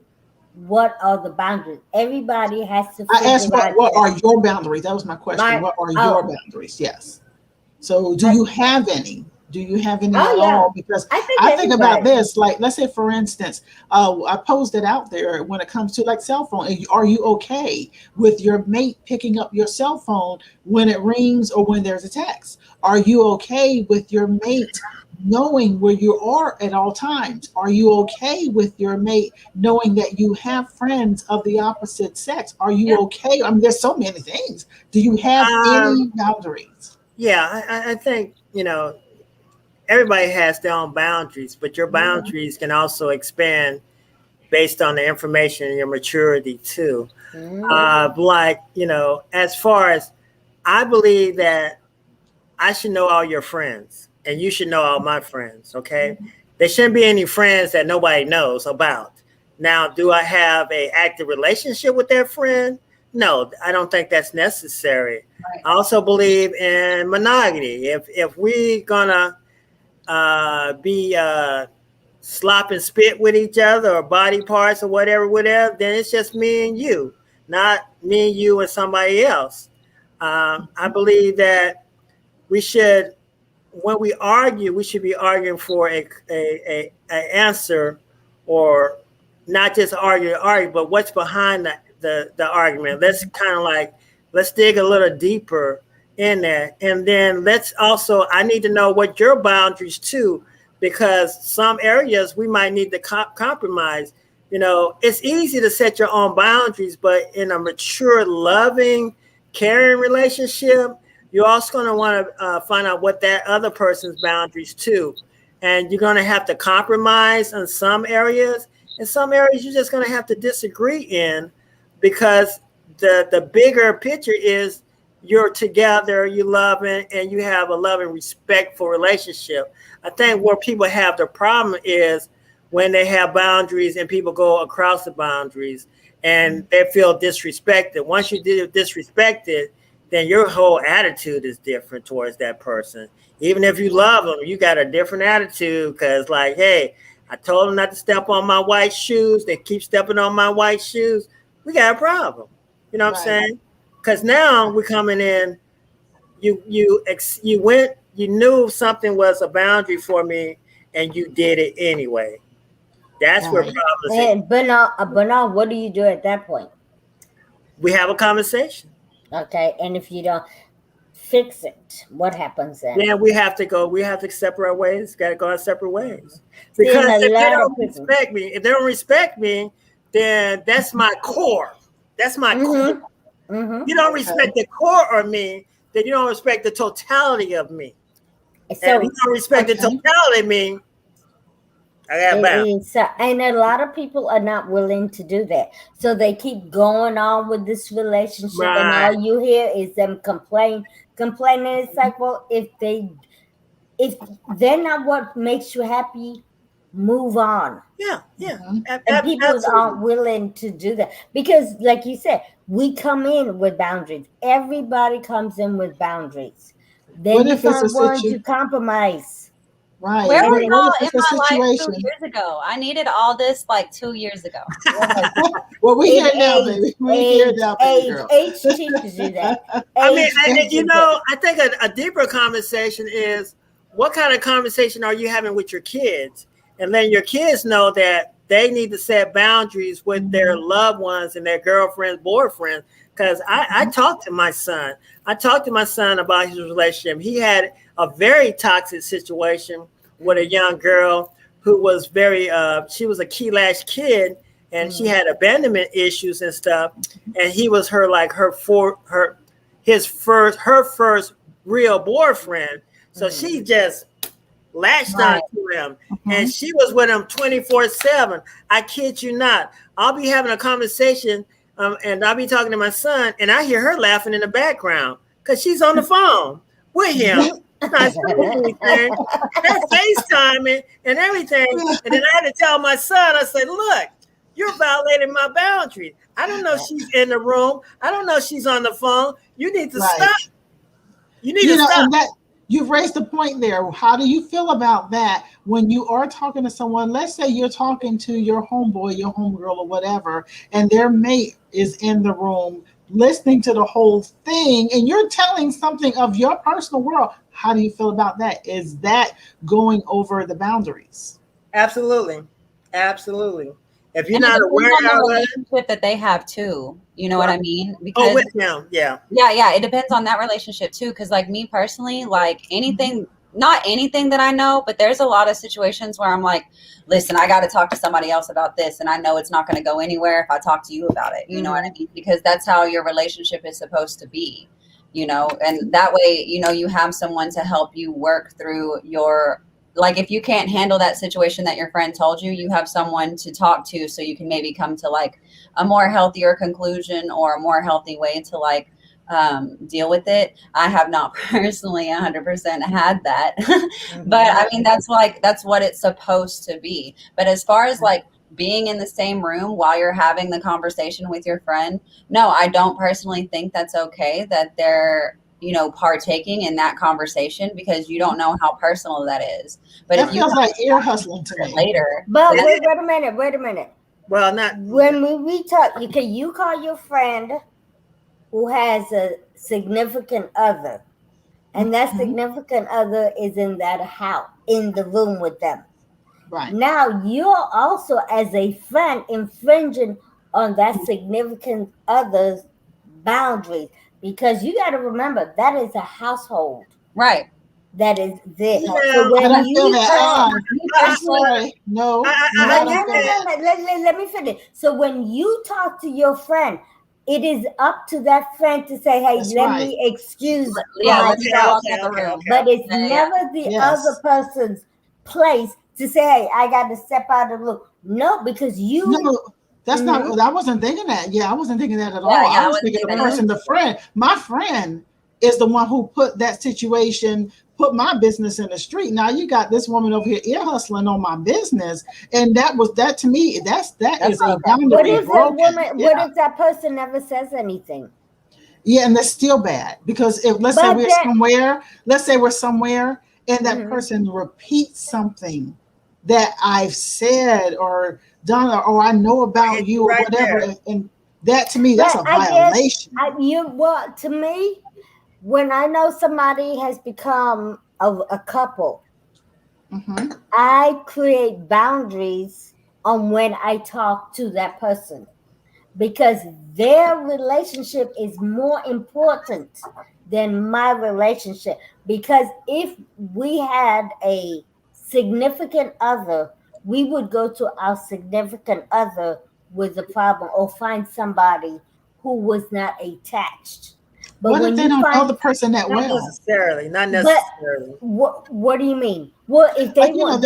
what are the boundaries. Everybody has to. I asked what are your boundaries? That was my question. What are your boundaries? Yes. So do you have any? Do you have any at all? Because I think about this, like, let's say, for instance, I posed it out there when it comes to like cell phone. Are you okay with your mate picking up your cell phone when it rings or when there's a text? Are you okay with your mate knowing where you are at all times? Are you okay with your mate knowing that you have friends of the opposite sex? Are you okay? I mean, there's so many things. Do you have any boundaries? Yeah, I think, everybody has their own boundaries, but your boundaries can also expand based on the information and your maturity too. As far as I believe that I should know all your friends and you should know all my friends. Okay. There shouldn't be any friends that nobody knows about. Now, do I have an active relationship with that friend? No, I don't think that's necessary. Right. I also believe in monogamy. If we gonna be slop and spit with each other or body parts or whatever, then it's just me and you, not me and you and somebody else. I believe that we should, when we argue, we should be arguing for a answer, or not just argue, but what's behind the argument. Let's kind of let's dig a little deeper in there. And then I need to know what your boundaries too, because some areas we might need to compromise. It's easy to set your own boundaries, but in a mature, loving, caring relationship, you're also going to want to find out what that other person's boundaries too. And you're going to have to compromise in some areas. In some areas, you're just going to have to disagree in, because the bigger picture is you're together, you loving, and you have a loving, respectful relationship. I think where people have the problem is when they have boundaries and people go across the boundaries and they feel disrespected. Once you get disrespected, then your whole attitude is different towards that person. Even if you love them, you got a different attitude because, hey, I told them not to step on my white shoes. They keep stepping on my white shoes. we got a problem. You know what I'm saying? Because now we're coming in. You went. You knew something was a boundary for me, and you did it anyway. That's where problems. And Bernard, what do you do at that point? We have a conversation. Okay, and if you don't fix it, what happens then? Then we have to go. We have to separate ways. Got to go our separate ways. Because if they don't respect me, then that's my core. That's my core. You don't respect the core of me, then you don't respect the totality of me. So, and if you don't respect the totality of me, I got bounds. And a lot of people are not willing to do that. So they keep going on with this relationship, and all you hear is them complaining. It's like, well, if they're not what makes you happy, move on. Yeah. And people aren't willing to do that because, like you said, we come in with boundaries. Everybody comes in with boundaries. Then you start wanting to compromise. Right. Where were y'all in my life 2 years ago? I needed all this like 2 years ago. Well, we here now, baby. We here now, baby girl. Age teaches you that. I mean, I think a deeper conversation is what kind of conversation are you having with your kids? And letting your kids know that they need to set boundaries with their loved ones and their girlfriends, boyfriends. Because I talked to my son. I talked to my son about his relationship. He had a very toxic situation with a young girl who was she was a key latch kid, and she had abandonment issues and stuff. And he was her first real boyfriend. So she just latched on to him, and she was with him 24/7. I kid you not. I'll be having a conversation, and I'll be talking to my son, and I hear her laughing in the background because she's on the phone with him. Not saying anything. They're FaceTiming and everything. And then I had to tell my son, I said, look, you're violating my boundaries. I don't know if she's in the room. I don't know if she's on the phone. You need to stop. You need to stop. You've raised a point there. How do you feel about that when you are talking to someone? Let's say you're talking to your homeboy, your homegirl, or whatever, and their mate is in the room listening to the whole thing, and you're telling something of your personal world. How do you feel about that? Is that going over the boundaries? Absolutely. If you're not aware of the relationship that they have too, you know what I mean? Because with them, yeah. It depends on that relationship too. Because like me personally, like not anything that I know, but there's a lot of situations where I'm like, listen, I got to talk to somebody else about this, and I know it's not going to go anywhere if I talk to you about it. You know what I mean? Because that's how your relationship is supposed to be, and that way, you have someone to help you work through your. Like if you can't handle that situation that your friend told you, you have someone to talk to so you can maybe come to like a more healthier conclusion or a more healthy way to like deal with it. I have not personally 100% had that, but I mean, that's what it's supposed to be. But as far as like being in the same room while you're having the conversation with your friend, no, I don't personally think that's okay that they're partaking in that conversation because you don't know how personal that is. But that feels like ear hustling to me later. But wait a minute. Well, not when we talk. You call your friend who has a significant other, and that significant other is in that house, in the room with them. Right now, you're also as a friend infringing on that significant other's boundaries. Because you got to remember, that is a household. Right. That is this. Yeah, so when let me finish. So when you talk to your friend, it is up to that friend to say, hey, let me excuse myself. But it's never the other person's place to say, hey, I got to step out of the room. No, because you... No. That's not. I wasn't thinking that. Yeah, I wasn't thinking that at all. I was thinking the person, the friend. My friend is the one who put that situation, put my business in the street. Now you got this woman over here ear hustling on my business, and that to me. That is a boundary. What if that woman? What if that person never says anything? Yeah, and that's still bad because if let's say we're somewhere, and that person repeats something that I've said or done, or I know about you or whatever, and That to me, that's a violation. To me, when I know somebody has become a couple, I create boundaries on when I talk to that person, because their relationship is more important than my relationship. Because if we had a significant other, we would go to our significant other with the problem, or find somebody who was not attached. But what if they don't know the person that well? Not necessarily. What do you mean? Well, if they want,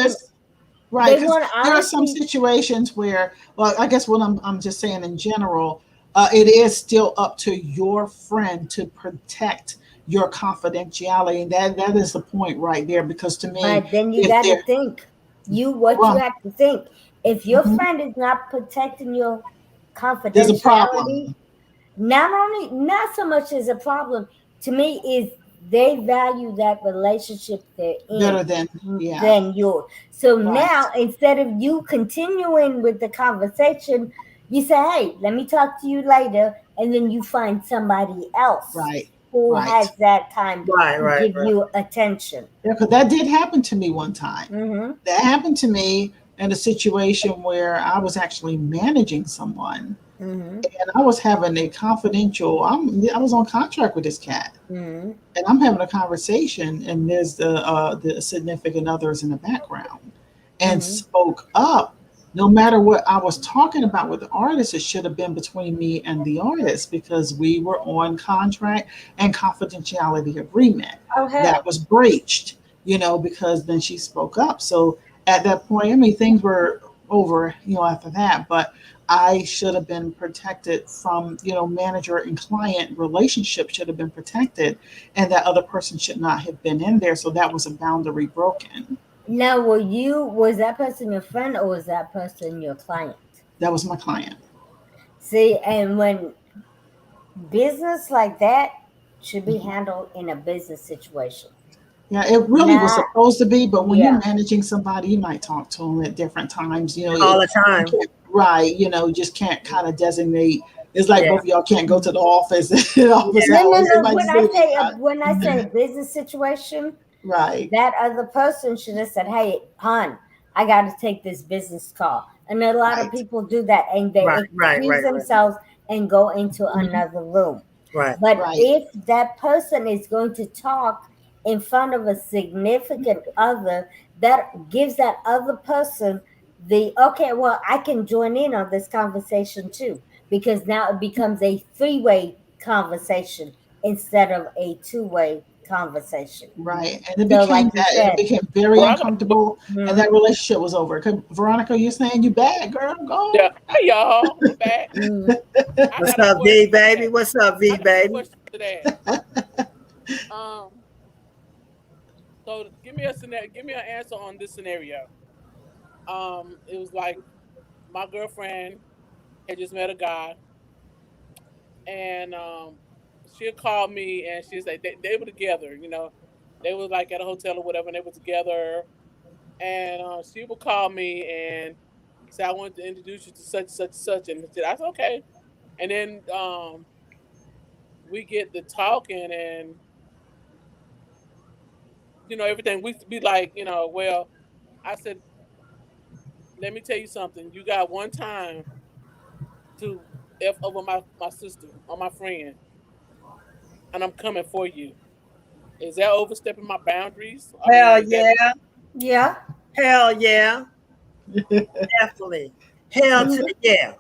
right? There are some situations where, well, I guess what I'm just saying in general, it is still up to your friend to protect your confidentiality, and that is the point right there. Because to me, but then you got to think. You have to think. If your friend is not protecting your confidentiality, there's a problem. Not so much as a problem to me is they value that relationship they're in better than yours. So now, instead of you continuing with the conversation, you say, hey, let me talk to you later, and then you find somebody else who has that time to give you attention. Yeah, because that did happen to me one time. That happened to me in a situation where I was actually managing someone. And I was having a confidential, I was on contract with this cat, and I'm having a conversation, and there's the significant others in the background, and spoke up. No matter what I was talking about with the artist, it should have been between me and the artist, because we were on contract and confidentiality agreement. That was breached, because then she spoke up. So at that point, I mean, things were over, after that, but I should have been protected from, manager and client relationship should have been protected, and that other person should not have been in there. So that was a boundary broken. Now, was that person your friend, or was that person your client? That was my client. See, and when business like that should be handled in a business situation. Yeah, it really was supposed to be, but when you're managing somebody, you might talk to them at different times, all the time. Right, just can't kind of designate. It's like both of y'all can't go to the office. No. When I say a business situation, that other person should have said, "Hey, hon, I got to take this business call." And a lot of people do that, and they excuse themselves and go into another room. But if that person is going to talk in front of a significant other, that gives that other person I can join in on this conversation too, because now it becomes a 3-way conversation instead of a 2-way conversation. Right. And it became very uncomfortable, and that relationship was over. Veronica, you're saying you bad, girl. Go. Yeah. Hey, y'all. I'm back. What's up, V baby? What's up, V baby? So give me an answer on this scenario. It was like my girlfriend had just met a guy, and she'll call me, and she'll say they were together, they was like at a hotel or whatever, and they were together, and she would call me and say, I wanted to introduce you to such, and I said, okay. And then we get to talking, and everything, we used to be like, well, I said, let me tell you something. You got one time to F over my sister or my friend, and I'm coming for you. Is that overstepping my boundaries? Hell yeah. Yeah. Hell yeah. Definitely. Hell to the yeah.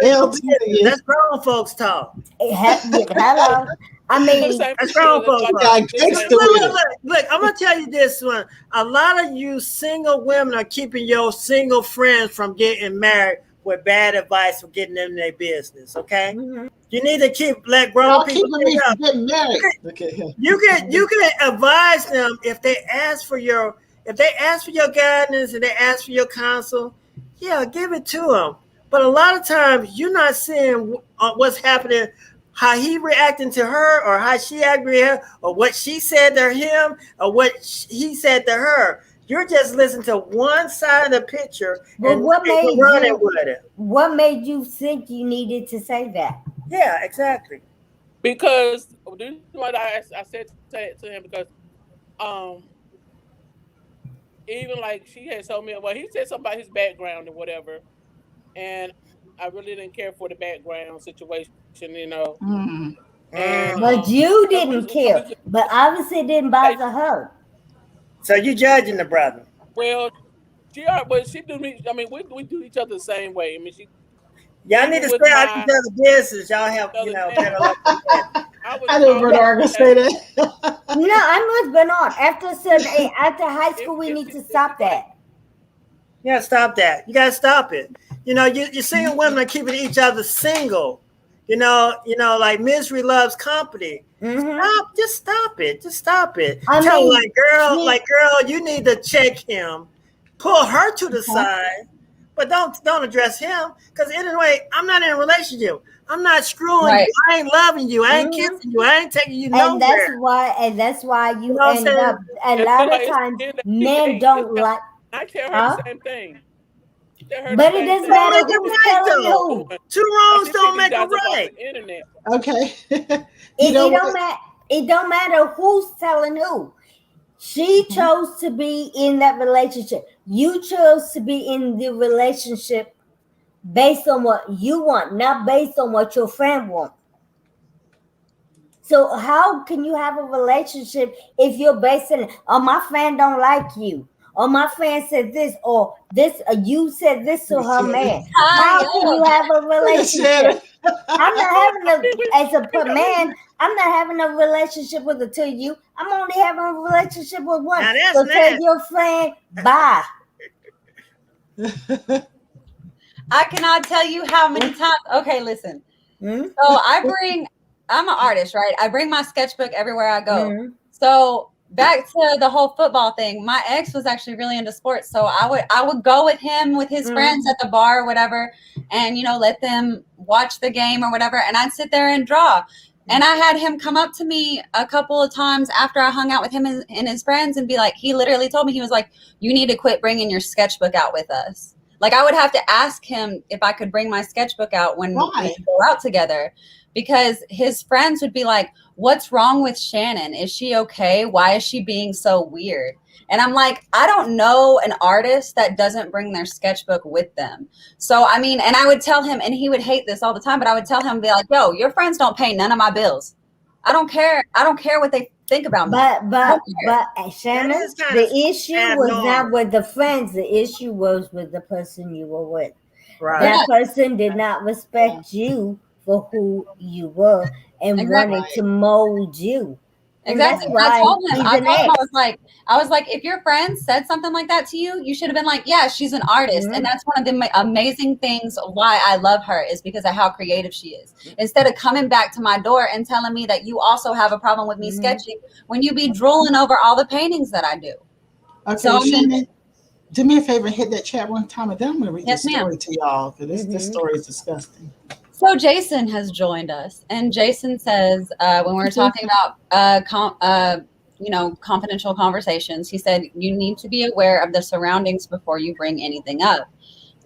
Hell to the yeah. That's grown folks talk. Hello. I mean, that's grown folks talk. Look, I'm going to tell you this one. A lot of you single women are keeping your single friends from getting married with bad advice for getting them in their business, okay? You need to let grown people get married. You can advise them if they ask for your guidance and they ask for your counsel. Yeah, give it to them. But a lot of times you're not seeing what's happening, how he reacting to her, or how she agreed to her, or what she said to him, or what he said to her. You're just listening to one side of the picture and what made running you, with it. What made you think you needed to say that? Yeah, exactly. Because the reason why I said to him because even like she had told me, well, he said something about his background or whatever, and I really didn't care for the background situation, you know. And but you didn't care, but obviously it didn't bother her. So you judging the brother? Well, she do me. I mean, we do each other the same way. I mean, y'all need to stay out of each other's business. Y'all have, you know, better luck than that. I knew Bernard gonna say that. No, I'm with Bernard. After high school, we need to stop that. Yeah, stop that. You gotta stop it. You know, you're seeing women are keeping each other single. You know, like misery loves company. Just stop it. Just stop it. Tell her, girl, you need to check him. Pull her to the side, but don't address him. Because anyway, I'm not in a relationship. I'm not screwing you. I ain't loving you. I ain't kissing you. I ain't taking you nowhere. And that's why you end up. A lot of times, men don't like. I tell her the same thing. But it doesn't matter who's telling who. Two wrongs don't make a right. Okay. It don't matter who's telling who. She chose to be in that relationship. You chose to be in the relationship based on what you want, not based on what your friend wants. So how can you have a relationship if you're based on, oh, my friend don't like you, or my friend said this, or this, you said this to her man? How can you have a relationship? I'm not having a relationship with the two of you. I'm only having a relationship with one. So tell your friend bye. I cannot tell you how many times. Okay, listen. So I'm an artist, right? I bring my sketchbook everywhere I go. So back to the whole football thing. My ex was actually really into sports, so I would go with him with his friends at the bar or whatever, and let them watch the game or whatever, and I'd sit there and draw. And I had him come up to me a couple of times after I hung out with him and his friends and be like, he literally told me, he was like, you need to quit bringing your sketchbook out with us. Like, I would have to ask him if I could bring my sketchbook out when we go out together, because his friends would be like, what's wrong with Shannon? Is she okay? Why is she being so weird? And I'm like, I don't know an artist that doesn't bring their sketchbook with them. So, I mean, and I would tell him, and he would hate this all the time, but I would tell him, be like, yo, your friends don't pay none of my bills. I don't care. I don't care what they think about me. But Shannon, the issue was not with the friends. The issue was with the person you were with. Right. That person did not respect you for who you were and wanted to mold you. Exactly. I told him, I was like, if your friend said something like that to you, you should have been like, yeah, she's an artist. And that's one of the amazing things why I love her, is because of how creative she is. Instead of coming back to my door and telling me that you also have a problem with me sketching when you be drooling over all the paintings that I do. Okay, so, Shannon, do me a favor, hit that chat one time, and then I'm going to read this story to y'all, because this story is disgusting. So Jason has joined us, and Jason says, when we're talking about, confidential conversations, he said, you need to be aware of the surroundings before you bring anything up.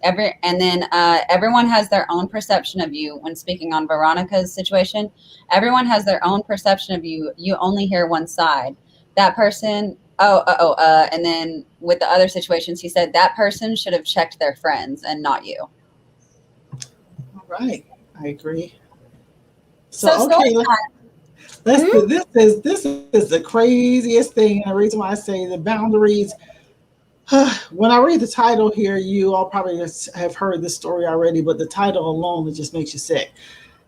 Everyone has their own perception of you. When speaking on Veronica's situation, everyone has their own perception of you. You only hear one side. That person, and then with the other situations, he said that person should have checked their friends and not you. All right. I agree. So okay, this is the craziest thing. And the reason why I say the boundaries. When I read the title here, you all probably have heard this story already, but the title alone, it just makes you sick.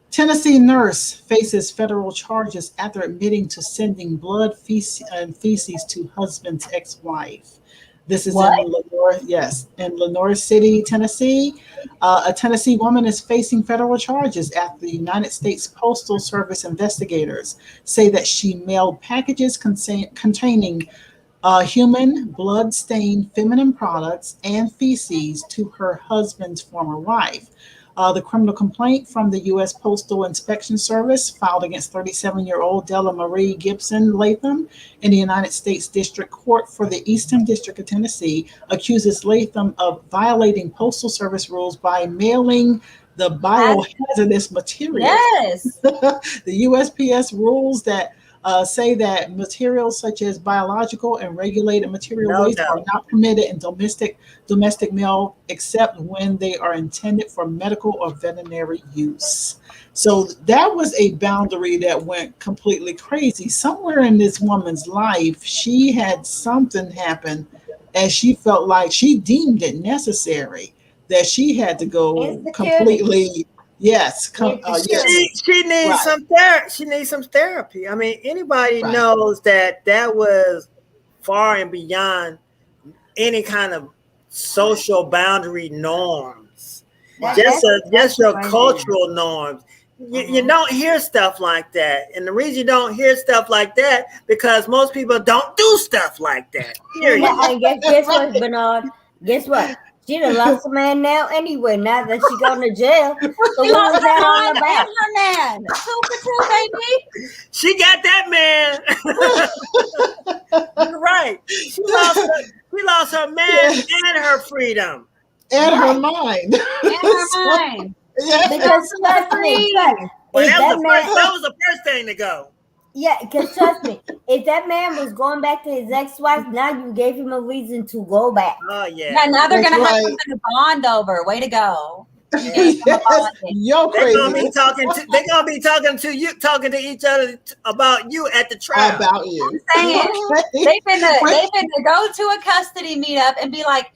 Tennessee nurse faces federal charges after admitting to sending blood feces to husband's ex-wife. This is in Lenore City, Tennessee. A Tennessee woman is facing federal charges after the United States Postal Service investigators say that she mailed packages containing human blood-stained feminine products and feces to her husband's former wife. The criminal complaint from the U.S. Postal Inspection Service filed against 37-year-old Della Marie Gibson Latham in the United States District Court for the Eastern District of Tennessee accuses Latham of violating Postal Service rules by mailing the biohazardous material. Yes. The USPS rules that say that materials such as biological and regulated material waste are not permitted in domestic mail except when they are intended for medical or veterinary use. So that was a boundary that went completely crazy. Somewhere in this woman's life, she had something happen and she felt like she deemed it necessary that she had to go completely. Yes, she needs some therapy. She needs some therapy. I mean, anybody knows that was far and beyond any kind of social boundary norms. Just your cultural norms. You don't hear stuff like that, and the reason you don't hear stuff like that because most people don't do stuff like that. And guess what, Bernard? Guess what? She done lost a man now anyway, now that she gone to jail. So she what was that all about? Her man. 2 for 2, baby. She got that man. You're right. She lost her man and her freedom. And her mind. And her mind. Yeah. Because that was the first thing to go. Yeah, because trust me, if that man was going back to his ex-wife, now you gave him a reason to go back. Oh yeah. Yeah, now they're gonna have something to bond over. Way to go. You're crazy. They're gonna be talking to each other about you at the trial. About you. I'm saying they've been to go to a custody meetup and be like,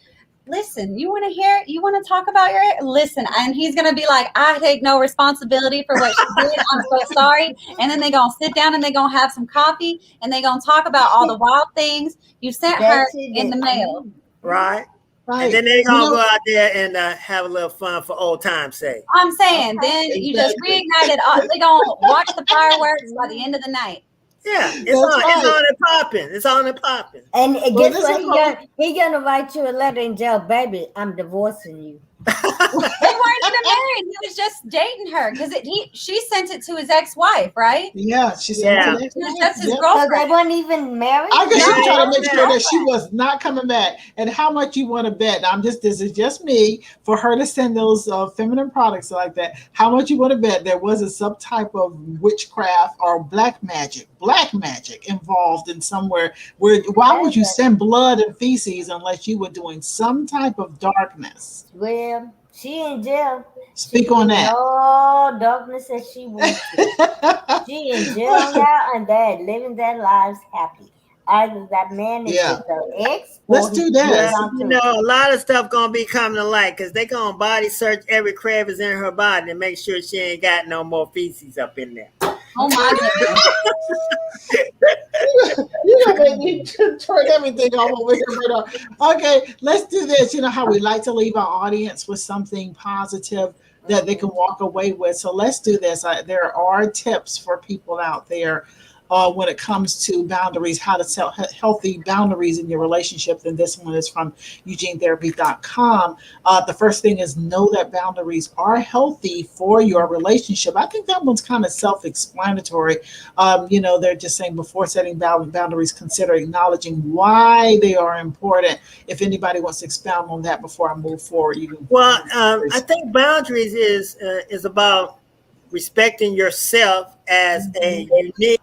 listen, you want to talk about listen, and he's going to be like, I take no responsibility for what she did. I'm so sorry. And then they're going to sit down and they're going to have some coffee and they're going to talk about all the wild things you sent her in the mail. Right. And then they're going to go out there and have a little fun for old time's sake. I'm saying, then you just reignited. They're going to watch the fireworks by the end of the night. Yeah, it's on and popping. It's on and popping. And guess what? He gonna write you a letter and tell, baby, I'm divorcing you. They weren't even married. He was just dating her because she sent it to his ex-wife, right? Yeah, she sent it to that's his girlfriend. So they weren't even married. I guess she tried to make sure that she was not coming back. And how much you want to bet? This is just me, for her to send those feminine products like that. How much you want to bet there wasn't some type of witchcraft or black magic involved in somewhere? Why would you send blood and feces unless you were doing some type of darkness? Well, she in jail. Speak on that. No darkness that she went to. She in jail now, and they're living their lives happy. Either that man is with the ex. Let's do that. A lot of stuff gonna be coming to light because they gonna body search every crevice in her body to make sure she ain't got no more feces up in there. Oh my God. You don't make me turn everything off over here. Okay, let's do this. You know how we like to leave our audience with something positive that they can walk away with. So let's do this. There are tips for people out there when it comes to boundaries, how to set healthy boundaries in your relationship. And this one is from EugeneTherapy.com. The first thing is know that boundaries are healthy for your relationship. I think that one's kind of self-explanatory. They're just saying before setting boundaries, consider acknowledging why they are important. If anybody wants to expound on that before I move forward. I think boundaries is about respecting yourself as a unique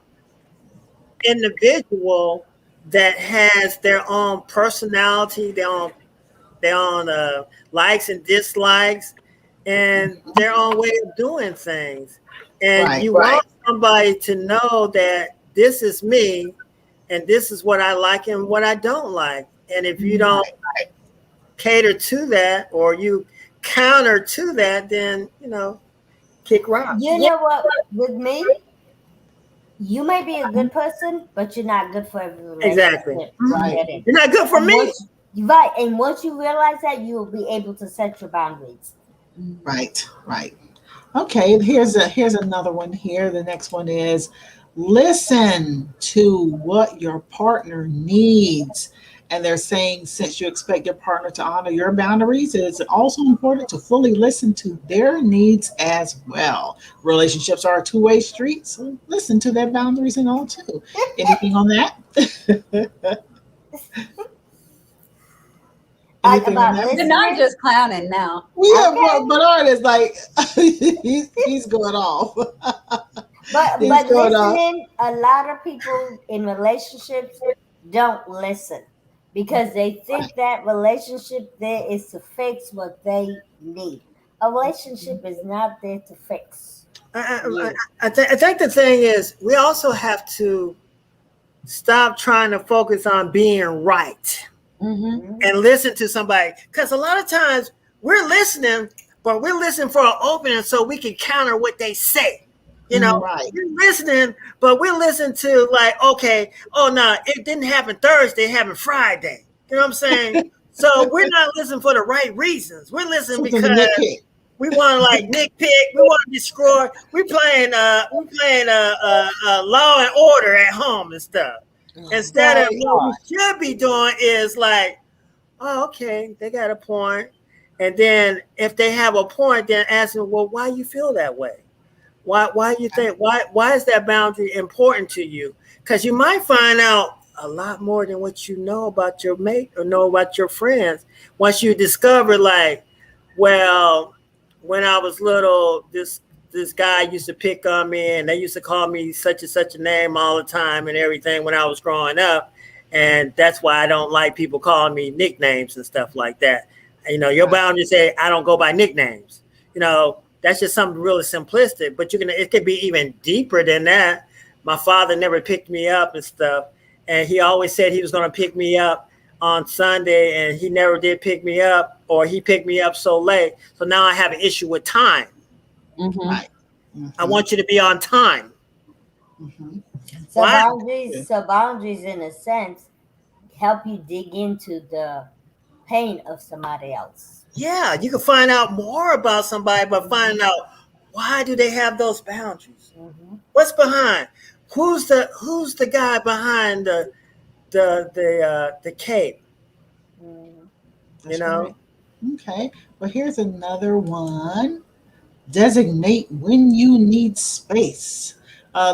individual that has their own personality, their own likes and dislikes, and their own way of doing things. And you want somebody to know that this is me, and this is what I like and what I don't like. And if you don't cater to that, or you counter to that, then kick rocks. You know what? With me, you may be a good person, but you're not good for every relationship. Exactly. Right. You're not good for me. Right. And once you realize that, you will be able to set your boundaries. Right. Okay, here's another one here. The next one is listen to what your partner needs And they're saying, since you expect your partner to honor your boundaries, it's also important to fully listen to their needs as well. Relationships are a two-way street, so listen to their boundaries and all too. Anything on that? Anything on that? They're not just clowning now. Yeah, okay. Bernard is like, he's going off. But listening, a lot of people in relationships don't listen because they think that relationship there is to fix what they need. A relationship is not there to fix. I think the thing is, we also have to stop trying to focus on being right and listen to somebody. Because a lot of times we're listening, but we're listening for an opening so we can counter what they say. You know, we're listening, but we're listening to like, okay, oh no, it didn't happen Thursday, it happened Friday. You know what I'm saying? So we're not listening for the right reasons. We're listening because we want to like nitpick, we want to destroy. We're playing Law and Order at home and stuff. Instead of what we should be doing is like, oh, okay, they got a point. And then if they have a point, then ask them, well, why you feel that way? Why you think why is that boundary important to you? Because you might find out a lot more than what you know about your mate or know about your friends once you discover, like, well, when I was little, this guy used to pick on me and they used to call me such and such a name all the time and everything when I was growing up, and that's why I don't like people calling me nicknames and stuff like that. You know, your boundary say I don't go by nicknames. You know, that's just something really simplistic, but it could be even deeper than that. My father never picked me up and stuff, and he always said he was going to pick me up on Sunday, and he never did pick me up, or he picked me up so late. So now I have an issue with time. I want you to be on time. So boundaries, in a sense, help you dig into the pain of somebody else. Yeah, you can find out more about somebody, but find out why do they have those boundaries? What's behind? Who's the guy behind the cape? You know? Right. Okay. Well, here's another one. Designate when you need space.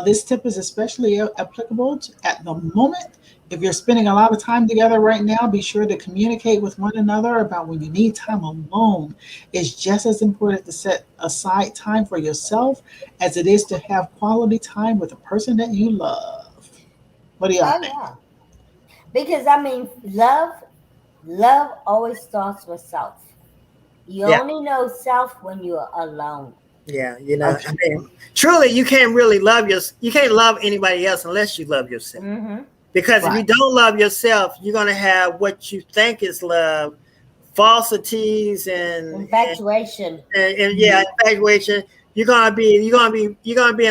This tip is especially applicable at the moment. If you're spending a lot of time together right now, be sure to communicate with one another about when you need time alone. It's just as important to set aside time for yourself as it is to have quality time with the person that you love. What do y'all think? Yeah. Because I mean, love always starts with self. You only know self when you're alone. Yeah, you know, I mean, truly, you can't really you can't love anybody else unless you love yourself. Because if you don't love yourself, you're gonna have what you think is love, falsities and infatuation. And infatuation. You're gonna be in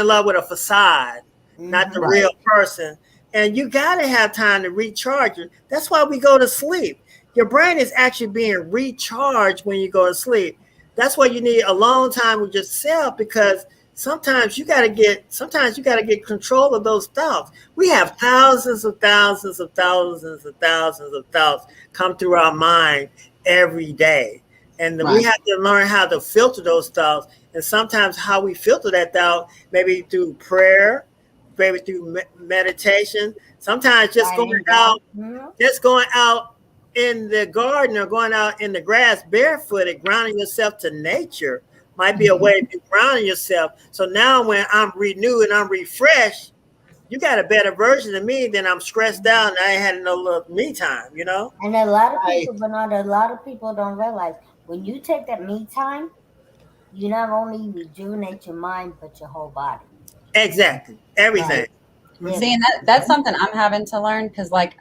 love with a facade, not the real person. And you gotta have time to recharge. That's why we go to sleep. Your brain is actually being recharged when you go to sleep. That's why you need alone time with yourself, because sometimes you got to get control of those thoughts. We have thousands of thoughts come through our mind every day. And we have to learn how to filter those thoughts. And sometimes how we filter that thought, maybe through prayer, maybe through meditation, sometimes just going out in the garden or going out in the grass barefooted, grounding yourself to nature might be a way to ground yourself. So now when I'm renewed and I'm refreshed, you got a better version of me than I'm stressed out and I ain't had no little me time, you know? And a lot of people, Bernard, a lot of people don't realize when you take that me time, you not only rejuvenate your mind, but your whole body. Exactly. Everything. Right. See, and that's something I'm having to learn because, like,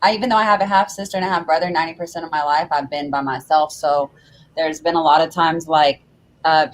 even though I have a half sister and a half brother, 90% of my life I've been by myself. So there's been a lot of times like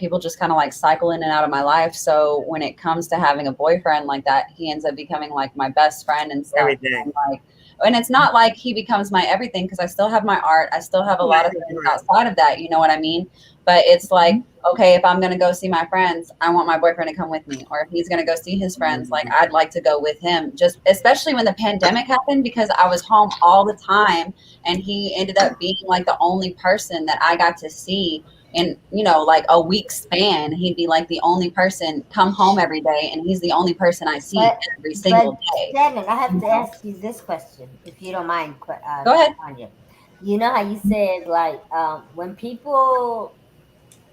people just kind of like cycle in and out of my life. So when it comes to having a boyfriend like that, he ends up becoming like my best friend and stuff. And, like, And it's not like he becomes my everything, because I still have my art. I still have a lot of things outside of that. You know what I mean? But it's like, okay, if I'm going to go see my friends, I want my boyfriend to come with me. Or if he's going to go see his friends, like I'd like to go with him. Just especially when the pandemic happened, because I was home all the time, and he ended up being like the only person that I got to see in, you know, like a week span. He'd be like the only person come home every day, and he's the only person I see every single day. Shannon, I have to ask you this question, if you don't mind. Go ahead. Tanya. You know how you said, like, when people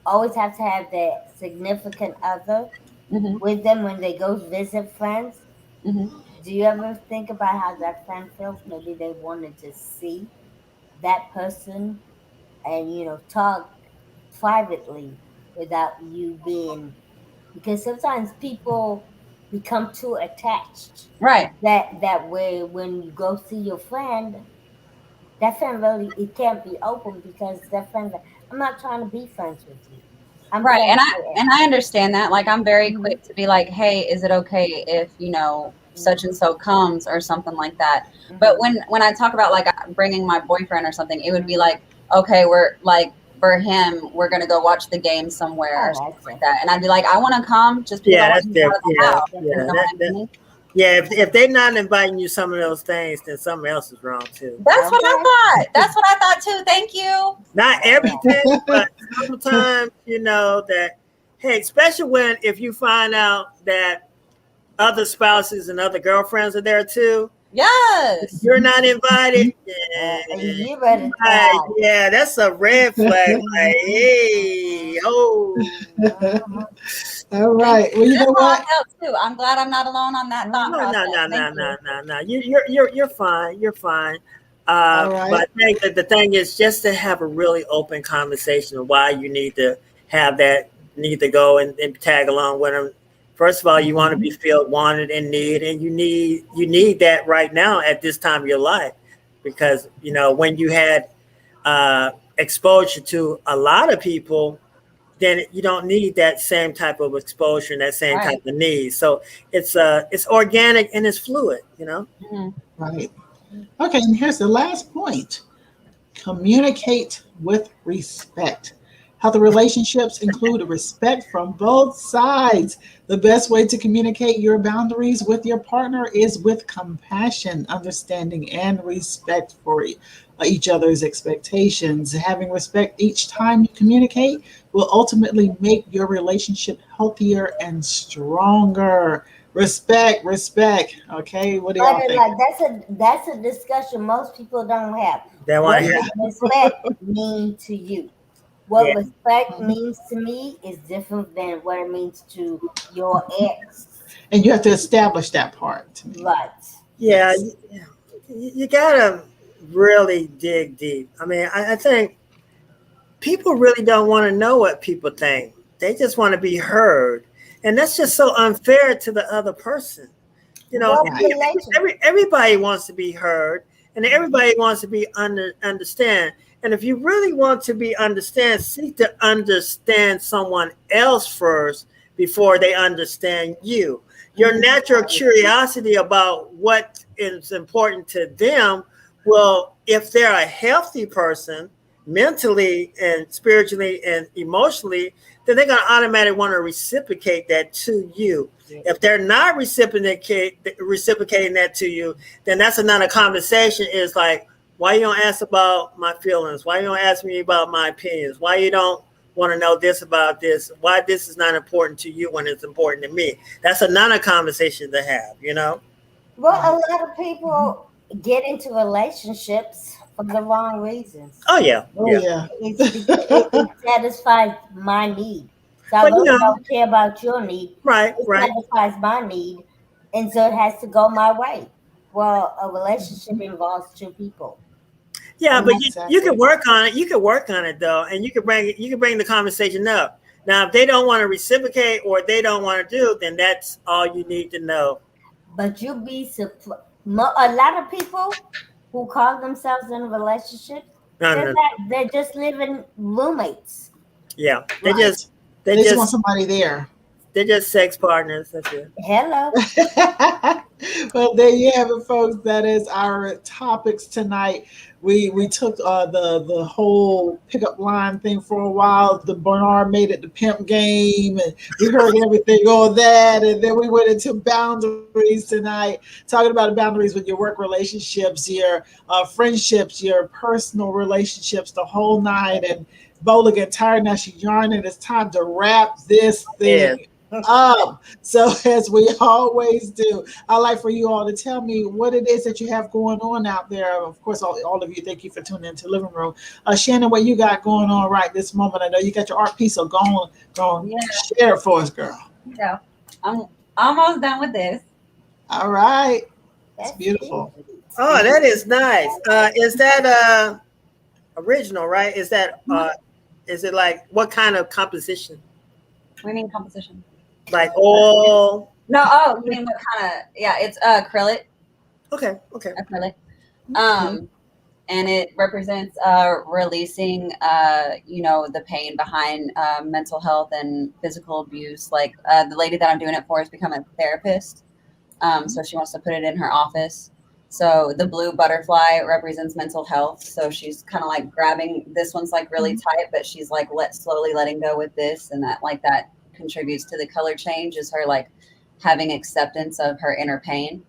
always have to have their significant other with them when they go visit friends, do you ever think about how that friend feels? Maybe they wanted to see that person and, you know, talk privately without you being, because sometimes people become too attached. Right. That way, when you go see your friend, that friend really, it can't be open, because that friend, I'm not trying to be friends with you. Right. And I understand that. Like, I'm very quick to be like, hey, is it okay if, you know, such and so comes or something like that. But when I talk about like bringing my boyfriend or something, it would be like, okay, we're like, for him, we're gonna go watch the game somewhere or something like that. And I'd be like, I want to come just because I want to be out of the house. If they're not inviting you some of those things, then something else is wrong too. That's what I thought. That's what I thought too. Thank you. Not everything, but sometimes, you know, that, hey, especially if you find out that other spouses and other girlfriends are there too. Yes. You're not invited. You better try. Yeah, that's a red flag. Like, hey, oh. All right. Well, you know what? Too. I'm glad I'm not alone on that thought process. No. You're fine. You're fine. All right. But I think that the thing is just to have a really open conversation of why you need to have that, need to go and tag along with them. First of all, you want to be felt wanted and needed, and you need that right now at this time of your life, because, you know, when you had exposure to a lot of people, then you don't need that same type of exposure and that same type of need. So it's organic and it's fluid, you know. Right. Okay, and here's the last point: communicate with respect. Healthy relationships include respect from both sides. The best way to communicate your boundaries with your partner is with compassion, understanding, and respect for each other's expectations. Having respect each time you communicate will ultimately make your relationship healthier and stronger. Respect. Okay, what do y'all think? Like, that's a discussion most people don't have. What does respect mean to you? What respect means to me is different than what it means to your ex. And you have to establish that part. Right. Yeah, you gotta really dig deep. I mean, I think people really don't want to know what people think. They just want to be heard. And that's just so unfair to the other person. You know, everybody wants to be heard, and everybody wants to be understand. And if you really want to be understand, seek to understand someone else first before they understand you. Your natural curiosity about what is important to them will, if they're a healthy person, mentally and spiritually and emotionally, then they're going to automatically want to reciprocate that to you. If they're not reciprocating that to you, then that's another conversation. Is like, why you don't ask about my feelings? Why you don't ask me about my opinions? Why you don't want to know this about this? Why this is not important to you when it's important to me? That's another conversation to have, you know? Well, a lot of people get into relationships for the wrong reasons. Oh, yeah. It satisfies my need. So I really don't care about your need. Right. Satisfies my need. And so it has to go my way. Well, a relationship involves two people. Yeah, but you can work on it. You can work on it though, and you can bring the conversation up. Now, if they don't want to reciprocate or they don't want to do, then that's all you need to know. But you'll be surprised. A lot of people who call themselves in a relationship, they're just living roommates. Yeah, they just want somebody there. They're just sex partners. That's it. Hello. Well, there you have it, folks. That is our topics tonight. We took the whole pickup line thing for a while. The Bernard made it the pimp game, and we heard everything on that. And then we went into boundaries tonight, talking about boundaries with your work relationships, your friendships, your personal relationships, the whole night. And Bola get tired now. She's yarning. It's time to wrap this thing up. So as we always do, I'd like for you all to tell me what it is that you have going on out there. Of course, all of you, thank you for tuning into Living Room. Shannon, what you got going on right this moment? I know you got your art piece, so go on, share it for us, girl. Yeah, I'm almost done with this. All right, that's beautiful. Oh, that is nice. Is that original, right? Is that is it like what kind of composition? What do you mean composition? Like oil? No, oh, you mean what kind of? Yeah, it's acrylic. Okay. Acrylic. And it represents releasing, the pain behind mental health and physical abuse. Like the lady that I'm doing it for has become a therapist, so she wants to put it in her office. So the blue butterfly represents mental health. So she's kind of like grabbing, this one's like really tight, but she's like slowly letting go with this, and that contributes to the color change, is her like having acceptance of her inner pain.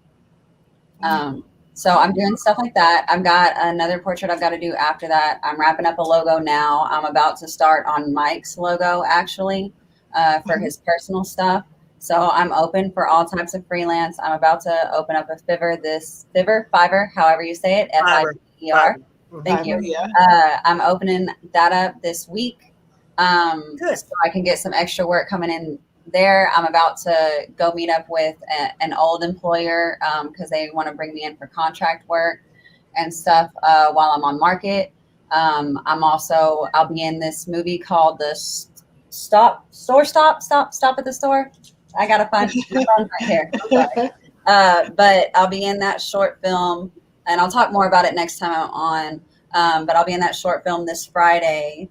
So I'm doing stuff like that. I've got another portrait I've got to do after that. I'm wrapping up a logo now. I'm about to start on Mike's logo actually for his personal stuff. So I'm open for all types of freelance. I'm about to open up a Fiverr, however you say it, Fiverr. Thank you. Yeah. I'm opening that up this week. So I can get some extra work coming in there. I'm about to go meet up with an old employer because they want to bring me in for contract work and stuff while I'm on market. I'll be in this movie called the Stop at the Store. I gotta find my phone right here. But I'll be in that short film, and I'll talk more about it next time I'm on. But I'll be in that short film this Friday.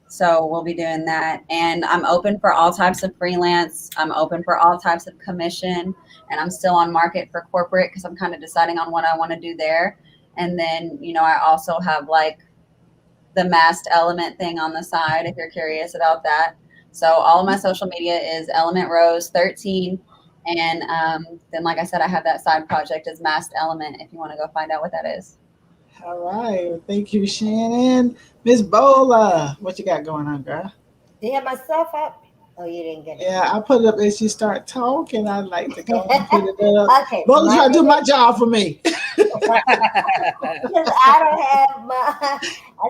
So we'll be doing that. And I'm open for all types of freelance. I'm open for all types of commission. And I'm still on market for corporate because I'm kind of deciding on what I want to do there. And then, I also have like the masked element thing on the side if you're curious about that. So all of my social media is Element Rose 13. And then, like I said, I have that side project as Masked Element if you want to go find out what that is. All right. Well, thank you, Shannon. Miss Bola, what you got going on, girl? Do you have my stuff up? Oh, you didn't get it. Yeah, I put it up as you start talking. I'd like to go and put it up. Okay. Bola's trying to do my job for me. Because I don't have my, I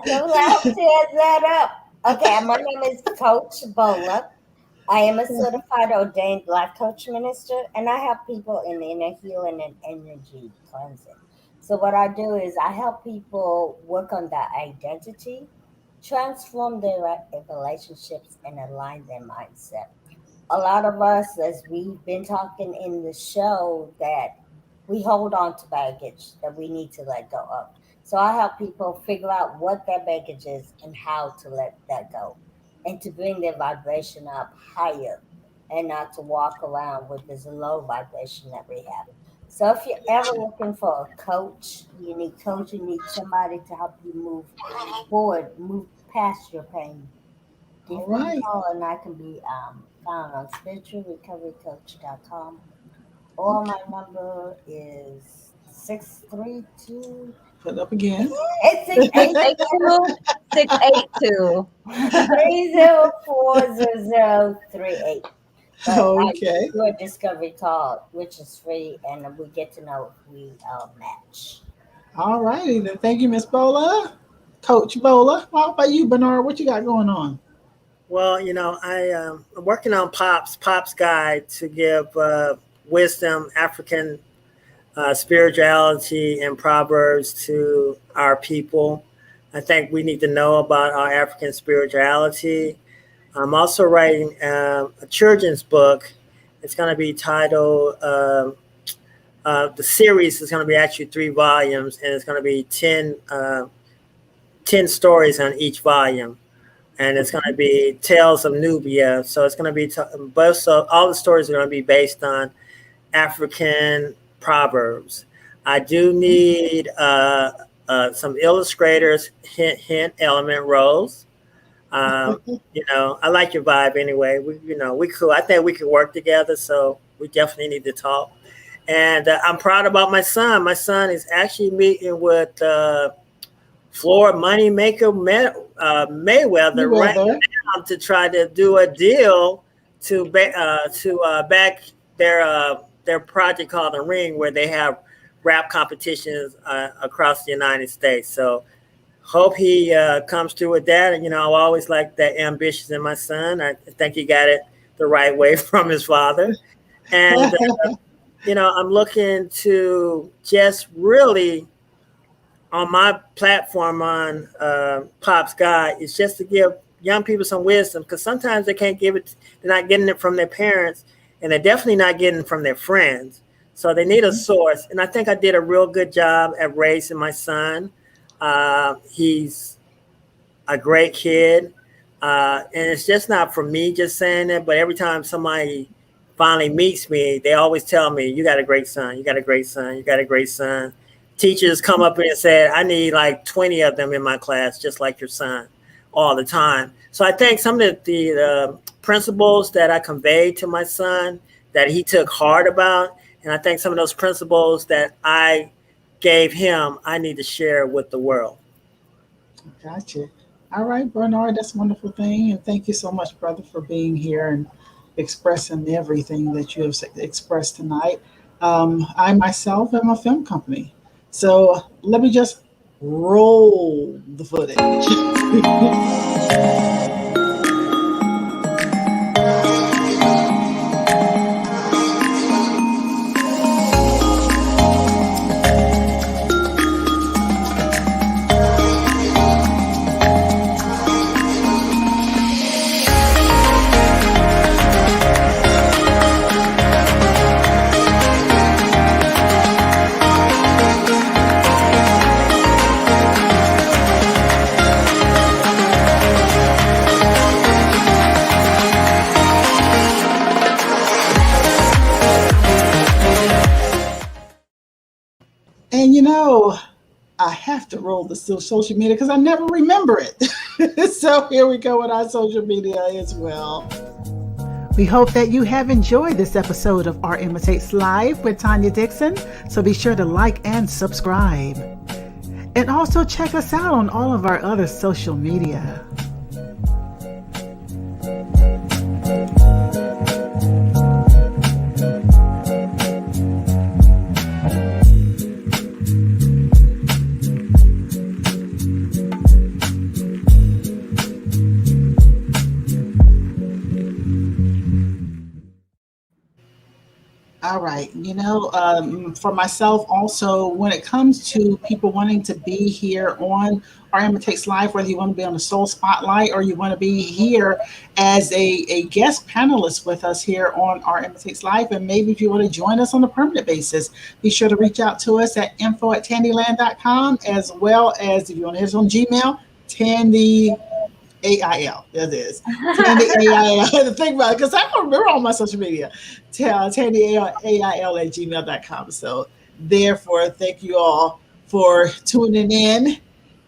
don't have to set that up. Okay, my name is Coach Bola. I am a certified ordained life coach minister, and I help people in inner healing and energy cleansing. So what I do is I help people work on their identity, transform their relationships, and align their mindset. A lot of us, as we've been talking in the show, that we hold on to baggage that we need to let go of. So I help people figure out what their baggage is and how to let that go, and to bring their vibration up higher, and not to walk around with this low vibration that we have. So if you're ever looking for a coach, you need somebody to help you move forward, move past your pain. Give me a call, and I can be found on spiritualrecoverycoach.com. Or my number is 632. Put it up again. It's 682 3040038. Okay. I do a discovery call, which is free, and we get to know if we match. All righty, then. Thank you, Miss Bola. Coach Bola. How about you, Bernard? What you got going on? Well, I'm working on Pop's Guide to give wisdom, African spirituality, and proverbs to our people. I think we need to know about our African spirituality. I'm also writing a children's book. It's going to be titled, the series is going to be actually 3 volumes, and it's going to be 10 stories on each volume. and it's going to be Tales of Nubia. So it's going to be both. So all the stories are going to be based on African proverbs. I do need some illustrators, hint, element roles. You know, I like your vibe anyway. We cool. I think we could work together. So we definitely need to talk. And I'm proud about my son. My son is actually meeting with Florida moneymaker Mayweather right now to try to do a deal to back their project called The Ring, where they have rap competitions across the United States. So hope he comes through with that. And, you know, I always like that ambitious in my son. I think he got it the right way from his father. And, you know, I'm looking to just really, on my platform on Pop's Guide, is just to give young people some wisdom, because sometimes they can't give it, they're not getting it from their parents, and they're definitely not getting it from their friends. So they need a source. And I think I did a real good job at raising my son. He's a great kid. And it's just not for me just saying it, but every time somebody finally meets me, they always tell me, you got a great son, you got a great son, you got a great son. Teachers come up and say, I need like 20 of them in my class, just like your son, all the time. So I think some of the principles that I conveyed to my son that he took hard about, and I think some of those principles that I gave him, I need to share with the world. Gotcha. All right, Bernard, that's a wonderful thing. And thank you so much, brother, for being here and expressing everything that you have expressed tonight. I myself am a film company. So let me just roll the footage. And you know, I have to roll the social media because I never remember it. So here we go with our social media as well. We hope that you have enjoyed this episode of Art Imitates Live with Tanya Dixon. So be sure to like and subscribe. And also check us out on all of our other social media. All right. You know, for myself also, when it comes to people wanting to be here on Art Imitates Live, whether you want to be on the Soul Spotlight or you want to be here as a guest panelist with us here on Art Imitates Live, and maybe if you want to join us on a permanent basis, be sure to reach out to us at info@tandyland.com, as well as if you want to hit us on Gmail, Tandy AIL. That is Tandy AIL. I had to think about it because I don't remember all my social media. Tandy AIL at gmail.com. So therefore, thank you all for tuning in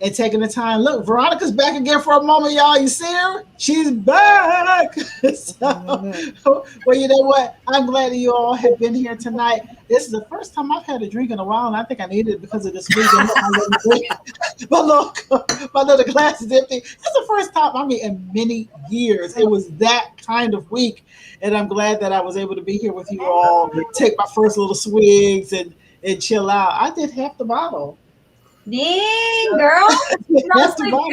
and taking the time. Look, Veronica's back again for a moment, y'all. You see her? She's back. So, well, you know what? I'm glad that you all have been here tonight. This is the first time I've had a drink in a while, and I think I needed it because of this weekend. my little glass is empty. It's the first time, in many years. It was that kind of week, and I'm glad that I was able to be here with you all, take my first little swigs and chill out. I did half the bottle. Dang, girl. Half the bottle.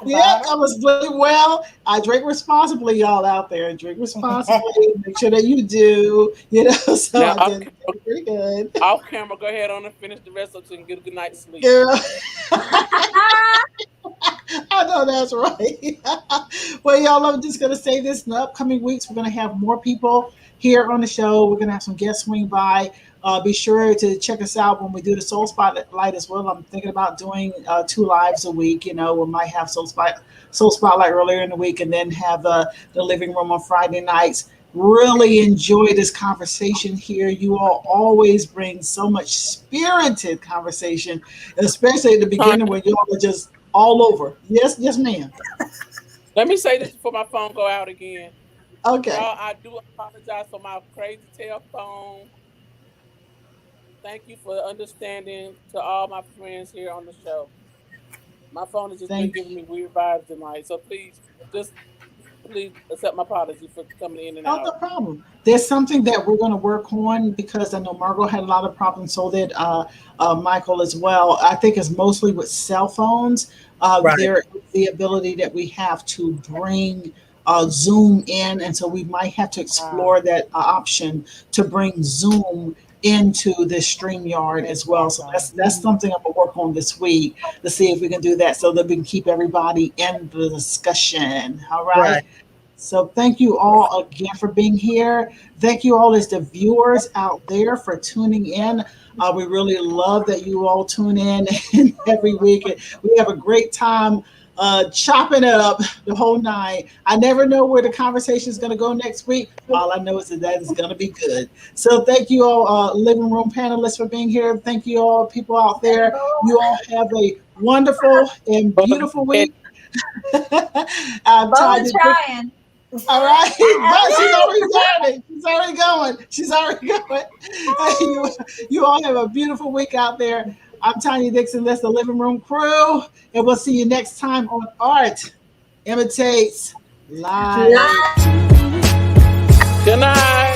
Yeah, I was doing well. I drink responsibly, y'all out there. Drink responsibly. Make sure that you do. You know, so now, I did pretty good. Off camera, go ahead on and finish the rest of it and get a good night's sleep. Yeah. I know that's right. Well, y'all, I'm just going to say this. In the upcoming weeks, we're going to have more people here on the show. We're going to have some guests swing by. Be sure to check us out when we do the Soul Spotlight as well. I'm thinking about doing 2 lives a week. We might have Soul Spotlight earlier in the week and then have the living room on Friday nights. Really enjoy this conversation here. You all always bring so much spirited conversation, especially at the beginning when y'all are just all over. Yes, ma'am. Let me say this before my phone go out again. Okay. Y'all, I do apologize for my crazy tail phone. Thank you for understanding to all my friends here on the show. My phone has just been giving me weird vibes tonight, so please accept my apology for coming in and out. No problem. There's something that we're going to work on because I know Margo had a lot of problems, so did Michael as well. I think it's mostly with cell phones. Right. There is the ability that we have to bring Zoom in, and so we might have to explore that option to bring Zoom into this StreamYard as well. So that's something I'm gonna work on this week to see if we can do that so that we can keep everybody in the discussion. All right. So thank you all again for being here. Thank you all as the viewers out there for tuning in. We really love that you all tune in every week. We have a great time chopping it up the whole night. I never know where the conversation is going to go next week. All I know is that is going to be good. So thank you all, living room panelists, for being here. Thank you all, people out there. You all have a wonderful and beautiful week. Bola's trying. All right, but she's already going. You all have a beautiful week out there. I'm Tanya Dixon. That's the Living Room Crew, and we'll see you next time on Art Imitates Live. Good night.